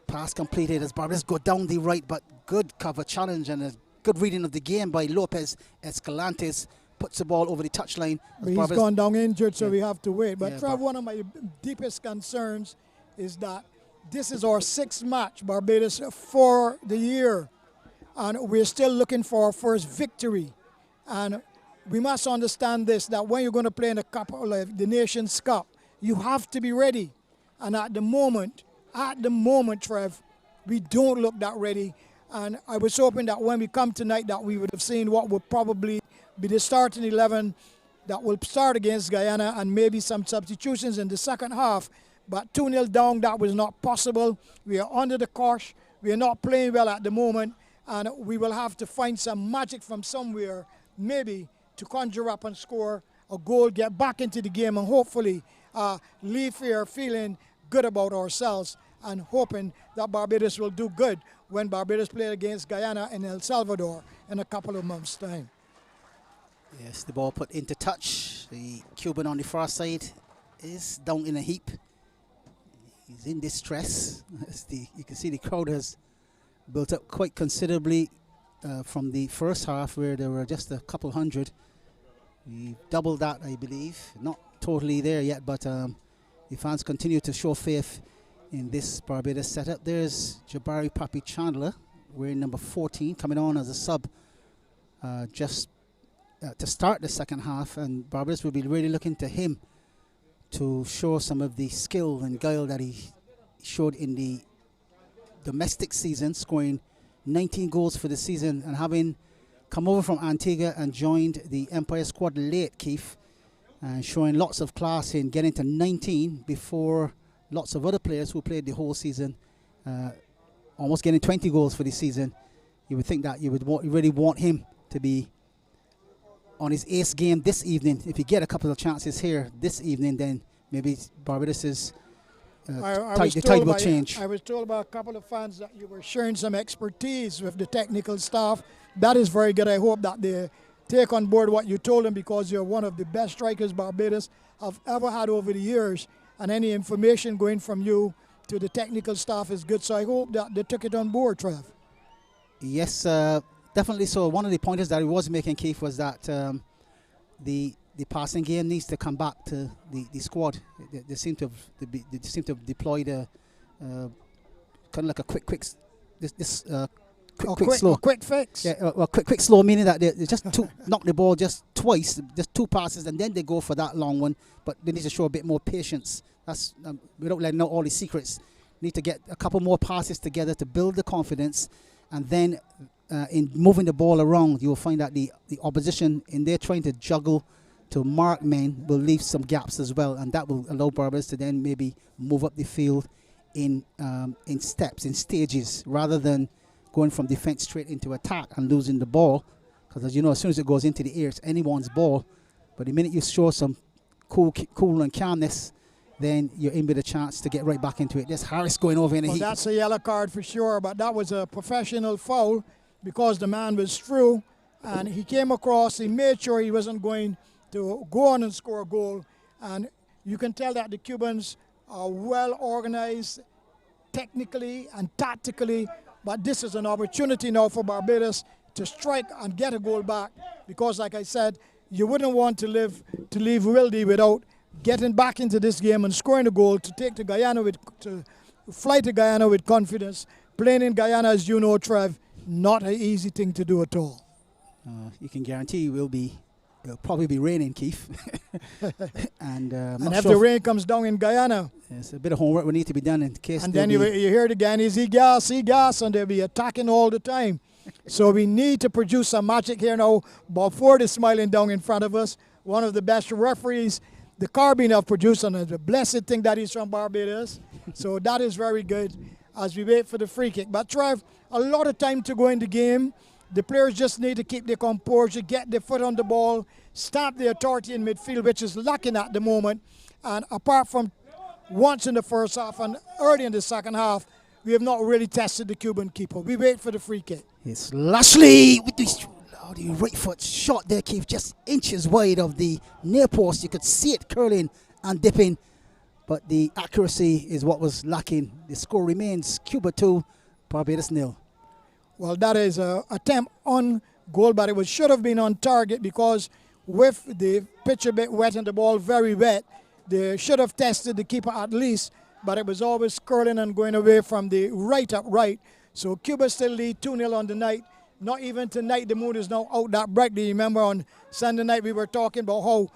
Pass completed as Barbados go down the right, but good cover challenge and a good reading of the game by Lopez Escalantes. Puts the ball over the touchline. But he's gone down injured, so yeah. we have to wait. But Yeah, Trav, one of my deepest concerns is that this is our 6th match, Barbados, for the year. And we're still looking for our first victory. And we must understand this, that when you're going to play in the Nations Cup, you have to be ready. And at the moment, Trev, we don't look that ready. And I was hoping that when we come tonight that we would have seen what would probably be the starting 11 that will start against Guyana, and maybe some substitutions in the second half. But 2-0 down, that was not possible. We are under the cosh. We are not playing well at the moment. And we will have to find some magic from somewhere, maybe to conjure up and score a goal, get back into the game, and hopefully leave here feeling good about ourselves and hoping that Barbados will do good when Barbados play against Guyana and El Salvador in a couple of months' time. Yes, the ball put into touch. The Cuban on the far side is down in a heap. He's in distress. You can see the crowd has built up quite considerably from the first half, where there were just a couple hundred. We doubled that, I believe. Not totally there yet, but the fans continue to show faith in this Barbados setup. There's Jabari Papi Chandler wearing number 14, coming on as a sub just to start the second half, and Barbados will be really looking to him to show some of the skill and guile that he showed in the domestic season, scoring 19 goals for the season, and having come over from Antigua and joined the Empire squad late, Keith, and showing lots of class in getting to 19 before lots of other players who played the whole season, almost getting 20 goals for the season. You would think that you would really want him to be on his ace game this evening. If you get a couple of chances here this evening, then maybe Barbados's tide will change. I was told by a couple of fans that you were sharing some expertise with the technical staff. That is very good. I hope that they take on board what you told them, because you're one of the best strikers Barbados have ever had over the years, and any information going from you to the technical staff is good. So I hope that they took it on board, Trev. Yes, definitely. So one of the pointers that he was making, Keith, was that the passing game needs to come back to the squad. They seem to have deployed a kind of like a quick slow. A quick fix. Yeah, quick slow, meaning that they just knock the ball just twice, just 2 passes, and then they go for that long one. But they need to show a bit more patience. That's without letting out all the secrets. Need to get a couple more passes together to build the confidence, and then in moving the ball around, you will find that the opposition, in their trying to juggle to mark men, will leave some gaps as well, and that will allow Barbados to then maybe move up the field in steps, in stages, rather than going from defense straight into attack and losing the ball. Because as you know, as soon as it goes into the air, it's anyone's ball. But the minute you show some cool and calmness, then you're in with a chance to get right back into it. There's Harris going over in the heat. That's a yellow card for sure, but that was a professional foul because the man was through and he came across, he made sure he wasn't going to go on and score a goal. And you can tell that the Cubans are well organized technically and tactically, but this is an opportunity now for Barbados to strike and get a goal back, because like I said, you wouldn't want to leave Wildey without getting back into this game and scoring a goal to take to fly to Guyana with confidence. Playing in Guyana, as you know, Trev, not an easy thing to do at all. You can guarantee it'll probably be raining, Keith. and if the rain comes down in Guyana, it's a bit of homework will need to be done in case. And then you hear the Guyanese, he gas, and they'll be attacking all the time. So we need to produce some magic here now. Bob Ford is smiling down in front of us. One of the best referees the Caribbean have produced, and the blessed thing that he's from Barbados. So that is very good as we wait for the free kick. But Trev, a lot of time to go in the game. The players just need to keep their composure, get their foot on the ball, stamp the authority in midfield, which is lacking at the moment. And apart from once in the first half and early in the second half, we have not really tested the Cuban keeper. We wait for the free kick. It's Lashley with the right foot shot there, Keith, just inches wide of the near post. You could see it curling and dipping, but the accuracy is what was lacking. The score remains Cuba 2, Barbados 0. Well, that is an attempt on goal, but it should have been on target, because with the pitch a bit wet and the ball very wet, they should have tested the keeper at least, but it was always curling and going away from the right up right. So Cuba still lead 2-0 on the night. Not even tonight, the moon is now out that brightly. Remember on Sunday night we were talking about how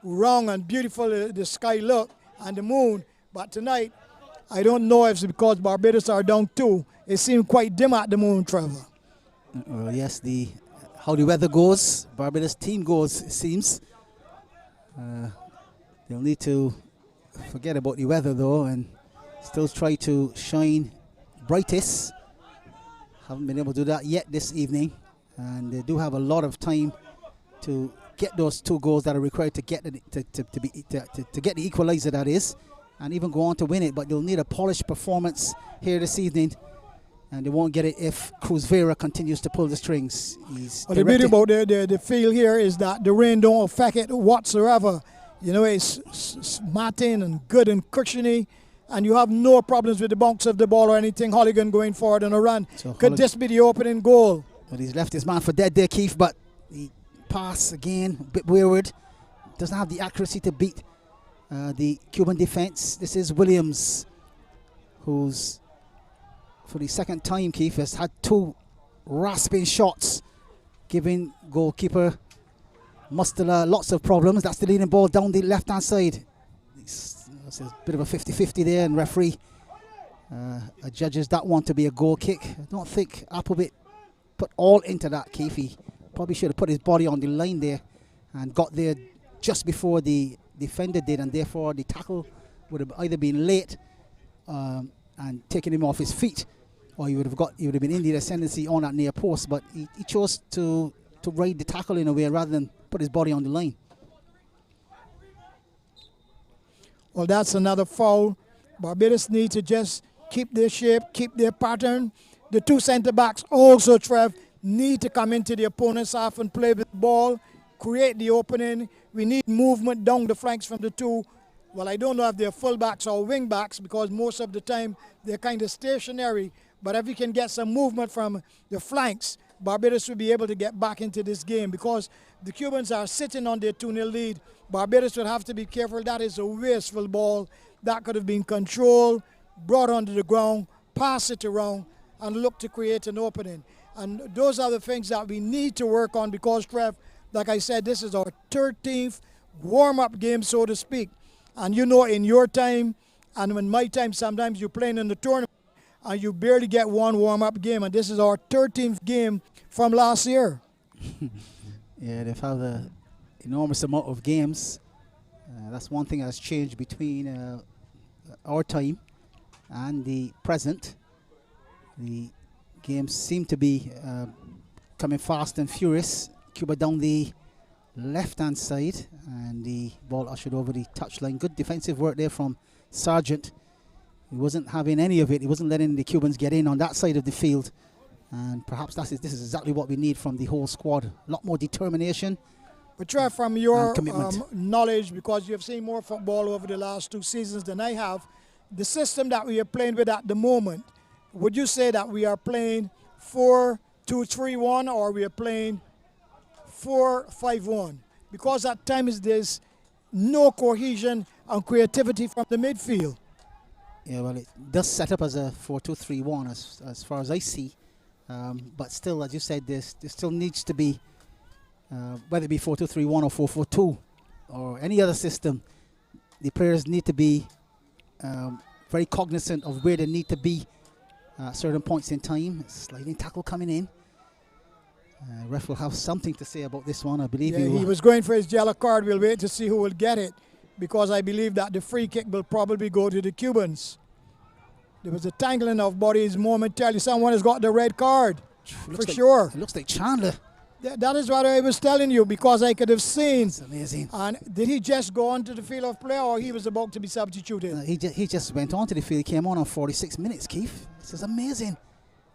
wrong and beautiful the sky looked and the moon, but tonight, I don't know if it's because Barbados are down 2. It seemed quite dim at the moon, Trevor. Well, yes, how the weather goes, Barbados team goes, it seems. They'll need to forget about the weather, though, and still try to shine brightest. Haven't been able to do that yet this evening, and they do have a lot of time to get those 2 goals that are required to get to get the equalizer, that is, and even go on to win it. But they'll need a polished performance here this evening, and they won't get it if Cruz Vera continues to pull the strings. Well, the beauty about the field here is that the rain don't affect it whatsoever. You know, it's smarting and good and cushiony, and you have no problems with the bounce of the ball or anything. Holligan going forward on a run. So could this be the opening goal? Well, he's left his man for dead there, Keith, but the pass again, a bit wayward. Doesn't have the accuracy to beat the Cuban defense. This is Williams, who's, for the second time, Keith, has had 2 rasping shots, giving goalkeeper Mustala lots of problems. That's the leading ball down the left-hand side. It's a bit of a 50-50 there, and referee judges that one to be a goal kick. I don't think Applebit put all into that, Keith. He probably should have put his body on the line there and got there just before the defender did, and therefore the tackle would have either been late and taken him off his feet, or he would have been in the ascendancy on that near post. But he chose to ride the tackle in a way rather than put his body on the line. Well, that's another foul. Barbados need to just keep their shape, keep their pattern. The 2 centre-backs also, Trev, need to come into the opponent's half and play with the ball, create the opening. We need movement down the flanks from the 2. Well, I don't know if they're full-backs or wing-backs, because most of the time they're kind of stationary. But if we can get some movement from the flanks, Barbados will be able to get back into this game, because the Cubans are sitting on their 2-0 lead. Barbados will have to be careful. That is a wasteful ball. That could have been controlled, brought onto the ground, pass it around, and look to create an opening. And those are the things that we need to work on, because, Trev, like I said, this is our 13th warm-up game, so to speak. And you know, in your time and in my time, sometimes you're playing in the tournament and you barely get 1 warm-up game. And this is our 13th game from last year. Yeah, they've had an enormous amount of games. That's one thing that's changed between our time and the present. The game seemed to be coming fast and furious. Cuba down the left-hand side, and the ball ushered over the touchline. Good defensive work there from Sargent. He wasn't having any of it. He wasn't letting the Cubans get in on that side of the field. And perhaps this is exactly what we need from the whole squad. A lot more determination. But Trev, from your commitment. knowledge, because you have seen more football over the last 2 seasons than I have, the system that we are playing with at the moment, would you say that we are playing 4-2-3-1 or we are playing 4-5-1? Because at times there's no cohesion and creativity from the midfield. Yeah, well, it does set up as a 4-2-3-1 as far as I see. But still, as you said, there still needs to be, whether it be 4-2-3-1 or 4-4-2 or any other system, the players need to be very cognizant of where they need to be at certain points in time. Sliding tackle coming in. Ref will have something to say about this one, I believe. Yeah, he was going for his yellow card. We'll wait to see who will get it, because I believe that the free kick will probably go to the Cubans. There was a tangling of bodies momentarily. Someone has got the red card, for sure. It looks like Chandler. That is what I was telling you, because I could have seen. It's amazing. And did he just go onto the field of play, or he was about to be substituted? He just went onto the field. He came on 46 minutes, Keith. This is amazing.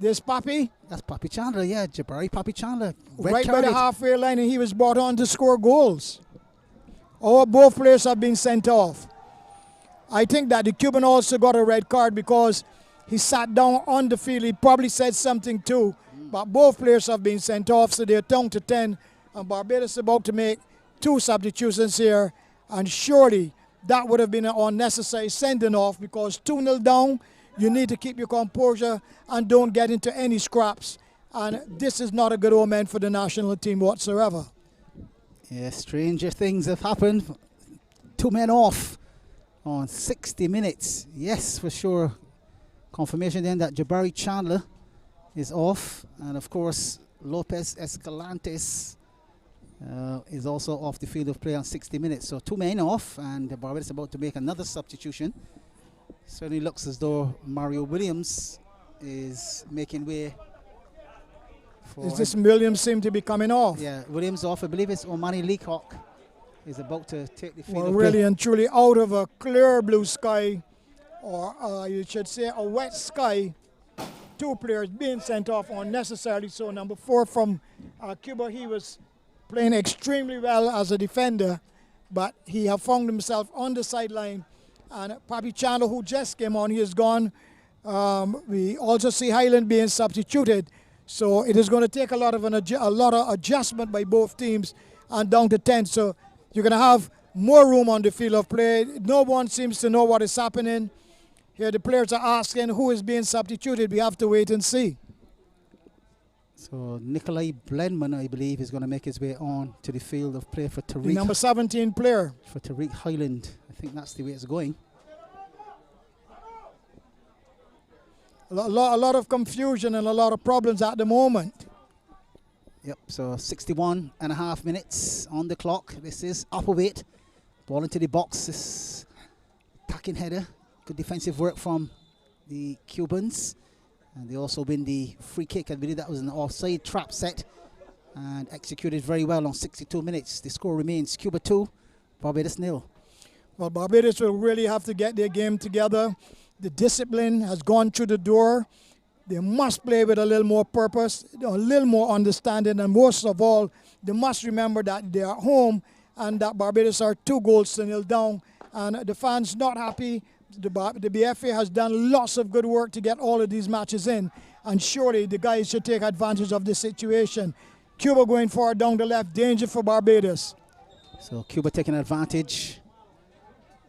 There's Papi. That's Papi Chandler, yeah. Jabari Papi Chandler. Right by the halfway line, and he was brought on to score goals. Both players have been sent off. I think that the Cuban also got a red card because he sat down on the field. He probably said something too. But both players have been sent off, so they're down to 10. And Barbados is about to make 2 substitutions here. And surely that would have been an unnecessary sending off, because 2-0 down, you need to keep your composure and don't get into any scraps. And this is not a good omen for the national team whatsoever. Yeah, stranger things have happened. 2 men off on 60 minutes. Yes, for sure. Confirmation then that Jabari Chandler is off. And of course, Lopez Escalantes is also off the field of play on 60 minutes. So 2 men off, and the Barbados is about to make another substitution. Certainly looks as though Mario Williams is making way. Is this Williams seem to be coming off? Yeah, Williams off. I believe it's Omani Leacock is about to take the field. Well, really and truly out of a clear blue sky, or you should say a wet sky, 2 players being sent off unnecessarily. So number 4 from Cuba, he was playing extremely well as a defender, but he have found himself on the sideline. And Papi Chandler, who just came on, he is gone. We also see Highland being substituted. So it is going to take a lot of adjustment by both teams, and down to 10. So you're going to have more room on the field of play. No one seems to know what is happening. Here the players are asking who is being substituted. We have to wait and see. So Nikolai Blenman, I believe, is going to make his way on to the field of play for Tariq. The number 17 player. For Tariq Highland. I think that's the way it's going. A lot of confusion and a lot of problems at the moment. Yep, so 61 and a half minutes on the clock. This is upper weight. Ball into the box. This attacking header. Good defensive work from the Cubans. And they also win the free kick. I believe that was an offside trap set and executed very well on 62 minutes. The score remains Cuba 2, Barbados 0. Well, Barbados will really have to get their game together. The discipline has gone through the door. They must play with a little more purpose, a little more understanding, and most of all, they must remember that they are home and that Barbados are 2-0 down. And the fans not happy. The BFA has done lots of good work to get all of these matches in, and surely the guys should take advantage of this situation. Cuba going forward down the left, danger for Barbados. So Cuba taking advantage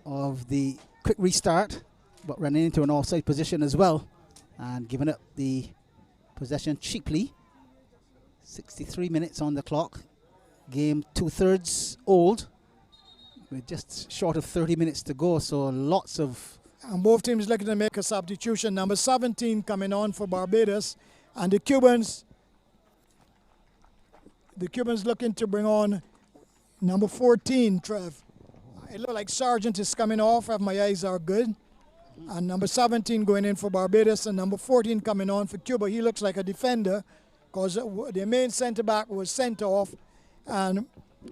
of the quick restart, but running into an offside position as well and giving up the possession cheaply. 63 minutes on the clock. Game 2/3 old. We're just short of 30 minutes to go, so lots of... And both teams looking to make a substitution. Number 17 coming on for Barbados. And the Cubans looking to bring on number 14, Trev. It looks like Sargent is coming off, if my eyes are good. And number 17 going in for Barbados, and number 14 coming on for Cuba. He looks like a defender because their main centre-back was sent off. And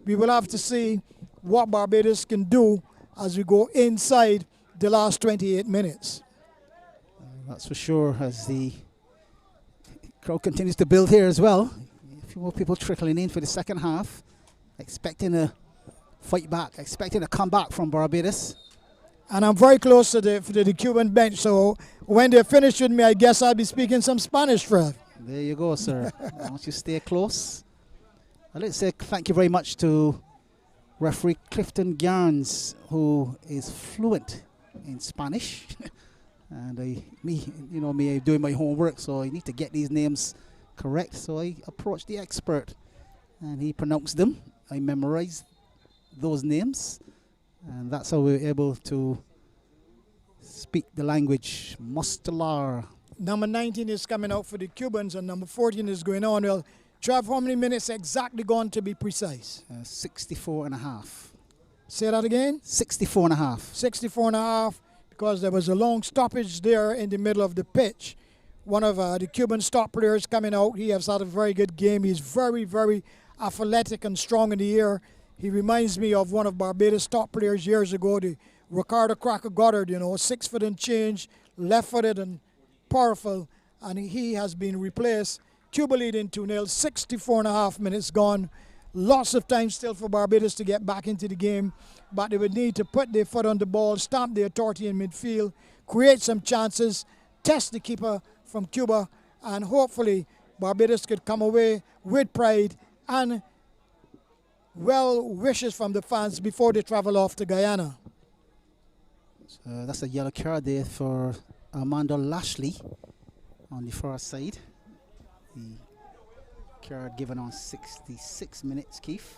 we will have to see what Barbados can do as we go inside the last 28 minutes. That's for sure, as the crowd continues to build here as well. A few more people trickling in for the second half, expecting a fight back, expecting a comeback from Barbados. And I'm very close to the Cuban bench, so when they're finished with me, I guess I'll be speaking some Spanish, Fred. There you go, sir. Why don't you stay close? Let's say thank you very much to referee Clifton Garns, who is fluent in Spanish. And me doing my homework, so I need to get these names correct. So I approached the expert, and he pronounced them. I memorized those names, and that's how we were able to speak the language. Mustalar. Number 19 is coming out for the Cubans, and number 14 is going on. Well, Trav, how many minutes exactly gone to be precise? 64 and a half. Say that again? 64 and a half. 64 and a half, because there was a long stoppage there in the middle of the pitch. One of the Cuban top players coming out. He has had a very good game. He's very, very athletic and strong in the air. He reminds me of one of Barbados' top players years ago, the Ricardo Cracker Goddard, 6 foot and change, left-footed and powerful, and he has been replaced. Cuba leading 2-0, 64 and a half minutes gone. Lots of time still for Barbados to get back into the game, but they would need to put their foot on the ball, stamp their authority in midfield, create some chances, test the keeper from Cuba, and hopefully Barbados could come away with pride and well wishes from the fans before they travel off to Guyana. That's a yellow card there for Armando Lashley on the far side. The card given on 66 minutes, Keith.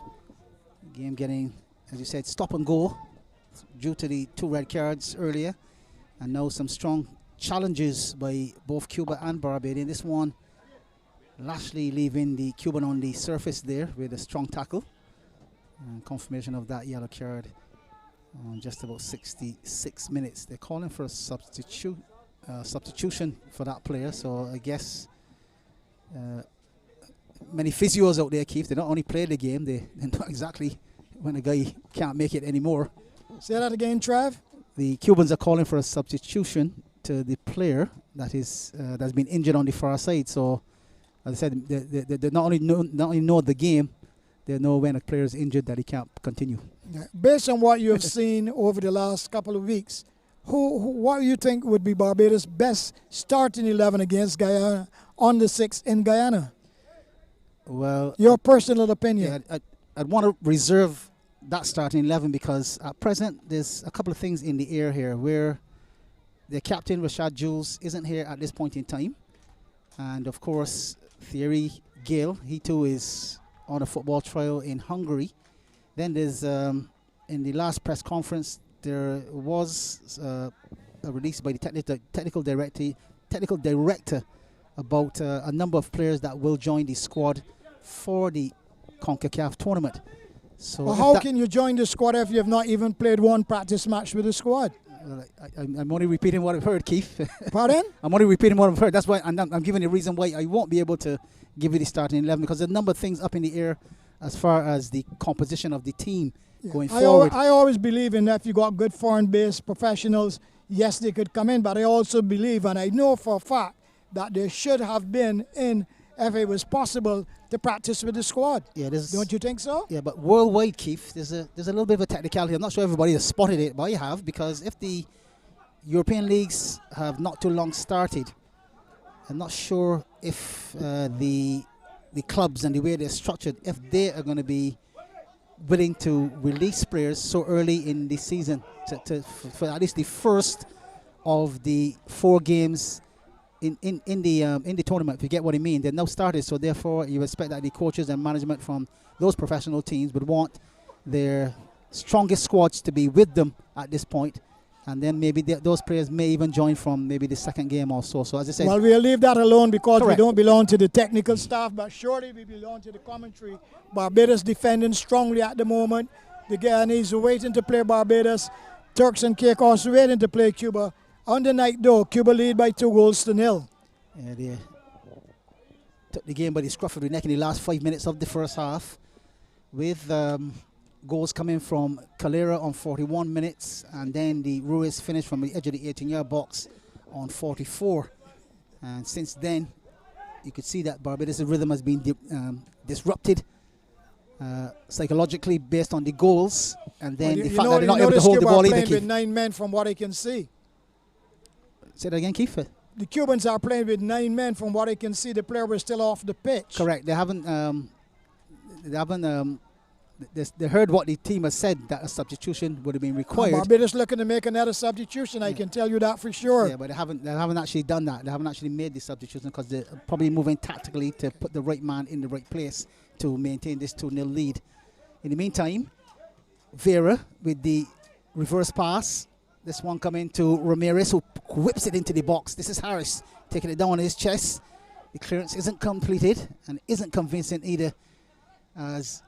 Game getting, as you said, stop and go due to the 2 red cards earlier. And now some strong challenges by both Cuba and Barbados. This one, Lashley leaving the Cuban on the surface there with a strong tackle. And confirmation of that yellow card on just about 66 minutes. They're calling for a substitution for that player. So I guess many physios out there, Keith, they not only play the game, they know exactly when a guy can't make it anymore. Say that again, Trav. The Cubans are calling for a substitution to the player that's been injured on the far side. So as I said, they not only know the game, they know when a player is injured that he can't continue. Yeah. Based on what you have seen over the last couple of weeks, what do you think would be Barbados' best starting 11 against Guyana on the 6th in Guyana? Well, your personal opinion. Yeah, I'd want to reserve that starting 11 because at present there's a couple of things in the air here where the captain Rashad Jules isn't here at this point in time, and of course Thierry Gale, he too is on a football trial in Hungary. Then there's in the last press conference there was a release by the technical director about a number of players that will join the squad for the CONCACAF tournament. So well, how can you join the squad if you have not even played one practice match with the squad? I'm only repeating what I've heard, Keith. Pardon? I'm only repeating what I've heard. That's why I'm giving the reason why I won't be able to give you the starting 11 because there's a number of things up in the air as far as the composition of the team going forward. I always believe in that if you got good foreign-based professionals, yes, they could come in, but I also believe, and I know for a fact, that they should have been in if it was possible to practice with the squad. Yeah, don't you think so? Yeah, but worldwide, Keith, there's a little bit of a technicality. I'm not sure everybody has spotted it, but I have, because if the European leagues have not too long started, I'm not sure if the clubs and the way they're structured, if they are going to be willing to release players so early in the season for at least the first of the 4 games in the tournament, if you get what I mean. They're now started, so therefore you expect that the coaches and management from those professional teams would want their strongest squads to be with them at this point, and then maybe those players may even join from maybe the second game or so. So as I said, well, we'll leave that alone because correct. We don't belong to the technical staff, but surely we belong to the commentary. Barbados defending strongly at the moment. The Guyanese are waiting to play Barbados. Turks and Caicos waiting to play Cuba. On the night, though, Cuba lead by 2-0. Yeah, they took the game by the scruff of the neck in the last 5 minutes of the first half, with goals coming from Calera on 41 minutes, and then the Ruiz finished from the edge of the 18-yard box on 44. And since then, you could see that Barbados' rhythm has been disrupted psychologically based on the goals, and then the fact that they're not able to hold the ball either. Playing with 9 men from what I can see. Say that again, Keith. The Cubans are playing with 9 men from what I can see. The player was still off the pitch. Correct. They haven't. They heard what the team has said, that a substitution would have been required. Barbados looking to make another substitution. I can tell you that for sure. Yeah, but they haven't actually done that. They haven't actually made the substitution because they're probably moving tactically to put the right man in the right place to maintain this 2-0 lead. In the meantime, Vera with the reverse pass. This one coming to Ramirez, who whips it into the box. This is Harris taking it down on his chest. The clearance isn't completed and isn't convincing either, as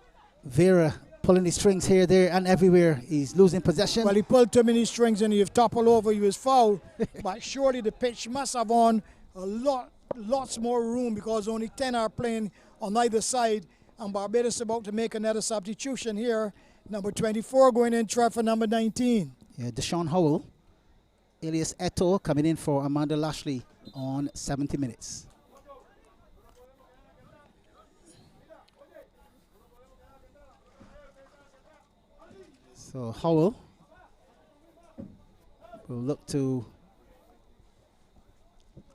Vera pulling the strings here, there, and everywhere. He's losing possession. Well, he pulled too many strings and he was toppled over. He was fouled. But surely the pitch must have on lots more room, because only 10 are playing on either side. And Barbados about to make another substitution here. Number 24 going in, Trev, for number 19. Yeah, Deshaun Howell, Elias Eto coming in for Amanda Lashley on 70 minutes. So Howell will look to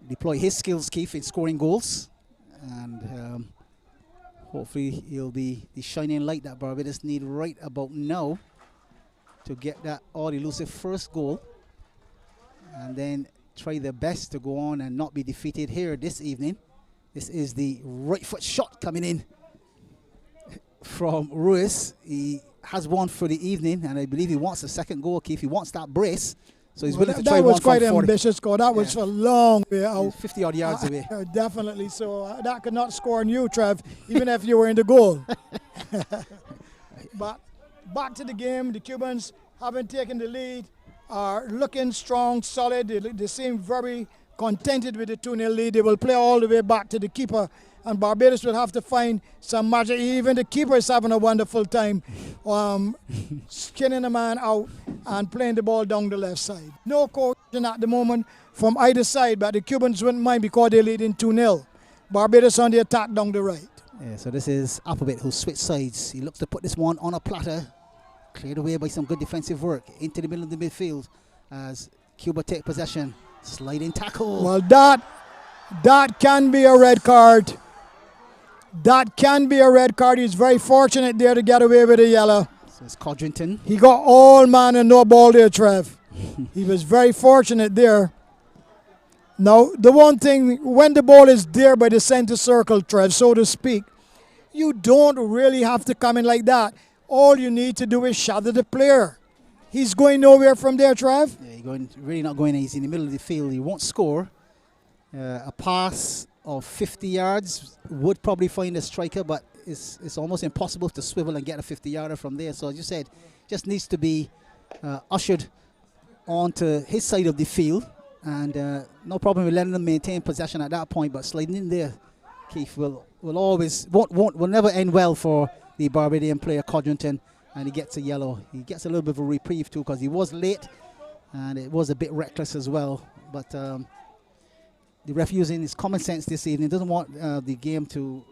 deploy his skills, Keith, in scoring goals, and hopefully he'll be the shining light that Barbados need right about now to get that all-elusive first goal, and then try their best to go on and not be defeated here this evening. This is the right foot shot coming in from Ruiz. He has one for the evening, and I believe he wants a second goal, Keith. He wants that brace, so he's willing to try one. That was quite an ambitious goal. That was a long way out. 50-odd yards away. Definitely. So that could not score on you, Trev, even if you were in the goal. But back to the game. The Cubans, having taken the lead, are looking strong, solid. They seem very contented with the 2-0 lead. They will play all the way back to the keeper, and Barbados will have to find some magic. Even the keeper is having a wonderful time skinning a man out and playing the ball down the left side. No coaching at the moment from either side, but the Cubans wouldn't mind because they're leading 2-0. Barbados on the attack down the right. Yeah, so this is Applebit who switched sides. He looks to put this one on a platter. Cleared away by some good defensive work into the middle of the midfield as Cuba take possession. Sliding tackle. Well, that can be a red card. That can be a red card. He's very fortunate there to get away with a yellow. So it's Codrington. He got all man and no ball there, Trev. He was very fortunate there. Now, the one thing, when the ball is there by the center circle, Trev, so to speak, you don't really have to come in like that. All you need to do is shadow the player. He's going nowhere from there, Trev. Yeah, really not going easy in the middle of the field. He won't score. A pass of 50 yards would probably find a striker, but it's almost impossible to swivel and get a 50-yarder from there. So as you said, just needs to be ushered onto his side of the field, and no problem with letting them maintain possession at that point. But sliding in there, Keith, will never end well for the Barbadian player Codrington, and he gets a yellow. He gets a little bit of a reprieve too because he was late and it was a bit reckless as well. But the ref using his common sense this evening doesn't want the game to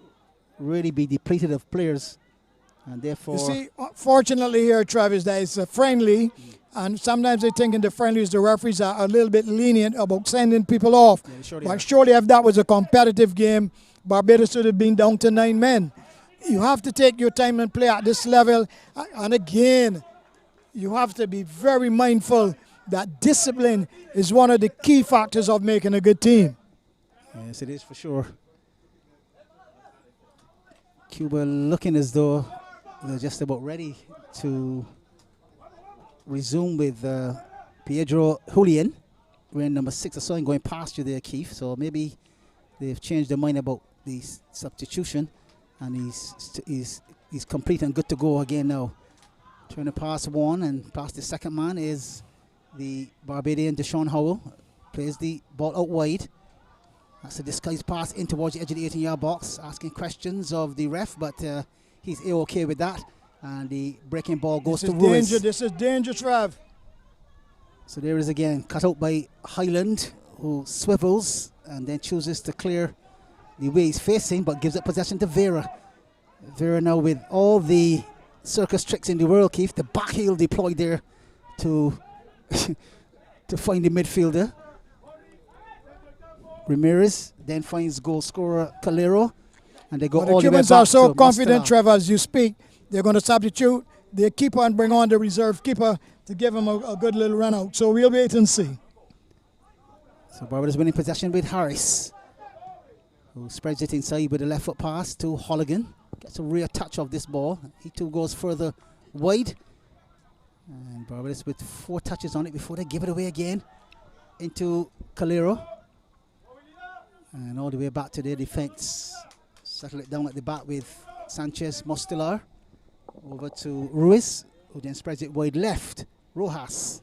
really be depleted of players, and therefore... You see, fortunately here, Travis, that it's a friendly, and sometimes I think in the friendlies the referees are a little bit lenient about sending people off. Yeah, but surely if that was a competitive game, Barbados would have been down to 9 men. You have to take your time and play at this level. And again, you have to be very mindful that discipline is one of the key factors of making a good team. Yes, it is for sure. Cuba looking as though they're just about ready to resume with Pedro Julian wearing number 6 or something going past you there, Keith. So maybe they've changed their mind about the substitution. And he's complete and good to go again now. Trying to pass one and past the second man is the Barbadian Deshaun Howell. plays the ball out wide. That's a disguised pass in towards the edge of the 18-yard box, asking questions of the ref, but he's A-OK with that. And the breaking ball goes to Ruiz. This is danger, Trav. So there is again, cut out by Highland, who swivels and then chooses to clear the way he's facing, but gives up possession to Vera. Vera now with all the circus tricks in the world, Keith. The back heel deployed there to to find the midfielder. Ramirez then finds goal scorer Calero, and they go all the way back. The Cubans are so to confident, Mostela. Trevor, as you speak. They're going to substitute their keeper and bring on the reserve keeper to give him a good little run out. So we'll wait and see. So Barbados winning possession with Harris, who spreads it inside with a left foot pass to Holligan. Gets a rear touch of this ball. He too goes further wide. And Barbados with 4 touches on it before they give it away again into Calero. And all the way back to their defense. Settle it down at the back with Sanchez Mostelar. Over to Ruiz, who then spreads it wide left. Rojas.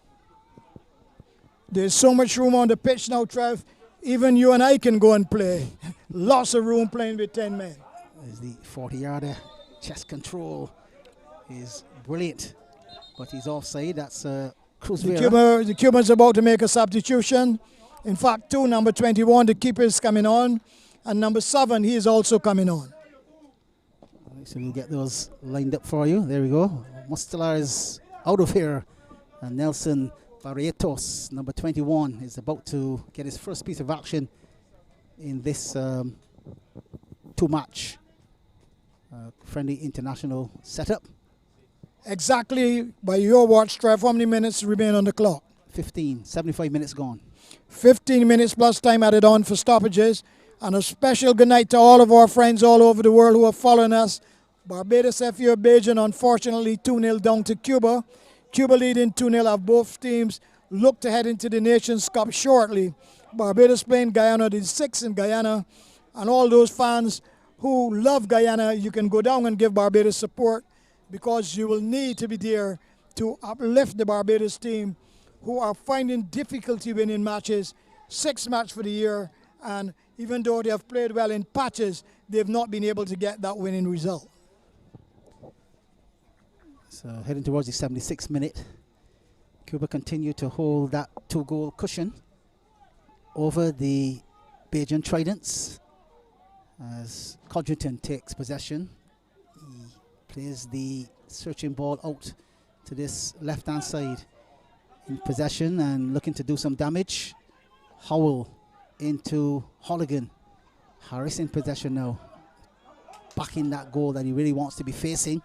There's so much room on the pitch now, Trev. Even you and I can go and play. Lots of room playing with 10 men. There's the 40-yarder. Chest control is brilliant. But he's offside. That's Cruz Vera. The Cubans about to make a substitution. In fact, number 21, the keeper is coming on. And number 7, he is also coming on. So we'll get those lined up for you. There we go. Mostelar is out of here. And Nelson Barrientos, number 21, is about to get his first piece of action in this 2-match friendly international setup. Exactly by your watch, Trev, how many minutes remain on the clock? 15, 75 minutes gone. 15 minutes plus time added on for stoppages. And a special good night to all of our friends all over the world who are following us. Barbados FU Bajan, unfortunately, 2-0 down to Cuba. Cuba leading 2-0 of both teams look to head into the Nations Cup shortly. Barbados playing Guyana, the 6th in Guyana. And all those fans who love Guyana, you can go down and give Barbados support, because you will need to be there to uplift the Barbados team, who are finding difficulty winning matches. 6th match for the year, and even though they have played well in patches, they've not been able to get that winning result. So heading towards the 76th minute, Cuba continue to hold that 2-goal cushion over the Bajan Tridents as Codrington takes possession. He plays the searching ball out to this left-hand side in possession and looking to do some damage. Howell into Holligan. Harris in possession now, backing that goal that he really wants to be facing.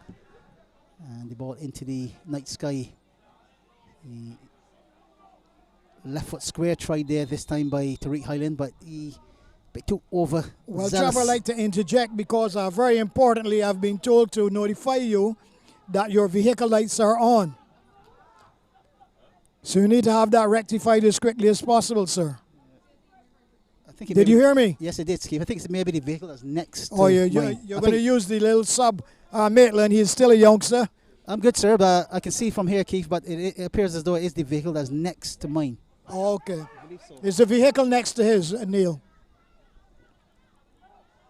And the ball into the night sky. The left foot square tried there this time by Tariq Highland, but he too overzealous. Well, Trevor, I'd like to interject because very importantly, I've been told to notify you that your vehicle lights are on. So you need to have that rectified as quickly as possible, sir. I think did you hear me? Yes, I did, Steve. I think it's maybe the vehicle that's next. Oh, you're going to use the little sub Maitland. He's still a youngster. I'm good, sir, but I can see from here, Keith, but it appears as though it is the vehicle that's next to mine. Oh, okay. So. Is the vehicle next to his, Neil?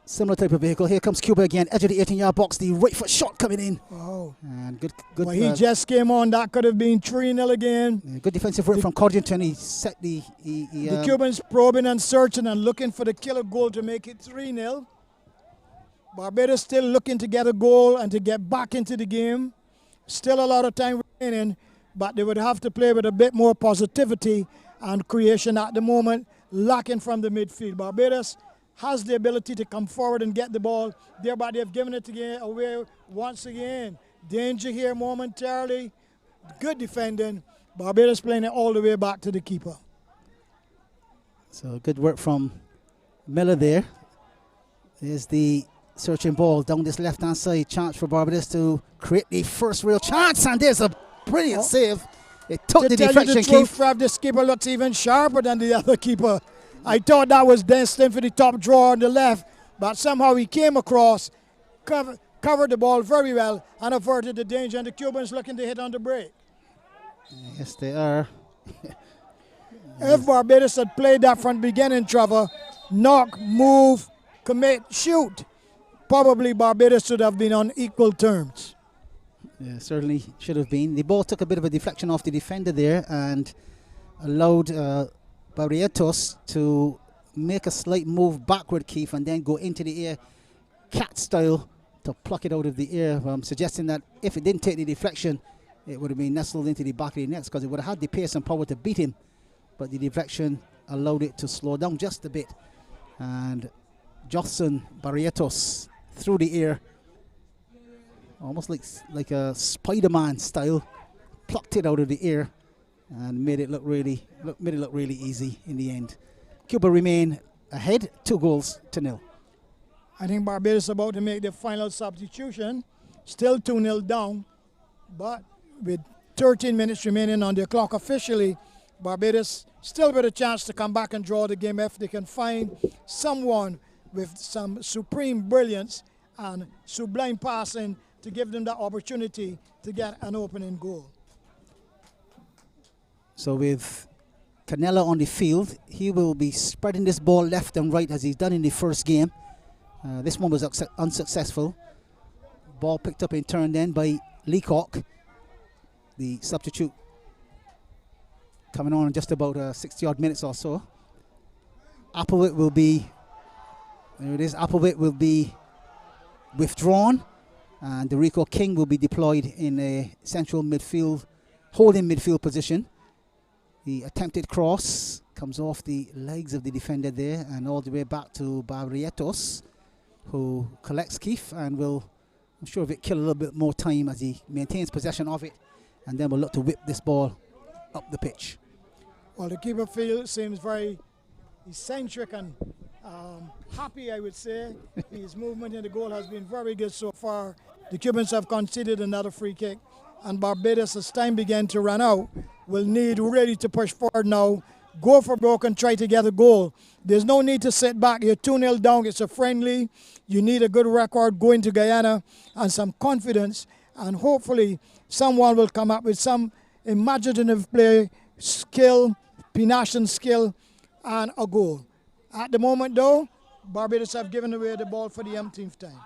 Similar type of vehicle. Here comes Cuba again, edge of the 18-yard box. The right foot shot coming in. Oh. And good. Well, he just came on. That could have been 3-0 again. Good defensive work from Codrington. He set the Cubans probing and searching and looking for the killer goal to make it 3-0. Barbados still looking to get a goal and to get back into the game. Still a lot of time remaining, but they would have to play with a bit more positivity and creation at the moment, lacking from the midfield. Barbados has the ability to come forward and get the ball, thereby they've given it away once again. Danger here momentarily. Good defending. Barbados playing it all the way back to the keeper. So good work from Miller there. There's the searching ball down this left-hand side. Chance for Barbados to create the first real chance, and there's a brilliant save. It took the deflection, Keith. This keeper looks even sharper than the other keeper. I thought that was destined for the top drawer on the left, but somehow he came across, covered the ball very well, and averted the danger, and the Cubans looking to hit on the break. Yes, they are. If Barbados had played that from the beginning, Trevor, knock, move, commit, shoot, probably Barbados should have been on equal terms. Yeah, certainly should have been. The ball took a bit of a deflection off the defender there and allowed Barbados to make a slight move backward, Keith, and then go into the air, cat style, to pluck it out of the air. I'm suggesting that if it didn't take the deflection, it would have been nestled into the back of the net because it would have had the pace and power to beat him. But the deflection allowed it to slow down just a bit. And Josson Barrientos through the air, almost like a Spider-Man style, plucked it out of the air and made it look really easy in the end. Cuba remain ahead, 2-0. I think Barbados is about to make the final substitution, still 2-0 down, but with 13 minutes remaining on the clock officially, Barbados still with a chance to come back and draw the game if they can find someone with some supreme brilliance and sublime passing to give them that opportunity to get an opening goal. So with Canella on the field, he will be spreading this ball left and right as he's done in the first game. This one was unsuccessful. Ball picked up in turn then by Leacock, the substitute, coming on in just about 60-odd minutes or so. Applewhite will be, there it is, Applewhite will be withdrawn, and Derico King will be deployed in a central midfield, holding midfield position. The attempted cross comes off the legs of the defender there and all the way back to Barrientos, who collects Keith and will, I'm sure, kill a little bit more time as he maintains possession of it, and then we'll look to whip this ball up the pitch. Well, the keeper field seems very eccentric and happy, I would say. His movement in the goal has been very good so far. The Cubans have conceded another free kick, and Barbados, as time began to run out, will need really to push forward now, go for broke and try to get a goal. There's no need to sit back. You're 2-0 down. It's a friendly. You need a good record going to Guyana and some confidence, and hopefully someone will come up with some imaginative play, skill, panache and skill, and a goal. At the moment, though, Barbados have given away the ball for the umpteenth time.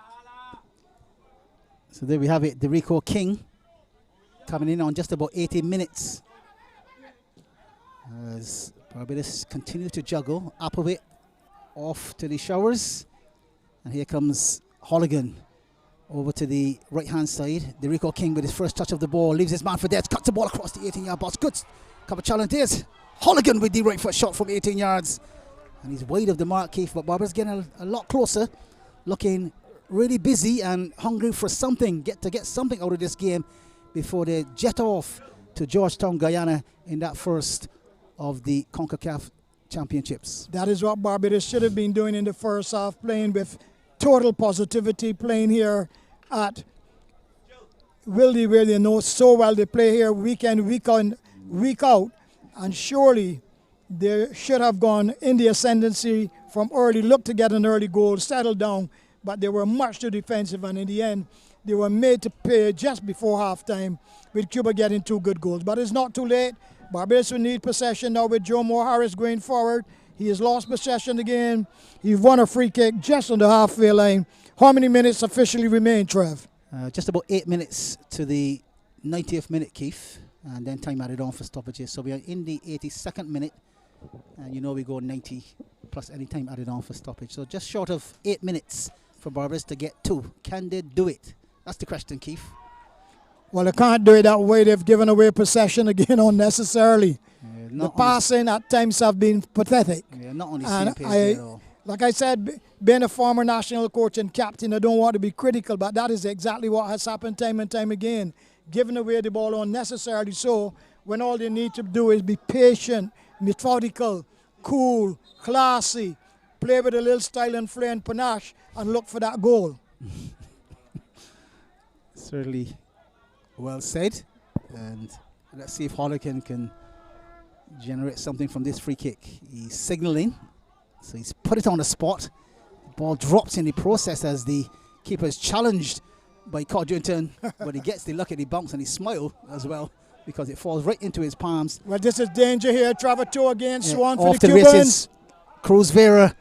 So there we have it, Derico King coming in on just about 80 minutes. As Barbados continue to juggle, Applewhite off to the showers. And here comes Holligan over to the right-hand side. Derico King with his first touch of the ball, leaves his man for dead, cuts the ball across the 18-yard box. Good cover challenge. There's Holligan with the right foot shot from 18 yards. And he's wide of the mark, Keith, but Barbados getting a lot closer, looking really busy and hungry for something, get something out of this game before they jet off to Georgetown, Guyana in that first of the CONCACAF Championships. That is what Barbados should have been doing in the first half, playing with total positivity, playing here at Wildey, where they know so well. They play here week in, week out, and surely they should have gone in the ascendancy from early, look to get an early goal, settle down, but they were much too defensive, and in the end, they were made to pay just before halftime with Cuba getting 2 good goals. But it's not too late. Barbados will need possession now with Joe Moore Harris going forward. He has lost possession again. He won a free kick just on the halfway line. How many minutes officially remain, Trev? Just about 8 minutes to the 90th minute, Keith, and then time added on for stoppages. So we are in the 82nd minute, and you know we go 90 plus any time added on for stoppage. So just short of 8 minutes for Barbados to get 2. Can they do it? That's the question, Keith. Well, they can't do it that way. They've given away possession again unnecessarily. The passing at times have been pathetic. Yeah, not on the same page at all. Like I said, being a former national coach and captain, I don't want to be critical, but that is exactly what has happened time and time again. Giving away the ball unnecessarily so, when all they need to do is be patient, methodical, cool, classy, play with a little style and flair and panache, and look for that goal. Certainly well said. And let's see if Holligan can generate something from this free kick. He's signalling, so he's put it on the spot. The ball drops in the process as the keeper is challenged by Codrington, but he gets the luck at the bounce and he smiled as well because it falls right into his palms. Well, this is danger here. Trevor 2 again. Swan for Off the the Cubans. races. Cruz Vera,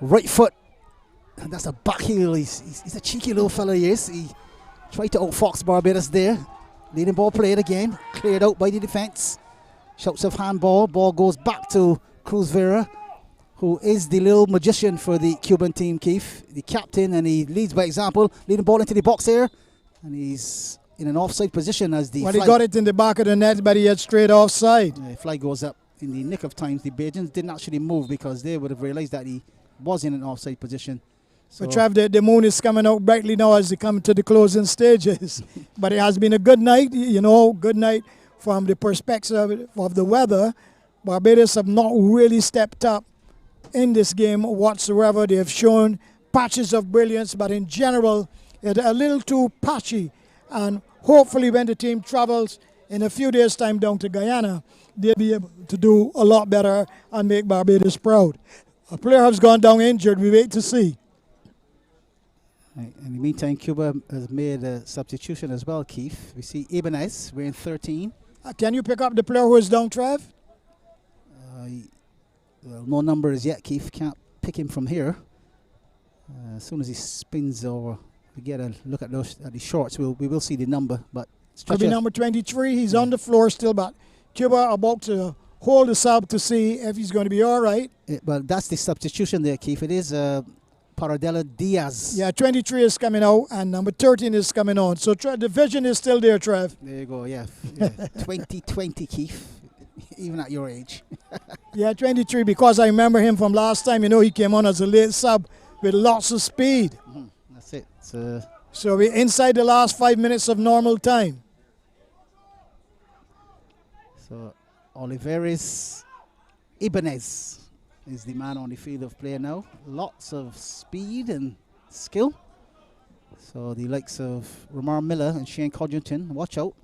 right foot. And that's a back heel. He's a cheeky little fella, he is. He tried to outfox Barbados there. Leading ball played again. Cleared out by the defense. Shouts of handball. Ball goes back to Cruz Vera, who is the little magician for the Cuban team, Keith. The captain, and he leads by example. Leading ball into the box here. And he's in an offside position as the Well, he got it in the back of the net, but he had straight offside. The flag goes up in the nick of time. The Bajans didn't actually move because they would have realized that he was in an offside position. So But Trav, the moon is coming out brightly now as they come to the closing stages. But it has been a good night, good night from the perspective of the weather. Barbados have not really stepped up in this game whatsoever. They have shown patches of brilliance, but in general, it's a little too patchy. And hopefully when the team travels in a few days' time down to Guyana, they'll be able to do a lot better and make Barbados proud. A player has gone down injured. We wait to see. right, in the meantime, Cuba has made a substitution as well, Keith. We see Ibanez wearing 13. Can you pick up the player who is down, Trev? Well, no numbers yet, Keith. Can't pick him from here. As soon as he spins over, we get a look at the shorts. We will see the number, but Could be number 23. He's on the floor still, but Cuba about to hold the sub to see if he's going to be all right. Well, that's the substitution there, Keith. It is Paradela Diaz. Yeah, 23 is coming out, and number 13 is coming on. So the vision is still there, Trev. There you go, yeah. 2020, Keith, even at your age. Yeah, 23, because I remember him from last time. He came on as a late sub with lots of speed. That's it. So we're inside the last 5 minutes of normal time. So Oliveris Ibanez is the man on the field of play now. Lots of speed and skill. So the likes of Ramar Miller and Shane Codrington, watch out.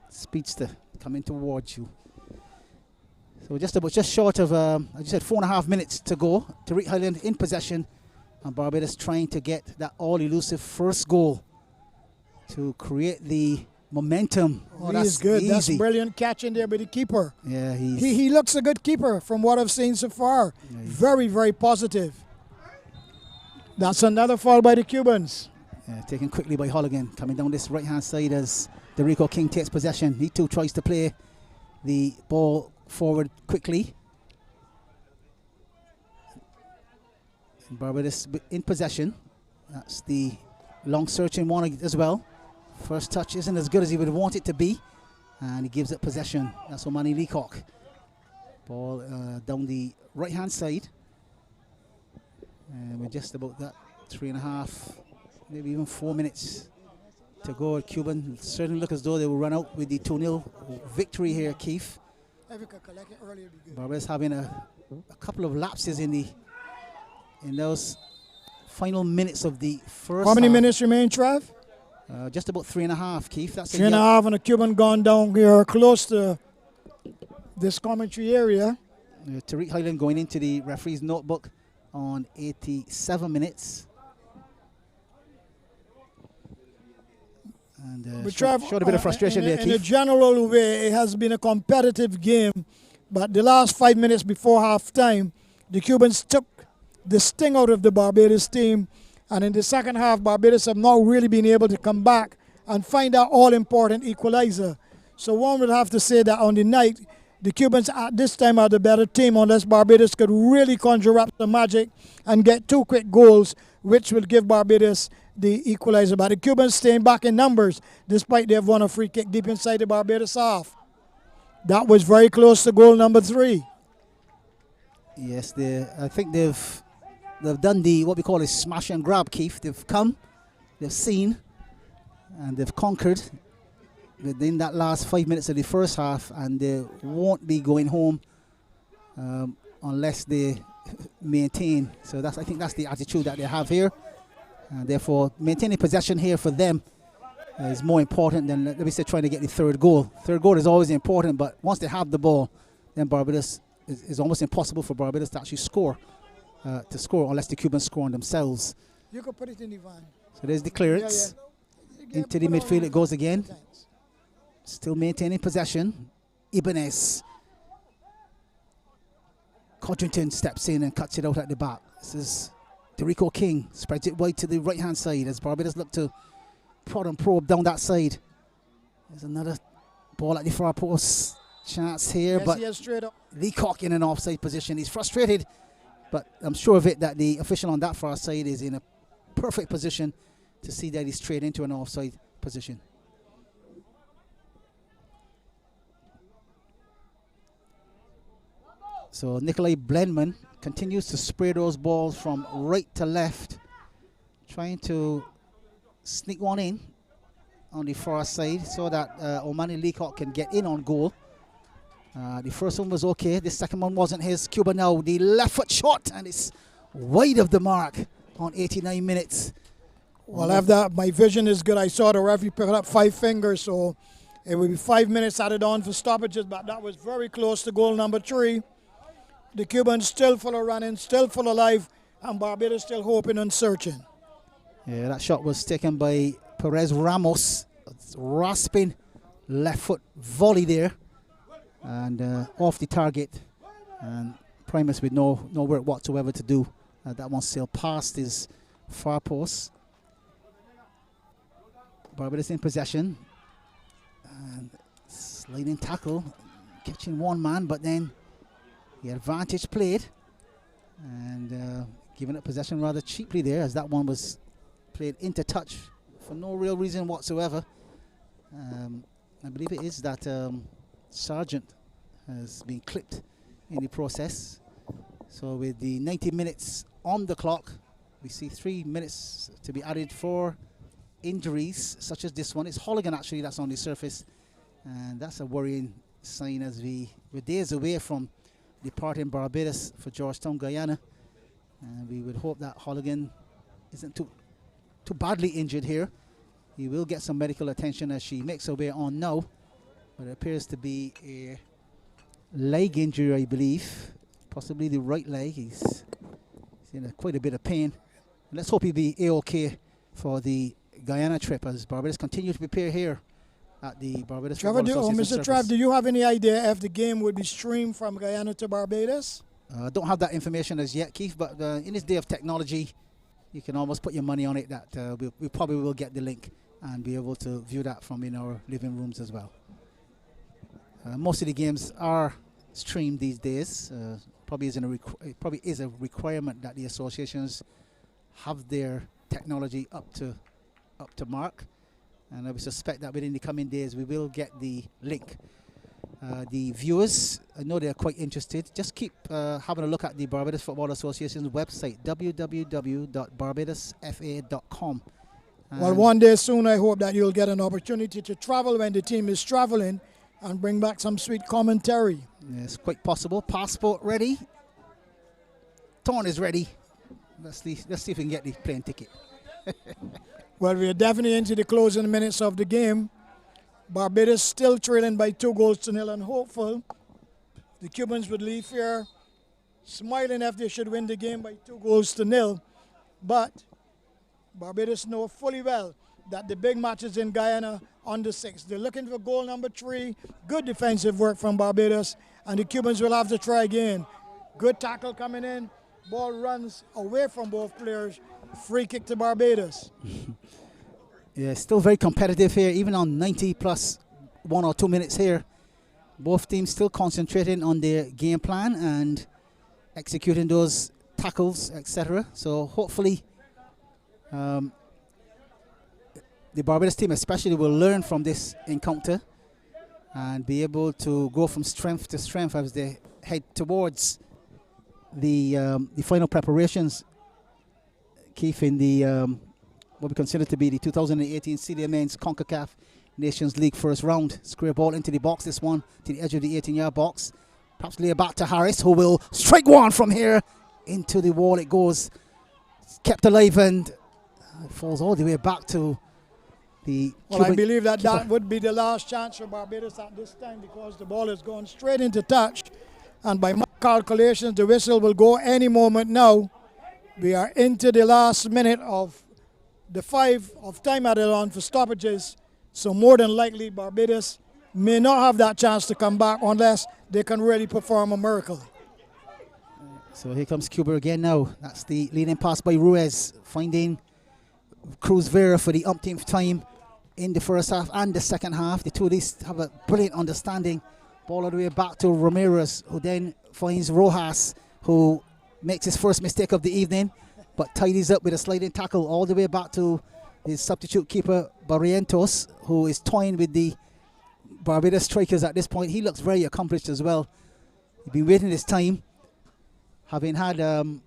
Speedster coming towards you. So just short of, I just said 4.5 minutes to go. Tariq Highland in possession, and Barbados trying to get that all-elusive first goal to create the momentum. Oh, that's good. Easy. That's brilliant catch in there by the keeper. Yeah, He looks a good keeper from what I've seen so far. Yeah, very, very positive. That's another foul by the Cubans. taken quickly by Holligan, coming down this right-hand side as Derico King takes possession. He too tries to play the ball forward quickly. And Barbados in possession. That's the long searching one as well. First touch isn't as good as he would want it to be, and he gives it possession. That's Omani Leacock. Ball down the right-hand side. And we're just about that 3.5, maybe even 4 minutes to go. Cuban certainly look as though they will run out with the 2-0 victory here, Keith. Barbados having a couple of lapses in those final minutes of the first How many half. minutes remain, Trev? Just about 3.5, Keith. That's 3.5, and a Cuban gone down here close to this commentary area. Tariq Highland going into the referee's notebook on 87 minutes. And showed a bit of frustration there, Keith. In a general way, it has been a competitive game, but the last 5 minutes before halftime, the Cubans took the sting out of the Barbados team, and in the second half, Barbados have not really been able to come back and find that all-important equalizer. So one would have to say that on the night, the Cubans at this time are the better team, unless Barbados could really conjure up the magic and get 2 quick goals, which will give Barbados the equalizer. But the Cubans staying back in numbers, despite they have won a free kick deep inside the Barbados half. That was very close to goal number 3. Yes, I think they've done what we call a smash and grab, Keith. They've come, they've seen, and they've conquered within that last 5 minutes of the first half, and they won't be going home unless they maintain. So I think that's the attitude that they have here, and therefore maintaining possession here for them is more important than, let me say, trying to get the third goal. Third goal is always important, but once they have the ball, then Barbados is almost impossible for Barbados to actually score. Unless the Cubans score on themselves. You can put it in the van. So there's the clearance. Into the midfield it goes again. still maintaining possession. Ibanez. Codrington steps in and cuts it out at the back. This is Derico King. Spreads it wide to the right-hand side as Barbados look to prod and probe down that side. There's another ball at the far post. Chance here, but Leacock in an offside position. He's frustrated, but I'm sure of it that the official on that far side is in a perfect position to see that he's straight into an offside position. So Nikolai Blendman continues to spray those balls from right to left, trying to sneak one in on the far side so that Omani Leacock can get in on goal. The first one was okay. The second one wasn't his. Cuba now, the left foot shot, and it's wide of the mark on 89 minutes. Well, after that, my vision is good. I saw the referee pick up 5 fingers, so it would be 5 minutes added on for stoppages, but that was very close to goal number 3. The Cubans still full of running, still full of life, and Barbados still hoping and searching. Yeah, that shot was taken by Perez Ramos. Rasping left foot volley there. And off the target, and Primus with no work whatsoever to do. That one sailed past his far post. Barbados in possession, and sliding tackle, catching one man, but then the advantage played, and giving up possession rather cheaply there, as that one was played into touch for no real reason whatsoever. I believe it is that Sargent has been clipped in the process. So with the 90 minutes on the clock, we see 3 minutes to be added for injuries such as this one. It's Holligan actually that's on the surface, and that's a worrying sign as we're days away from departing Barbados for Georgetown, Guyana. And we would hope that Holligan isn't too badly injured here. He will get some medical attention as she makes her way on now. But it appears to be a leg injury, I believe. Possibly the right leg. He's in quite a bit of pain. And let's hope he'll be A-OK for the Guyana trip as Barbados continue to prepare here at the Barbados Football Association Mr. Trav, do you have any idea if the game would be streamed from Guyana to Barbados? I don't have that information as yet, Keith, but in this day of technology, you can almost put your money on it that we probably will get the link and be able to view that from in our living rooms as well. Most of the games are streamed these days. Probably is a requirement that the associations have their technology up to mark, and I would suspect that within the coming days we will get the link. The viewers, I know they're quite interested. Just keep having a look at the Barbados Football Association's website, www.barbadosfa.com. Well, one day soon I hope that you'll get an opportunity to travel when the team is traveling and bring back some sweet commentary. It's quite possible. Passport ready. Torn is ready. Let's see if we can get the plane ticket. Well, we are definitely into the closing minutes of the game. Barbados still trailing by 2-0 and hopeful. The Cubans would leave here smiling if they should win the game by 2-0. But Barbados know fully well that the big match is in Guyana on the 6th. They're looking for goal number 3. Good defensive work from Barbados, and the Cubans will have to try again. Good tackle coming in. Ball runs away from both players. Free kick to Barbados. Yeah, still very competitive here, even on 90 plus 1 or 2 minutes here. Both teams still concentrating on their game plan and executing those tackles, etc. So hopefully the Barbados team especially will learn from this encounter and be able to go from strength to strength as they head towards the final preparations, Keith, in the what we consider to be the 2018 Senior Men's CONCACAF Nations League first round. Square ball into the box, this one to the edge of the 18-yard box. Perhaps lay it back to Harris, who will strike one from here. Into the wall it goes. It's kept alive and it falls all the way back to the... Well, I believe that would be the last chance for Barbados at this time because the ball is going straight into touch. And by my calculations, the whistle will go any moment now. We are into the last minute of the 5 of time added on for stoppages. So more than likely Barbados may not have that chance to come back unless they can really perform a miracle. So here comes Cuba again now. That's the leading pass by Ruiz, finding Cruz Vera for the umpteenth time in the first half and the second half. The two of these have a brilliant understanding. Ball all the way back to Ramirez, who then finds Rojas, who makes his first mistake of the evening, but tidies up with a sliding tackle all the way back to his substitute keeper, Barrientos, who is toying with the Barbados strikers at this point. He looks very accomplished as well. He's been waiting his time, having had the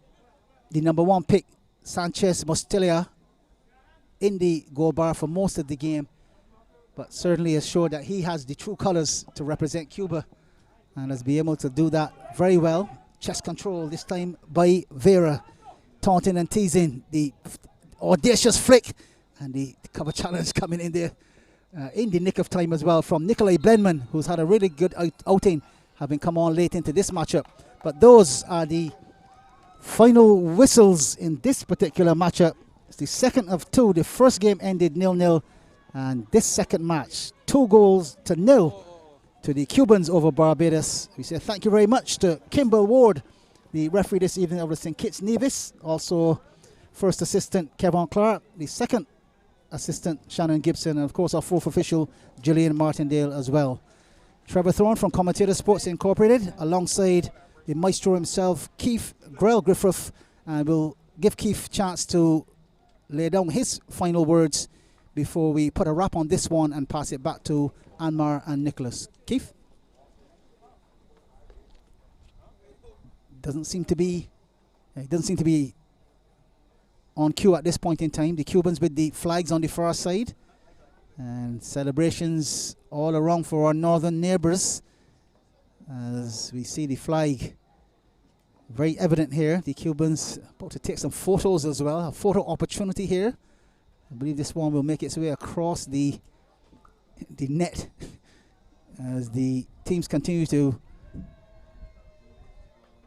number 1 pick, Sanchez Mostelia, in the goal bar for most of the game, but certainly has showed that he has the true colors to represent Cuba and has been able to do that very well. Chest control this time by Vera, taunting and teasing, the audacious flick, and the cover challenge coming in there in the nick of time as well from Nikolai Blenman, who's had a really good outing, having come on late into this matchup. But those are the final whistles in this particular matchup. It's the second of two. The first game ended 0-0, and this second match, 2-0 to the Cubans over Barbados. We say thank you very much to Kimball Ward, the referee this evening of the St. Kitts Nevis, also first assistant Kevin Clark, the second assistant Shannon Gibson, and of course our fourth official Gillian Martindale as well. Trevor Thorne from Commentator Sports Incorporated, alongside the maestro himself, Keith Grell Griffith, and we'll give Keith a chance to lay down his final words before we put a wrap on this one and pass it back to Anmar and Nicholas. Keith? Doesn't seem to be on cue at this point in time. The Cubans with the flags on the far side, and celebrations all around for our northern neighbours as we see the flag very evident here. The Cubans about to take some photos as well. A photo opportunity here. I believe this one will make its way across the net as the teams continue to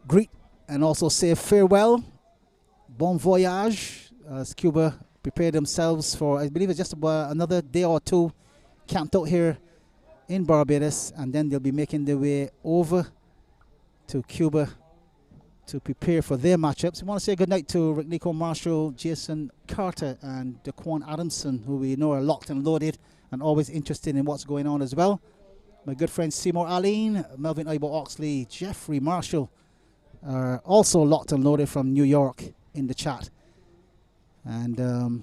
greet and also say farewell. Bon voyage as Cuba prepare themselves for, I believe it's just about another day or two camped out here in Barbados, and then they'll be making their way over to Cuba to prepare for their matchups. We want to say good night to Rick Nico Marshall, Jason Carter, and Daquan Adamson, who we know are locked and loaded and always interested in what's going on as well. My good friend Seymour Aline, Melvin Ibo Oxley, Jeffrey Marshall are also locked and loaded from New York in the chat. And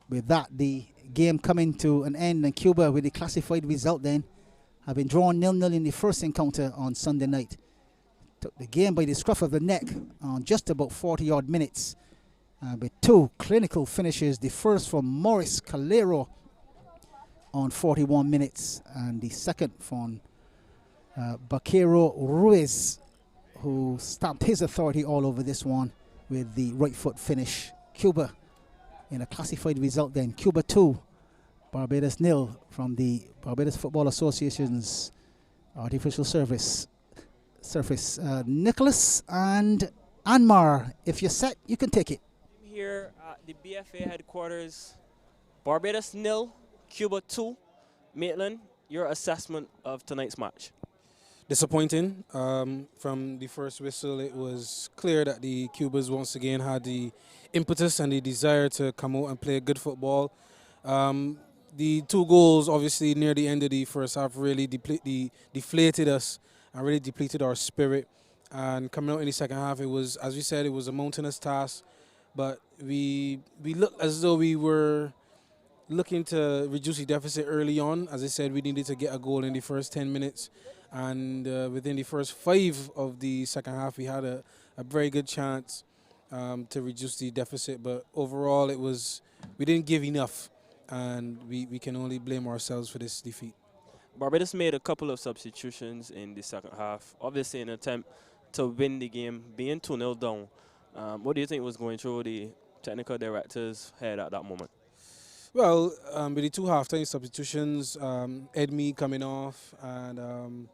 with that, the game coming to an end, and Cuba with the classified result then, having drawn 0-0 in the first encounter on Sunday night. Took the game by the scruff of the neck on just about 40-odd minutes with two clinical finishes. The first from Morris Calero on 41 minutes, and the second from Baquero Ruiz, who stamped his authority all over this one with the right foot finish. Cuba in a classified result then. Cuba 2, Barbados 0 from the Barbados Football Association's artificial surface. Nicholas and Anmar, if you're set, you can take it. Here at the BFA headquarters, Barbados 0, Cuba 2. Maitland, your assessment of tonight's match? Disappointing. From the first whistle, it was clear that the Cubans once again had the impetus and the desire to come out and play good football. The two goals, obviously, near the end of the first half really deflated us and really depleted our spirit. And coming out in the second half, it was, as we said, it was a mountainous task. But we looked as though we were looking to reduce the deficit early on. As I said, we needed to get a goal in the first 10 minutes. And within the first 5 of the second half, we had a very good chance to reduce the deficit. But overall, we didn't give enough. And we can only blame ourselves for this defeat. Barbados made a couple of substitutions in the second half, obviously in an attempt to win the game, being 2-0 down. What do you think was going through the technical director's head at that moment? Well, with the 2 halftime substitutions, Edme coming off and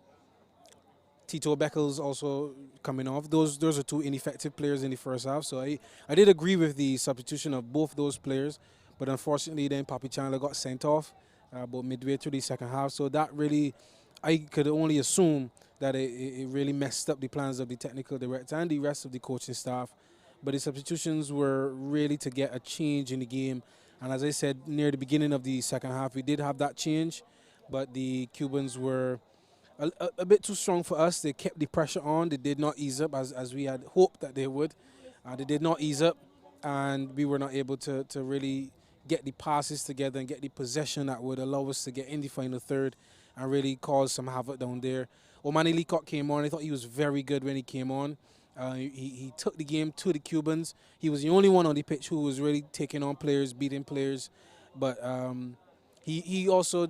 Tito Beckles also coming off. Those are 2 ineffective players in the first half. So I did agree with the substitution of both those players, but unfortunately then Papi Chandler got sent off, about midway through the second half. So that really, I could only assume that it really messed up the plans of the technical director and the rest of the coaching staff. But the substitutions were really to get a change in the game. And as I said, near the beginning of the second half, we did have that change, but the Cubans were a bit too strong for us. They kept the pressure on. They did not ease up as we had hoped that they would. They did not ease up, and we were not able to really get the passes together and get the possession that would allow us to get in the final third and really cause some havoc down there. Omani Leacock came on. I thought he was very good when he came on. He took the game to the Cubans. He was the only one on the pitch who was really taking on players, beating players. But he also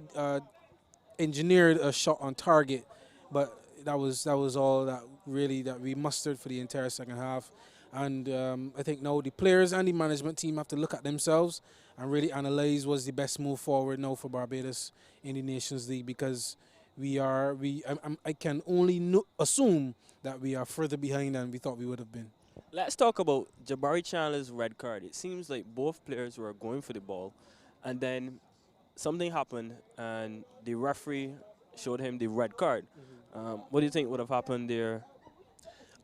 engineered a shot on target. But that was all that we mustered for the entire second half. And I think now the players and the management team have to look at themselves and really analyze what's the best move forward now for Barbados in the Nations League, because I can only assume that we are further behind than we thought we would have been. Let's talk about Jabari Chandler's red card. It seems like both players were going for the ball, and then something happened, and the referee showed him the red card. What do you think would have happened there?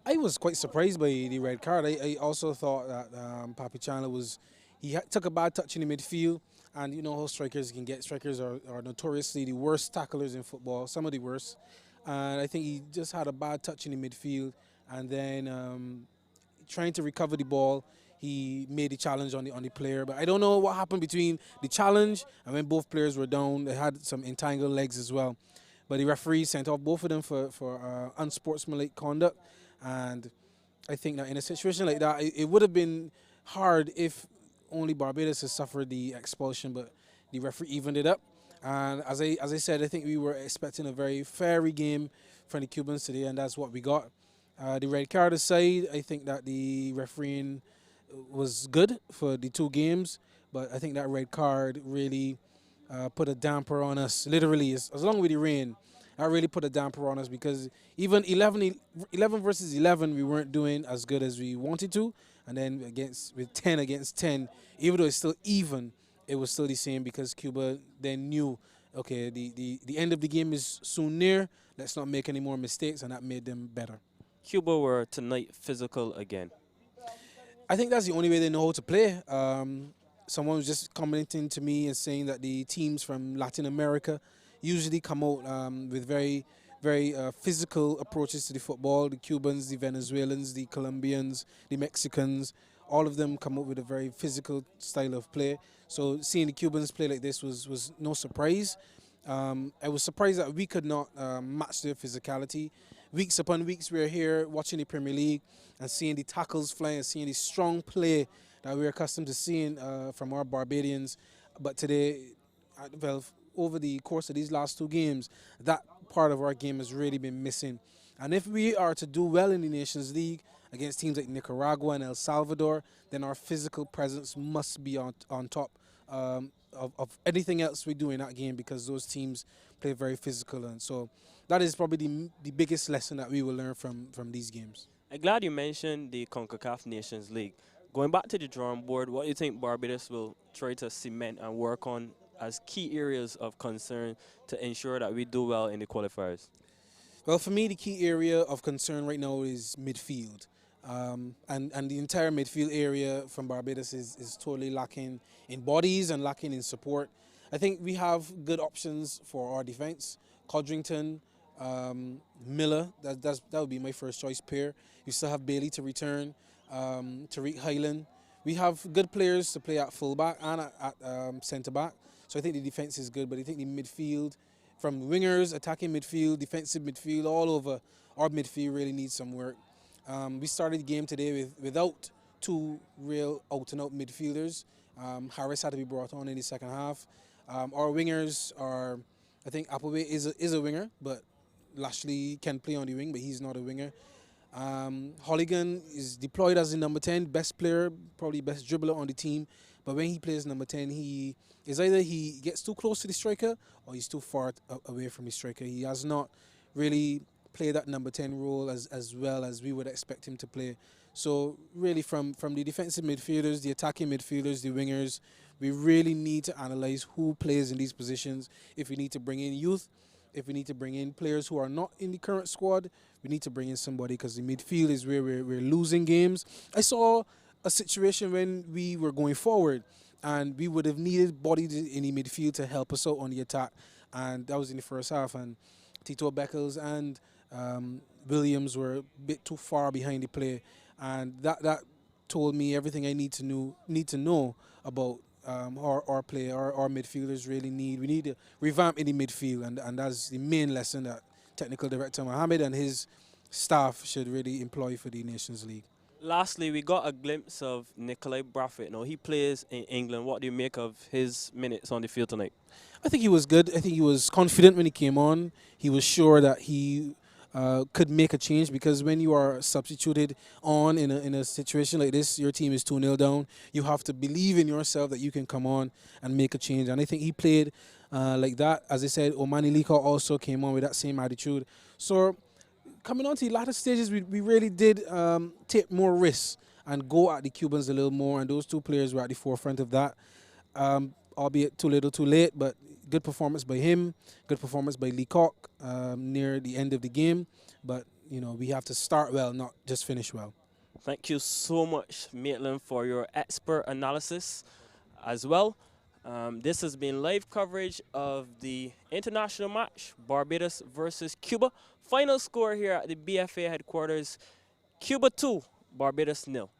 I was quite surprised by the red card. I also thought that Papi Chandler took a bad touch in the midfield, and you know how strikers can get. Strikers are notoriously the worst tacklers in football, some of the worst. And I think he just had a bad touch in the midfield, and then trying to recover the ball, he made the challenge on the player. But I don't know what happened between the challenge and when both players were down. They had some entangled legs as well. But the referee sent off both of them for unsportsmanlike conduct. And I think that in a situation like that, it would have been hard if only Barbados has suffered the expulsion, but the referee evened it up. And as I said, I think we were expecting a very fairy game from the Cubans today, and that's what we got. The red card aside, I think that the refereeing was good for the two games, but I think that red card really put a damper on us, literally, as long with the rain. That really put a damper on us, because even 11 versus 11, we weren't doing as good as we wanted to. And then with 10 against 10, even though it's still even, it was still the same, because Cuba then knew, okay, the end of the game is soon near. Let's not make any more mistakes, and that made them better. Cuba were tonight physical again. I think that's the only way they know how to play. Someone was just commenting to me and saying that the teams from Latin America usually come out with very, very physical approaches to the football. The Cubans, the Venezuelans, the Colombians, the Mexicans, all of them come up with a very physical style of play. So seeing the Cubans play like this was no surprise. I was surprised that we could not match their physicality. Weeks upon weeks we're here watching the Premier League and seeing the tackles flying, and seeing the strong play that we're accustomed to seeing from our Barbadians. But today, over the course of these last two games, that part of our game has really been missing. And if we are to do well in the Nations League against teams like Nicaragua and El Salvador, then our physical presence must be on top of anything else we do in that game, because those teams play very physical. And so that is probably the biggest lesson that we will learn from these games. I'm glad you mentioned the CONCACAF Nations League. Going back to the drawing board, what do you think Barbados will try to cement and work on as key areas of concern to ensure that we do well in the qualifiers? Well, for me, the key area of concern right now is midfield. And the entire midfield area from Barbados is totally lacking in bodies and lacking in support. I think we have good options for our defense. Codrington, Miller, that would be my first choice pair. You still have Bailey to return, Tariq Highland. We have good players to play at fullback and at centre-back. So I think the defense is good, but I think the midfield, from wingers, attacking midfield, defensive midfield, all over, our midfield really needs some work. We started the game today without two real out-and-out midfielders. Harris had to be brought on in the second half. Our wingers are, I think Appleway is a winger, but Lashley can play on the wing, but he's not a winger. Holligan is deployed as the number 10, best player, probably best dribbler on the team. But when he plays number 10, he gets too close to the striker or he's too far away from the striker. He has not really played that number 10 role as well as we would expect him to play. So really from the defensive midfielders, the attacking midfielders, the wingers, we really need to analyze who plays in these positions. If we need to bring in youth, if we need to bring in players who are not in the current squad, we need to bring in somebody, because the midfield is where we're losing games. I saw a situation when we were going forward and we would have needed bodies in the midfield to help us out on the attack, and that was in the first half, and Tito Beckles and Williams were a bit too far behind the play, and that told me everything I need to know about our play. Our midfielders really we need to revamp in the midfield, and that's the main lesson that technical director Mohammed and his staff should really employ for the Nations League. Lastly, we got a glimpse of Nikolai Braffett. Now, he plays in England. What do you make of his minutes on the field tonight? I think he was good. I think he was confident when he came on. He was sure that he could make a change, because when you are substituted on in a situation like this, your team is 2-0 down, you have to believe in yourself that you can come on and make a change. And I think he played like that. As I said, Omani Lika also came on with that same attitude. So coming on to the latter stages, we really did take more risks and go at the Cubans a little more, and those two players were at the forefront of that. Albeit too little too late, but good performance by him, good performance by Leacock near the end of the game. But, you know, we have to start well, not just finish well. Thank you so much, Maitland, for your expert analysis as well. This has been live coverage of the international match, Barbados versus Cuba. Final score here at the BFA headquarters, Cuba 2, Barbados 0.